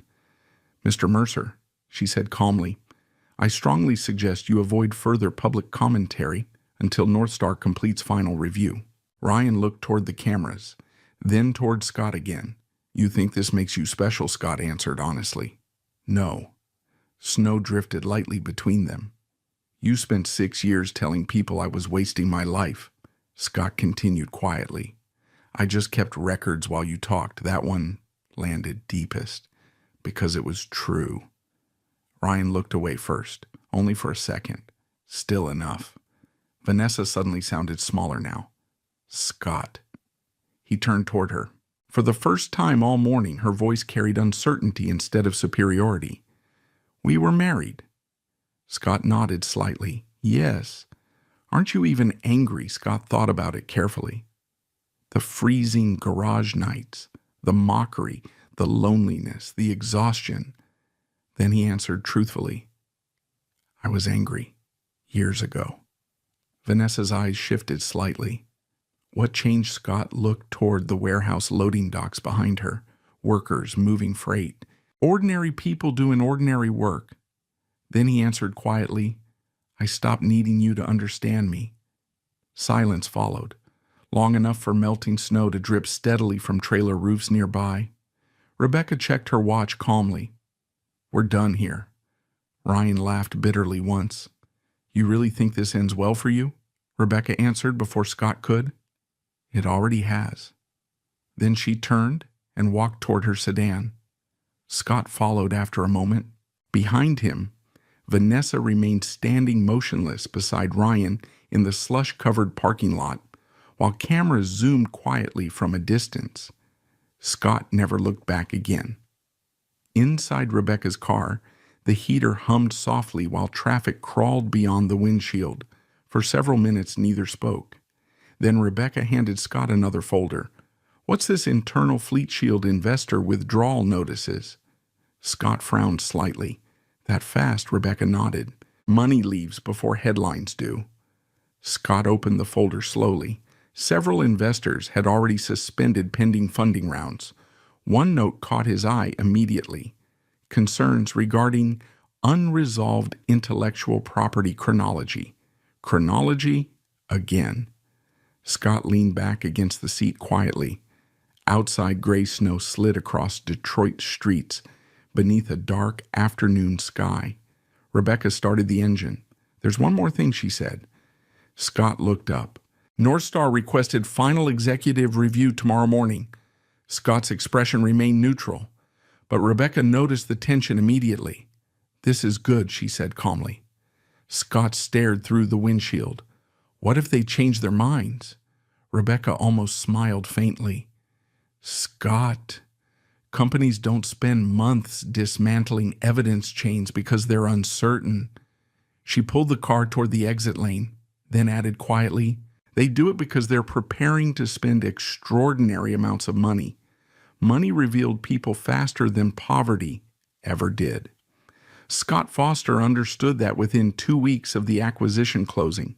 Mr. Mercer, she said calmly, I strongly suggest you avoid further public commentary until North Star completes final review. Ryan looked toward the cameras, then toward Scott again. You think this makes you special? Scott answered honestly. No. Snow drifted lightly between them. You spent 6 years telling people I was wasting my life. Scott continued quietly. I just kept records while you talked. That one landed deepest, because it was true. Ryan looked away first, only for a second. Still enough. Vanessa suddenly sounded smaller now. Scott. He turned toward her. For the first time all morning, her voice carried uncertainty instead of superiority. We were married. Scott nodded slightly. Yes. Aren't you even angry? Scott thought about it carefully. The freezing garage nights, the mockery, the loneliness, the exhaustion. Then he answered truthfully. I was angry. Years ago. Vanessa's eyes shifted slightly. What changed? Scott looked toward the warehouse loading docks behind her. Workers moving freight. Ordinary people doing ordinary work. Then he answered quietly, I stopped needing you to understand me. Silence followed, long enough for melting snow to drip steadily from trailer roofs nearby. Rebecca checked her watch calmly. We're done here. Ryan laughed bitterly once. You really think this ends well for you? Rebecca answered before Scott could. It already has. Then she turned and walked toward her sedan. Scott followed after a moment. Behind him, Vanessa remained standing motionless beside Ryan in the slush-covered parking lot, while cameras zoomed quietly from a distance. Scott never looked back again. Inside Rebecca's car, the heater hummed softly while traffic crawled beyond the windshield. For several minutes, neither spoke. Then Rebecca handed Scott another folder. What's this internal Fleet Shield investor withdrawal notices? Scott frowned slightly. That fast? Rebecca nodded. Money leaves before headlines do. Scott opened the folder slowly. Several investors had already suspended pending funding rounds. One note caught his eye immediately. Concerns regarding unresolved intellectual property chronology. Chronology again. Scott leaned back against the seat quietly. Outside, gray snow slid across Detroit streets. beneath a dark afternoon sky. Rebecca started the engine. "There's one more thing," she said. Scott looked up. "North Star requested final executive review tomorrow morning." Scott's expression remained neutral, but Rebecca noticed the tension immediately. "This is good," she said calmly. Scott stared through the windshield. What if they changed their minds? Rebecca almost smiled faintly. "Scott, companies don't spend months dismantling evidence chains because they're uncertain." She pulled the car toward the exit lane, then added quietly, "They do it because they're preparing to spend extraordinary amounts of money. Money revealed people faster than poverty ever did." Scott Foster understood that within 2 weeks of the acquisition closing.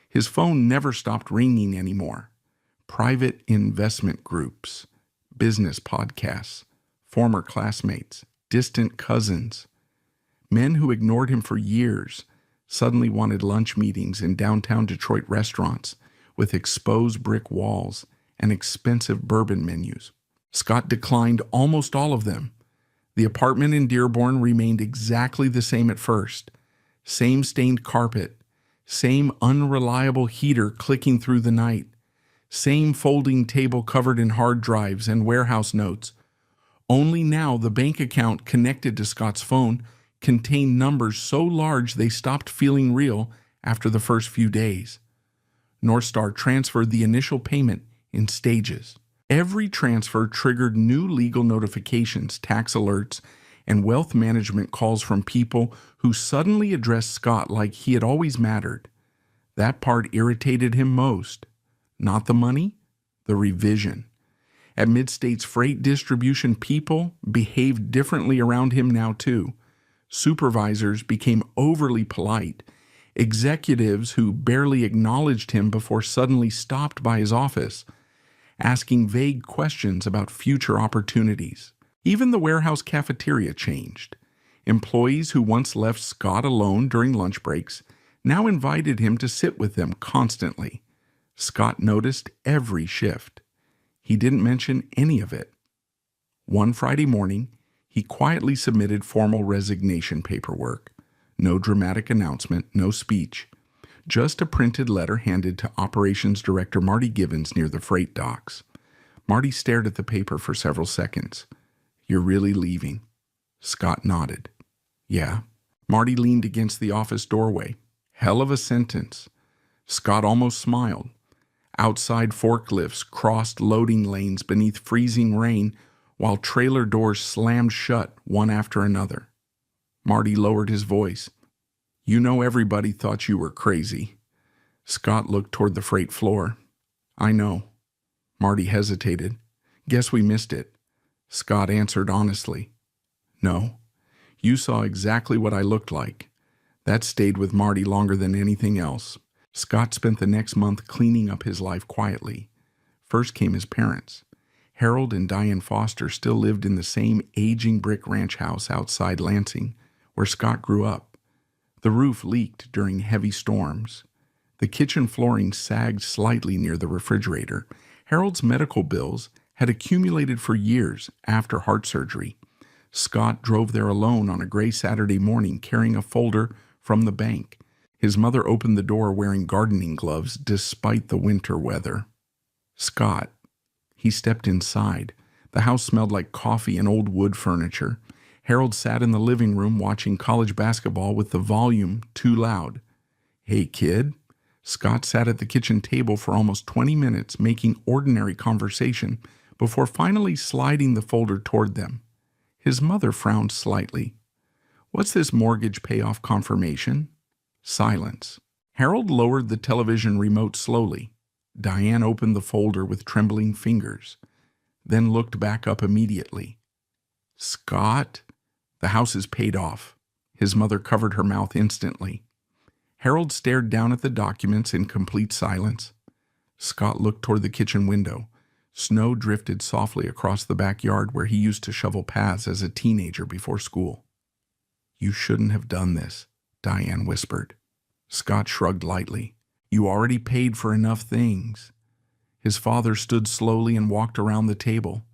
His phone never stopped ringing anymore. Private investment groups, business podcasts, former classmates, distant cousins. Men who ignored him for years suddenly wanted lunch meetings in downtown Detroit restaurants with exposed brick walls and expensive bourbon menus. Scott declined almost all of them. The apartment in Dearborn remained exactly the same at first. Same stained carpet, same unreliable heater clicking through the night, same folding table covered in hard drives and warehouse notes. Only now the bank account connected to Scott's phone contained numbers so large they stopped feeling real after the first few days. North Star transferred the initial payment in stages. Every transfer triggered new legal notifications, tax alerts, and wealth management calls from people who suddenly addressed Scott like he had always mattered. That part irritated him most. Not the money, the revision. At Mid-States Freight Distribution, people behaved differently around him now too. Supervisors became overly polite. Executives who barely acknowledged him before suddenly stopped by his office, asking vague questions about future opportunities. Even the warehouse cafeteria changed. Employees who once left Scott alone during lunch breaks now invited him to sit with them constantly. Scott noticed every shift. He didn't mention any of it. One Friday morning, he quietly submitted formal resignation paperwork. No dramatic announcement, no speech. Just a printed letter handed to Operations Director Marty Givens near the freight docks. Marty stared at the paper for several seconds. "You're really leaving?" Scott nodded. "Yeah." Marty leaned against the office doorway. Hell of a sentence. Scott almost smiled. Outside forklifts crossed loading lanes beneath freezing rain while trailer doors slammed shut one after another. Marty lowered his voice. "You know everybody thought you were crazy." Scott looked toward the freight floor. "I know." Marty hesitated. "Guess we missed it." Scott answered honestly. "No. You saw exactly what I looked like." That stayed with Marty longer than anything else. Scott spent the next month cleaning up his life quietly. First came his parents. Harold and Diane Foster still lived in the same aging brick ranch house outside Lansing, where Scott grew up. The roof leaked during heavy storms. The kitchen flooring sagged slightly near the refrigerator. Harold's medical bills had accumulated for years after heart surgery. Scott drove there alone on a gray Saturday morning carrying a folder from the bank. His mother opened the door wearing gardening gloves despite the winter weather. Scott. He stepped inside. The house smelled like coffee and old wood furniture. Harold sat in the living room watching college basketball with the volume too loud. "Hey, kid." Scott sat at the kitchen table for almost 20 minutes making ordinary conversation before finally sliding the folder toward them. His mother frowned slightly. "What's this mortgage payoff confirmation?" Silence. Harold lowered the television remote slowly. Diane opened the folder with trembling fingers, then looked back up immediately. "Scott, the house is paid off." His mother covered her mouth instantly. Harold stared down at the documents in complete silence. Scott looked toward the kitchen window. Snow drifted softly across the backyard where he used to shovel paths as a teenager before school. "You shouldn't have done this," Diane whispered. Scott shrugged lightly. "You already paid for enough things." His father stood slowly and walked around the table.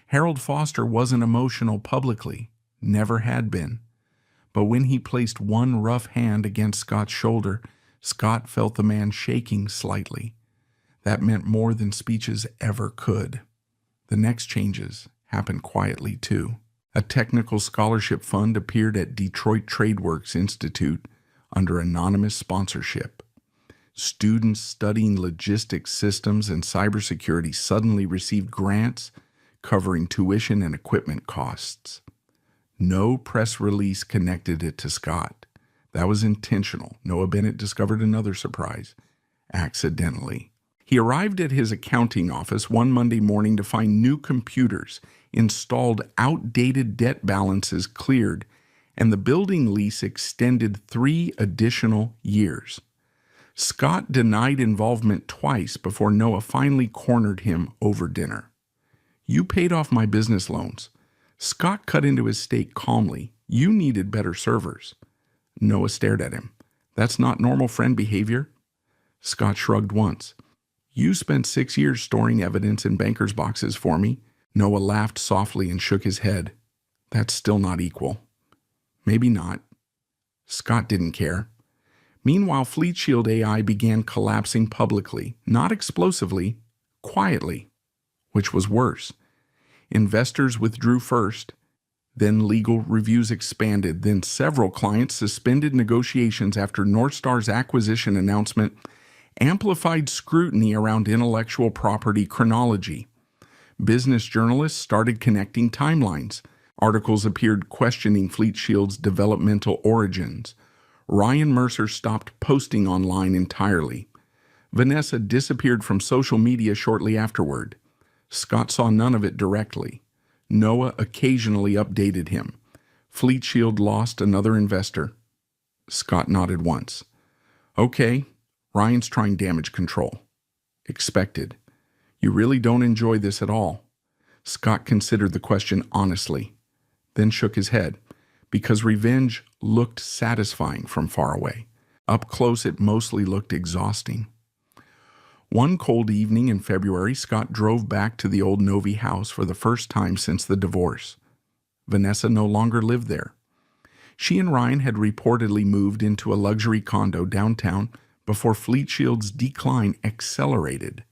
Harold Foster wasn't emotional publicly. never had been. But when he placed one rough hand against Scott's shoulder, Scott felt the man shaking slightly. That meant more than speeches ever could. The next changes happened quietly, too. A technical scholarship fund appeared at Detroit TradeWorks Institute under anonymous sponsorship. Students studying logistics systems and cybersecurity suddenly received grants covering tuition and equipment costs. No press release connected it to Scott. That was intentional. Noah Bennett discovered another surprise, accidentally. He arrived at his accounting office one Monday morning to find new computers installed, outdated debt balances cleared, and the building lease extended 3 additional years. Scott denied involvement twice before Noah finally cornered him over dinner. "You paid off my business loans." Scott cut into his steak calmly. "You needed better servers." Noah stared at him. "That's not normal friend behavior." Scott shrugged once. "You spent 6 years storing evidence in bankers' boxes for me." Noah laughed softly and shook his head. "That's still not equal." "Maybe not." Scott didn't care. Meanwhile, Fleet Shield AI began collapsing publicly, not explosively, quietly, which was worse. Investors withdrew first, then legal reviews expanded, then several clients suspended negotiations after Northstar's acquisition announcement amplified scrutiny around intellectual property chronology. Business journalists started connecting timelines. Articles appeared questioning Fleet Shield's developmental origins. Ryan Mercer stopped posting online entirely. Vanessa disappeared from social media shortly afterward. Scott saw none of it directly. Noah occasionally updated him. Fleet Shield lost another investor. Scott nodded once. "Okay, Ryan's trying damage control." "Expected. You really don't enjoy this at all." Scott considered the question honestly, then shook his head, because revenge looked satisfying from far away. Up close, it mostly looked exhausting. One cold evening in February, Scott drove back to the old Novi house for the first time since the divorce. Vanessa no longer lived there. She and Ryan had reportedly moved into a luxury condo downtown before Fleet Shield's decline accelerated.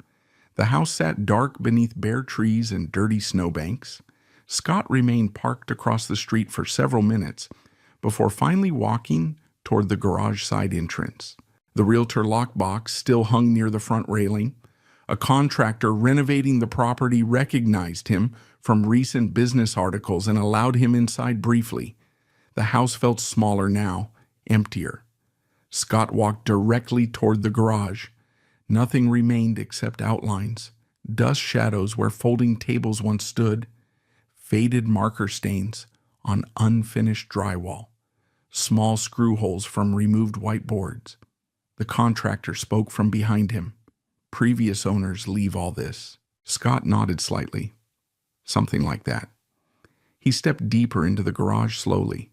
The house sat dark beneath bare trees and dirty snowbanks. Scott remained parked across the street for several minutes before finally walking toward the garage side entrance. The realtor lockbox still hung near the front railing. A contractor renovating the property recognized him from recent business articles and allowed him inside briefly. The house felt smaller now, emptier. Scott walked directly toward the garage. Nothing remained except outlines, dust shadows where folding tables once stood, faded marker stains on unfinished drywall, small screw holes from removed whiteboards. The contractor spoke from behind him. "Previous owners leave all this." Scott nodded slightly. "Something like that." He stepped deeper into the garage slowly.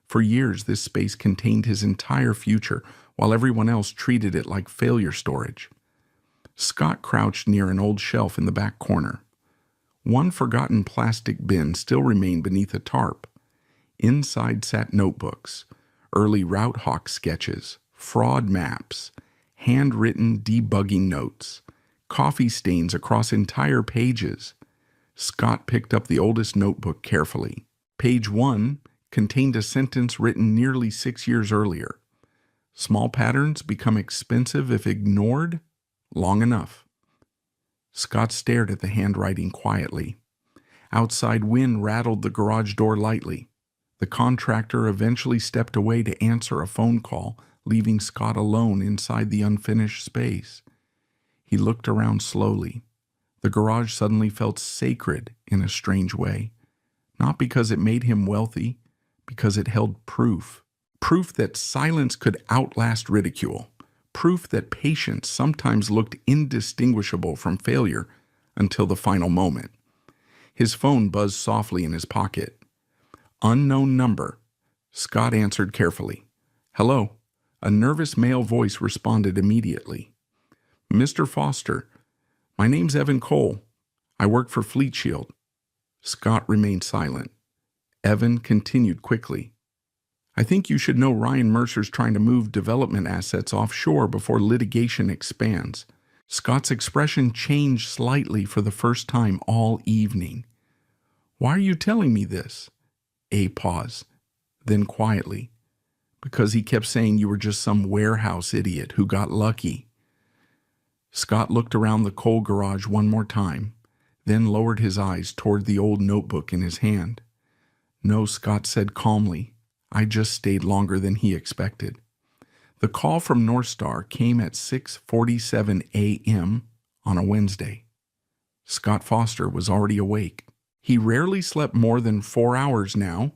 For years, this space contained his entire future, while everyone else treated it like failure storage. Scott crouched near an old shelf in the back corner. One forgotten plastic bin still remained beneath a tarp. Inside sat notebooks, early Route Hawk sketches, fraud maps, handwritten debugging notes, coffee stains across entire pages. Scott picked up the oldest notebook carefully. Page 1 contained a sentence written nearly 6 years earlier. "Small patterns become expensive if ignored long enough." Scott stared at the handwriting quietly. Outside wind rattled the garage door lightly. The contractor eventually stepped away to answer a phone call, leaving Scott alone inside the unfinished space. He looked around slowly. The garage suddenly felt sacred in a strange way. Not because it made him wealthy, because it held proof. Proof that silence could outlast ridicule. Proof that patience sometimes looked indistinguishable from failure until the final moment. His phone buzzed softly in his pocket. "Unknown number." Scott answered carefully. "Hello." A nervous male voice responded immediately. "Mr. Foster, my name's Evan Cole. I work for Fleet Shield." Scott remained silent. Evan continued quickly. I think you should know Ryan Mercer's trying to move development assets offshore before litigation expands. Scott's expression changed slightly for the first time all evening. Why are you telling me this? A pause, then quietly. Because he kept saying you were just some warehouse idiot who got lucky. Scott looked around the coal garage one more time, then lowered his eyes toward the old notebook in his hand. No, Scott said calmly. I just stayed longer than he expected. The call from North Star came at 6:47 a.m. on a Wednesday. Scott Foster was already awake. He rarely slept more than 4 hours now,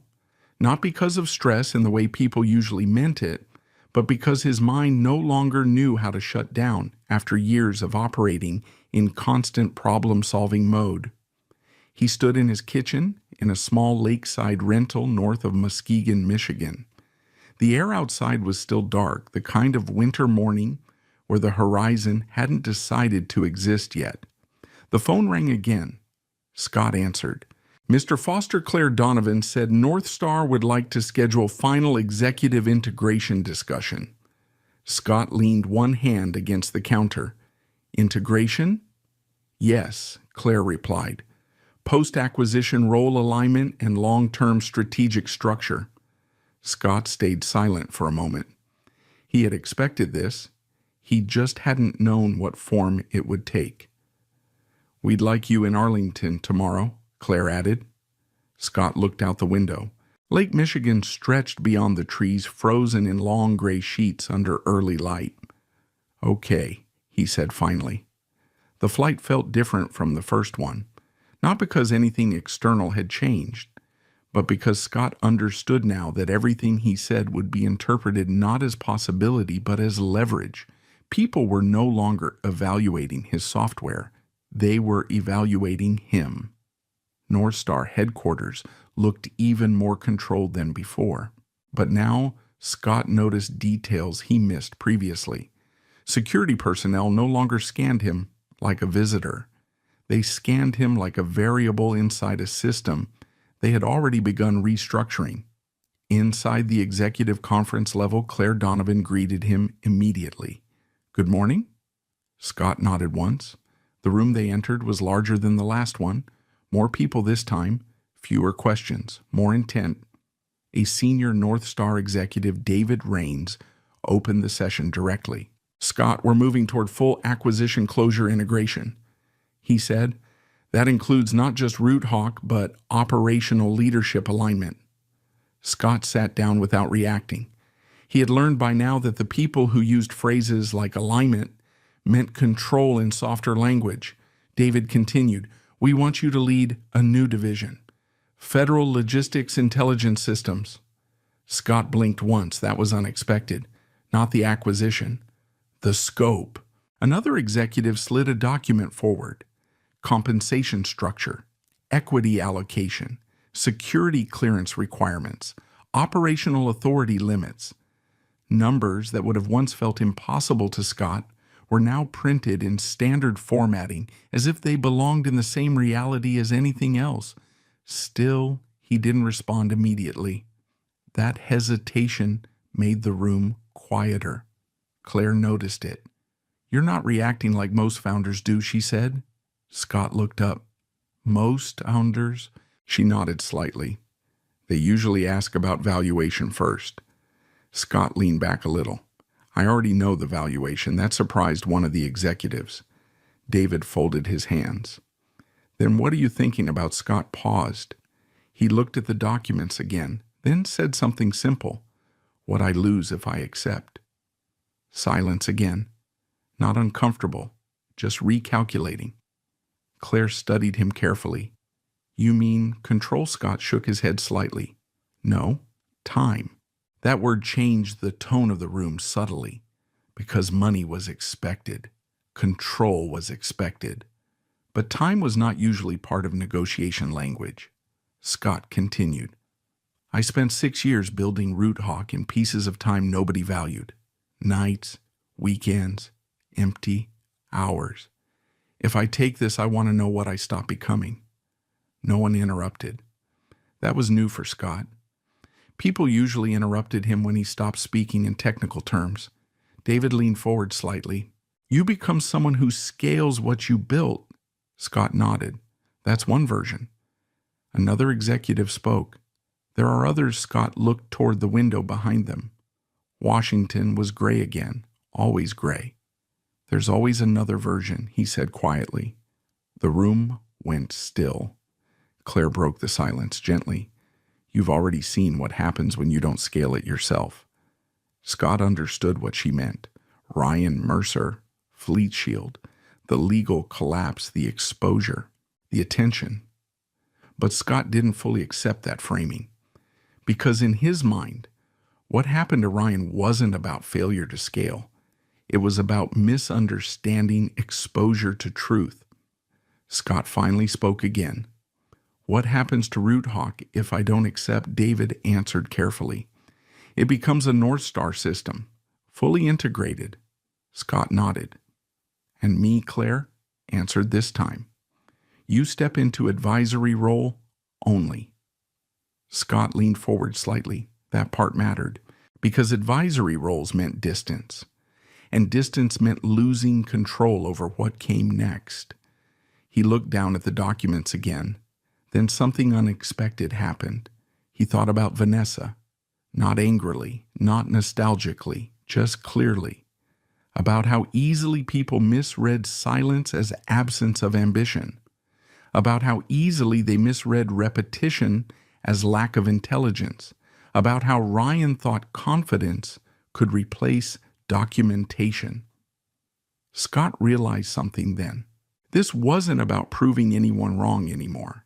not because of stress in the way people usually meant it, but because his mind no longer knew how to shut down after years of operating in constant problem-solving mode. He stood in his kitchen in a small lakeside rental north of Muskegon, Michigan. The air outside was still dark, the kind of winter morning where the horizon hadn't decided to exist yet. The phone rang again. Scott answered. Mr. Foster, Claire Donovan said North Star would like to schedule final executive integration discussion. Scott leaned one hand against the counter. Integration? Yes, Claire replied. Post-acquisition role alignment and long-term strategic structure. Scott stayed silent for a moment. He had expected this. He just hadn't known what form it would take. We'd like you in Arlington tomorrow, Claire added. Scott looked out the window. Lake Michigan stretched beyond the trees, frozen in long gray sheets under early light. Okay, he said finally. The flight felt different from the first one, not because anything external had changed, but because Scott understood now that everything he said would be interpreted not as possibility but as leverage. People were no longer evaluating his software. They were evaluating him. North Star headquarters looked even more controlled than before. But now Scott noticed details he missed previously. Security personnel no longer scanned him like a visitor. They scanned him like a variable inside a system they had already begun restructuring. Inside the executive conference level, Claire Donovan greeted him immediately. Good morning? Scott nodded once. The room they entered was larger than the last one. More people this time, fewer questions, more intent. A senior North Star executive, David Rains, opened the session directly. Scott, we're moving toward full acquisition closure integration. He said, that includes not just RootHawk, but operational leadership alignment. Scott sat down without reacting. He had learned by now that the people who used phrases like alignment meant control in softer language. David continued, we want you to lead a new division, Federal Logistics Intelligence Systems. Scott blinked once. That was unexpected. Not the acquisition. The scope. Another executive slid a document forward. Compensation structure, equity allocation, security clearance requirements, operational authority limits. Numbers that would have once felt impossible to Scott were now printed in standard formatting as if they belonged in the same reality as anything else. Still, he didn't respond immediately. That hesitation made the room quieter. Claire noticed it. You're not reacting like most founders do, she said. Scott looked up. Most founders? She nodded slightly. They usually ask about valuation first. Scott leaned back a little. I already know the valuation. That surprised one of the executives. David folded his hands. Then what are you thinking about? Scott paused. He looked at the documents again, then said something simple. What I lose if I accept. Silence again. Not uncomfortable, just recalculating. Claire studied him carefully. You mean control? Scott shook his head slightly. No, time. That word changed the tone of the room subtly, because money was expected. Control was expected. But time was not usually part of negotiation language. Scott continued. I spent 6 years building RootHawk in pieces of time nobody valued. Nights, weekends, empty hours. If I take this, I want to know what I stop becoming. No one interrupted. That was new for Scott. People usually interrupted him when he stopped speaking in technical terms. David leaned forward slightly. You become someone who scales what you built. Scott nodded. That's one version. Another executive spoke. There are others. Scott looked toward the window behind them. Washington was gray again, always gray. There's always another version, he said quietly. The room went still. Claire broke the silence gently. You've already seen what happens when you don't scale it yourself. Scott understood what she meant. Ryan Mercer, Fleet Shield, the legal collapse, the exposure, the attention. But Scott didn't fully accept that framing. Because in his mind, what happened to Ryan wasn't about failure to scale. It was about misunderstanding exposure to truth. Scott finally spoke again. What happens to RootHawk if I don't accept? David answered carefully. It becomes a North Star system, fully integrated. Scott nodded. And me, Claire, answered this time. You step into advisory role only. Scott leaned forward slightly. That part mattered, because advisory roles meant distance, and distance meant losing control over what came next. He looked down at the documents again. Then something unexpected happened. He thought about Vanessa, not angrily, not nostalgically, just clearly, about how easily people misread silence as absence of ambition, about how easily they misread repetition as lack of intelligence, about how Ryan thought confidence could replace documentation. Scott realized something then. This wasn't about proving anyone wrong anymore.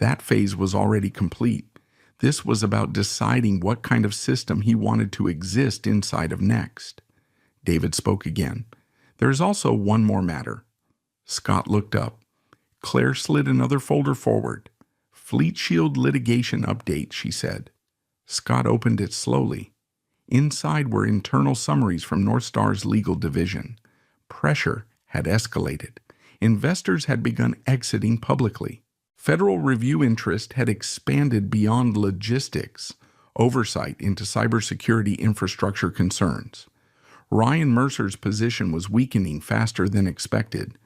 That phase was already complete. This was about deciding what kind of system he wanted to exist inside of Next. David spoke again. There is also one more matter. Scott looked up. Claire slid another folder forward. Fleet Shield litigation update, she said. Scott opened it slowly. Inside were internal summaries from North Star's legal division. Pressure had escalated. Investors had begun exiting publicly. Federal review interest had expanded beyond logistics, oversight into cybersecurity infrastructure concerns. Ryan Mercer's position was weakening faster than expected,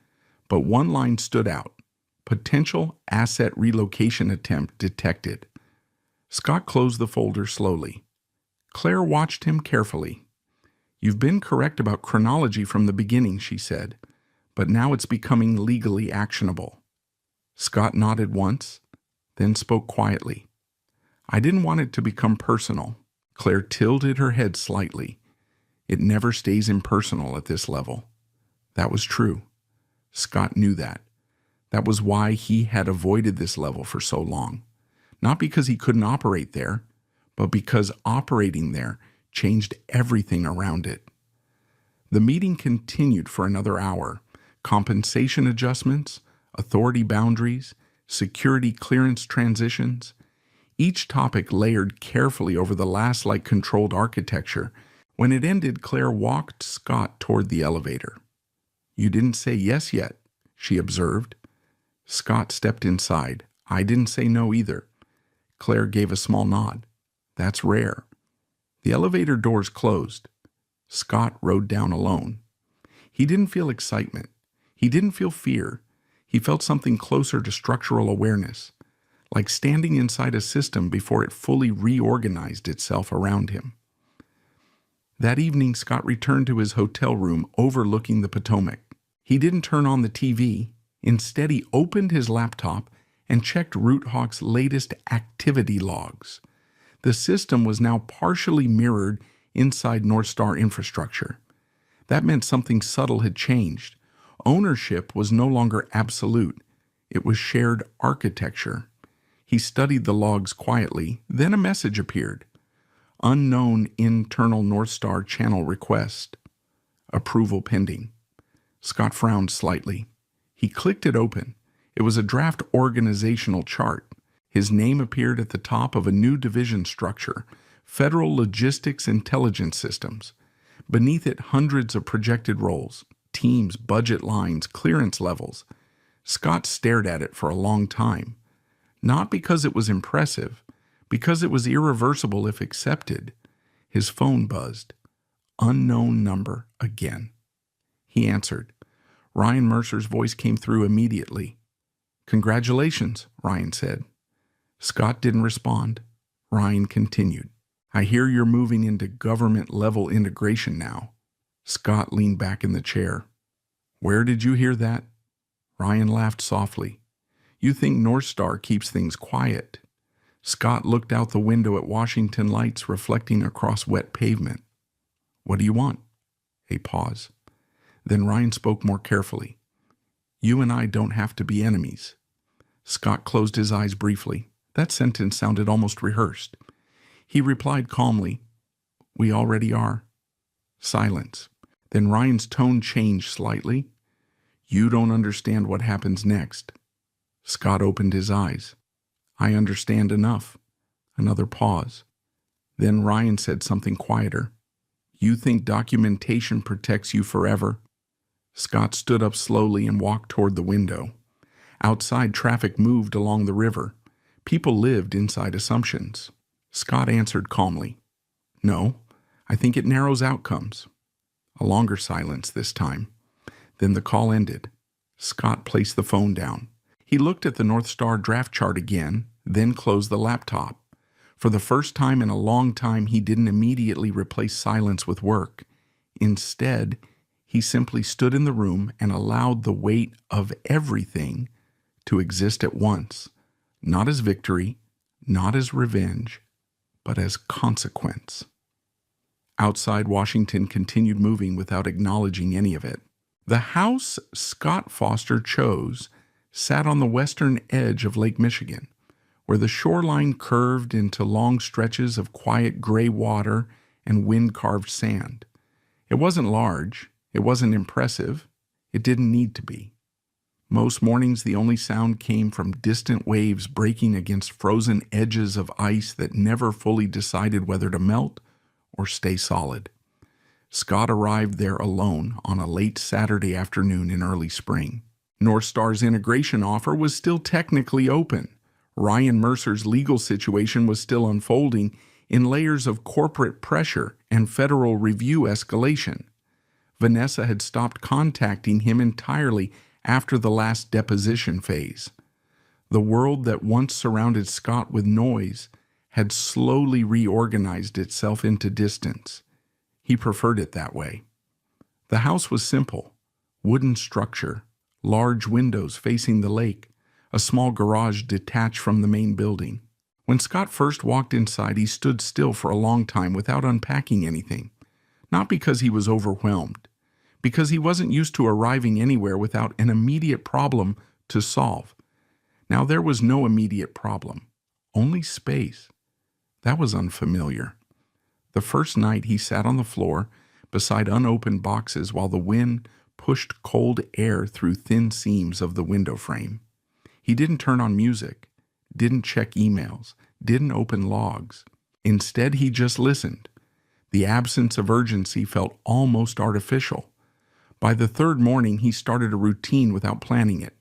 but one line stood out. Potential asset relocation attempt detected. Scott closed the folder slowly. Claire watched him carefully. You've been correct about chronology from the beginning, she said, but now it's becoming legally actionable. Scott nodded once, then spoke quietly. I didn't want it to become personal. Claire tilted her head slightly. It never stays impersonal at this level. That was true. Scott knew that. That was why he had avoided this level for so long. Not because he couldn't operate there, but because operating there changed everything around it. The meeting continued for another hour. Compensation adjustments, authority boundaries, security clearance transitions. Each topic layered carefully over the last like controlled architecture. When it ended, Claire walked Scott toward the elevator. You didn't say yes yet, she observed. Scott stepped inside. I didn't say no either. Claire gave a small nod. That's rare. The elevator doors closed. Scott rode down alone. He didn't feel excitement. He didn't feel fear. He felt something closer to structural awareness, like standing inside a system before it fully reorganized itself around him. That evening, Scott returned to his hotel room overlooking the Potomac. He didn't turn on the TV. Instead, he opened his laptop and checked RootHawk's latest activity logs. The system was now partially mirrored inside North Star infrastructure. That meant something subtle had changed. Ownership was no longer absolute. It was shared architecture. He studied the logs quietly. Then a message appeared. Unknown internal North Star channel request. Approval pending. Scott frowned slightly. He clicked it open. It was a draft organizational chart. His name appeared at the top of a new division structure, Federal Logistics Intelligence Systems. Beneath it, hundreds of projected roles, teams, budget lines, clearance levels. Scott stared at it for a long time. Not because it was impressive, Because it was irreversible if accepted, his phone buzzed. Unknown number again. He answered. Ryan Mercer's voice came through immediately. "Congratulations," Ryan said. Scott didn't respond. Ryan continued. "I hear you're moving into government-level integration now." Scott leaned back in the chair. "Where did you hear that?" Ryan laughed softly. "You think North Star keeps things quiet." Scott looked out the window at Washington lights reflecting across wet pavement. "What do you want?" A pause. Then Ryan spoke more carefully. "You and I don't have to be enemies." Scott closed his eyes briefly. That sentence sounded almost rehearsed. He replied calmly, "We already are." Silence. Then Ryan's tone changed slightly. "You don't understand what happens next." Scott opened his eyes. "I understand enough." Another pause. Then Ryan said something quieter. "You think documentation protects you forever?" Scott stood up slowly and walked toward the window. Outside, traffic moved along the river. People lived inside assumptions. Scott answered calmly, "No, I think it narrows outcomes." A longer silence this time. Then the call ended. Scott placed the phone down. He looked at the North Star draft chart again, then closed the laptop. For the first time in a long time, he didn't immediately replace silence with work. Instead, he simply stood in the room and allowed the weight of everything to exist at once, not as victory, not as revenge, but as consequence. Outside, Washington continued moving without acknowledging any of it. The house Scott Foster chose sat on the western edge of Lake Michigan, where the shoreline curved into long stretches of quiet gray water and wind-carved sand. It wasn't large, it wasn't impressive, it didn't need to be. Most mornings the only sound came from distant waves breaking against frozen edges of ice that never fully decided whether to melt or stay solid. Scott arrived there alone on a late Saturday afternoon in early spring. North Star's integration offer was still technically open. Ryan Mercer's legal situation was still unfolding in layers of corporate pressure and federal review escalation. Vanessa had stopped contacting him entirely after the last deposition phase. The world that once surrounded Scott with noise had slowly reorganized itself into distance. He preferred it that way. The house was simple, wooden structure, large windows facing the lake, a small garage detached from the main building. When Scott first walked inside, he stood still for a long time without unpacking anything. Not because he was overwhelmed, because he wasn't used to arriving anywhere without an immediate problem to solve. Now there was no immediate problem, only space. That was unfamiliar. The first night he sat on the floor beside unopened boxes while the wind pushed cold air through thin seams of the window frame. He didn't turn on music, didn't check emails, didn't open logs. Instead, he just listened. The absence of urgency felt almost artificial. By the third morning, he started a routine without planning it.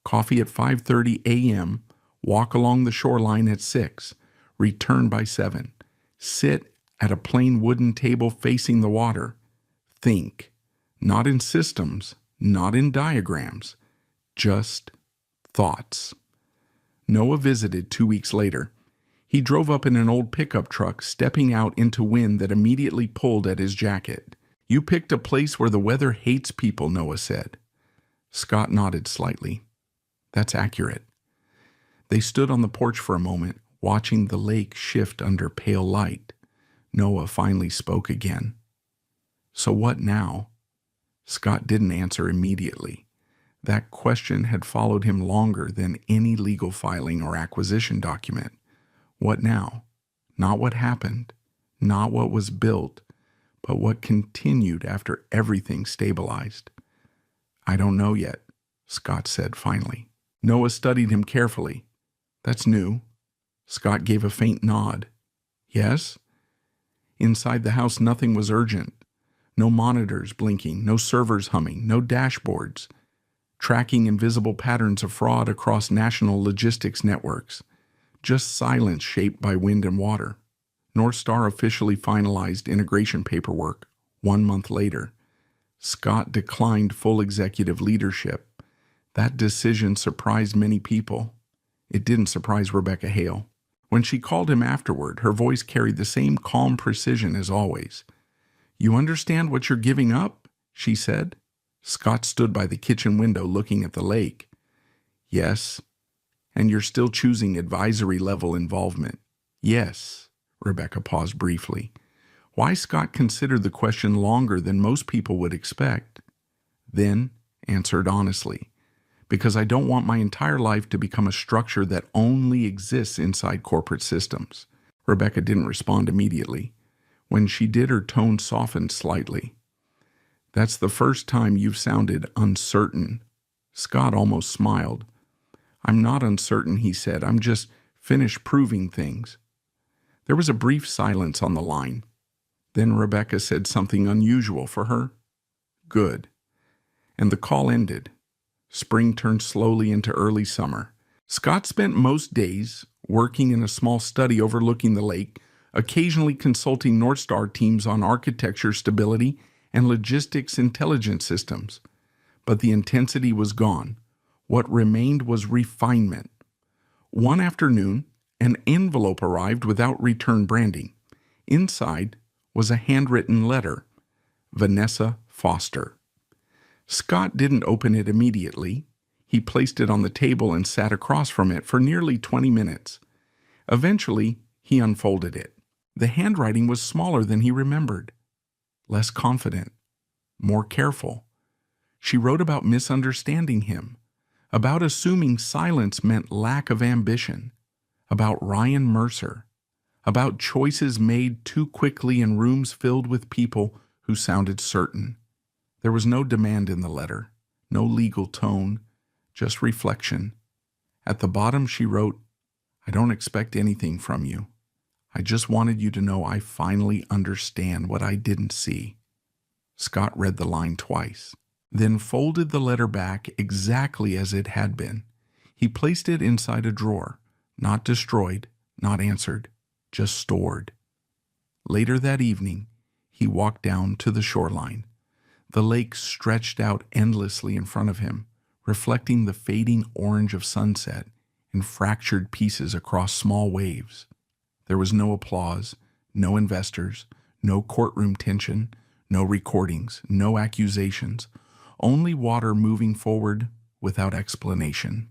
Coffee at 5:30 a.m., walk along the shoreline at 6, return by 7, sit at a plain wooden table facing the water. Think, not in systems, not in diagrams, just thoughts. Noah visited 2 weeks later. He drove up in an old pickup truck, stepping out into wind that immediately pulled at his jacket. "You picked a place where the weather hates people," Noah said. Scott nodded slightly. "That's accurate." They stood on the porch for a moment, watching the lake shift under pale light. Noah finally spoke again. "So what now?" Scott didn't answer immediately. That question had followed him longer than any legal filing or acquisition document. What now? Not what happened, not what was built, but what continued after everything stabilized. "I don't know yet," Scott said finally. Noah studied him carefully. "That's new." Scott gave a faint nod. "Yes?" Inside the house, nothing was urgent. No monitors blinking, no servers humming, no dashboards, tracking invisible patterns of fraud across national logistics networks. just silence shaped by wind and water. North Star officially finalized integration paperwork 1 month later. Scott declined full executive leadership. That decision surprised many people. It didn't surprise Rebecca Hale. When she called him afterward, her voice carried the same calm precision as always. "You understand what you're giving up?" she said. Scott stood by the kitchen window looking at the lake. "Yes." "And you're still choosing advisory-level involvement?" "Yes." Rebecca paused briefly. Why Scott considered the question longer than most people would expect. Then answered honestly, "Because I don't want my entire life to become a structure that only exists inside corporate systems." Rebecca didn't respond immediately. When she did, her tone softened slightly. "That's the first time you've sounded uncertain." Scott almost smiled. "I'm not uncertain," he said. "I'm just finished proving things." There was a brief silence on the line. Then Rebecca said something unusual for her. "Good." And the call ended. Spring turned slowly into early summer. Scott spent most days working in a small study overlooking the lake, occasionally consulting North Star teams on architecture stability and logistics intelligence systems. But the intensity was gone. What remained was refinement. One afternoon, an envelope arrived without return branding. Inside was a handwritten letter. Vanessa Foster. Scott didn't open it immediately. He placed it on the table and sat across from it for nearly 20 minutes. Eventually, he unfolded it. The handwriting was smaller than he remembered. Less confident. More careful. She wrote about misunderstanding him, about assuming silence meant lack of ambition, about Ryan Mercer, about choices made too quickly in rooms filled with people who sounded certain. There was no demand in the letter, no legal tone, just reflection. At the bottom she wrote, "I don't expect anything from you. I just wanted you to know I finally understand what I didn't see." Scott read the line twice, then folded the letter back exactly as it had been. He placed it inside a drawer, not destroyed, not answered, just stored. Later that evening, he walked down to the shoreline. The lake stretched out endlessly in front of him, reflecting the fading orange of sunset in fractured pieces across small waves. There was no applause, no investors, no courtroom tension, no recordings, no accusations, only water moving forward without explanation.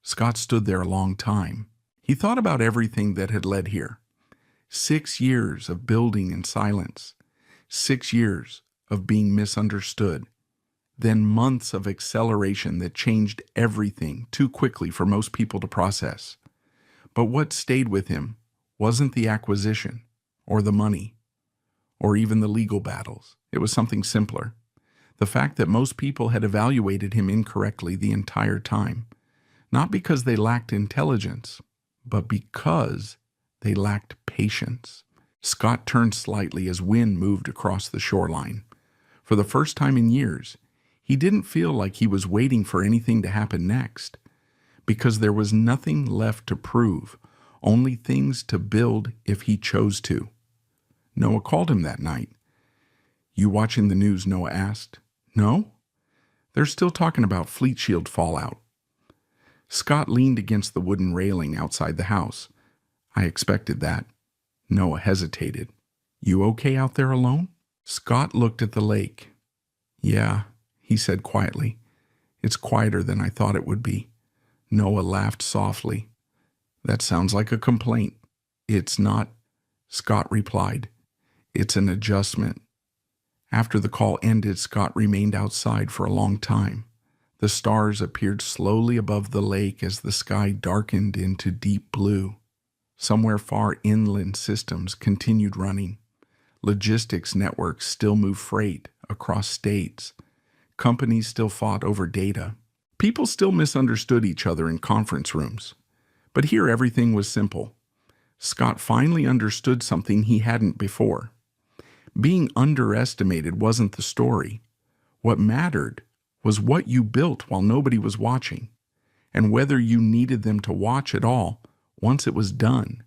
Scott stood there a long time. He thought about everything that had led here. 6 years of building in silence, 6 years of being misunderstood, then months of acceleration that changed everything too quickly for most people to process. But what stayed with him wasn't the acquisition, or the money, or even the legal battles. It was something simpler. The fact that most people had evaluated him incorrectly the entire time, not because they lacked intelligence, but because they lacked patience. Scott turned slightly as wind moved across the shoreline. For the first time in years, he didn't feel like he was waiting for anything to happen next, because there was nothing left to prove, only things to build if he chose to. Noah called him that night. "You watching the news?" Noah asked. "No?" "They're still talking about Fleet Shield fallout." Scott leaned against the wooden railing outside the house. "I expected that." Noah hesitated. "You okay out there alone?" Scott looked at the lake. "Yeah," he said quietly. "It's quieter than I thought it would be." Noah laughed softly. "That sounds like a complaint." "It's not," Scott replied. "It's an adjustment." After the call ended, Scott remained outside for a long time. The stars appeared slowly above the lake as the sky darkened into deep blue. Somewhere far inland, systems continued running. Logistics networks still moved freight across states. Companies still fought over data. People still misunderstood each other in conference rooms. But here everything was simple. Scott finally understood something he hadn't before. Being underestimated wasn't the story. What mattered was what you built while nobody was watching, and whether you needed them to watch at all once it was done.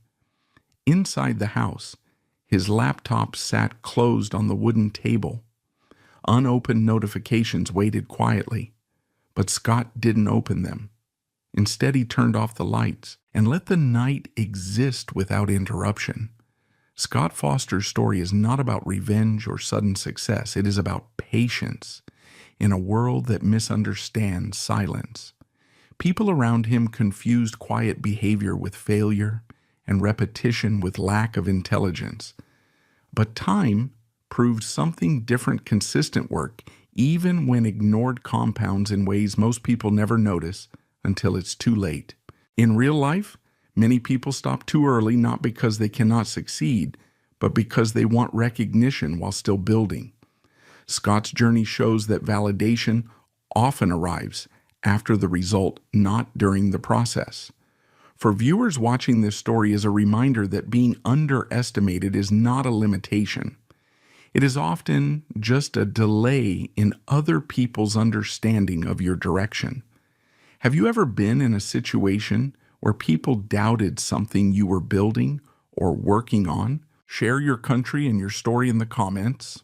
Inside the house, his laptop sat closed on the wooden table. Unopened notifications waited quietly, but Scott didn't open them. Instead, he turned off the lights and let the night exist without interruption. Scott Foster's story is not about revenge or sudden success. It is about patience in a world that misunderstands silence. People around him confused quiet behavior with failure and repetition with lack of intelligence. But time proved something different. Consistent work, even when ignored, compounds in ways most people never notice until it's too late. In real life, many people stop too early, not because they cannot succeed, but because they want recognition while still building. Scott's journey shows that validation often arrives after the result, not during the process. For viewers watching this story is a reminder that being underestimated is not a limitation. It is often just a delay in other people's understanding of your direction. Have you ever been in a situation where people doubted something you were building or working on? Share your country and your story in the comments.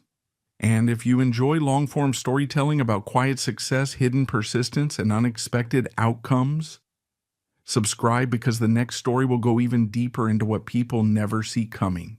And if you enjoy long-form storytelling about quiet success, hidden persistence, and unexpected outcomes, subscribe, because the next story will go even deeper into what people never see coming.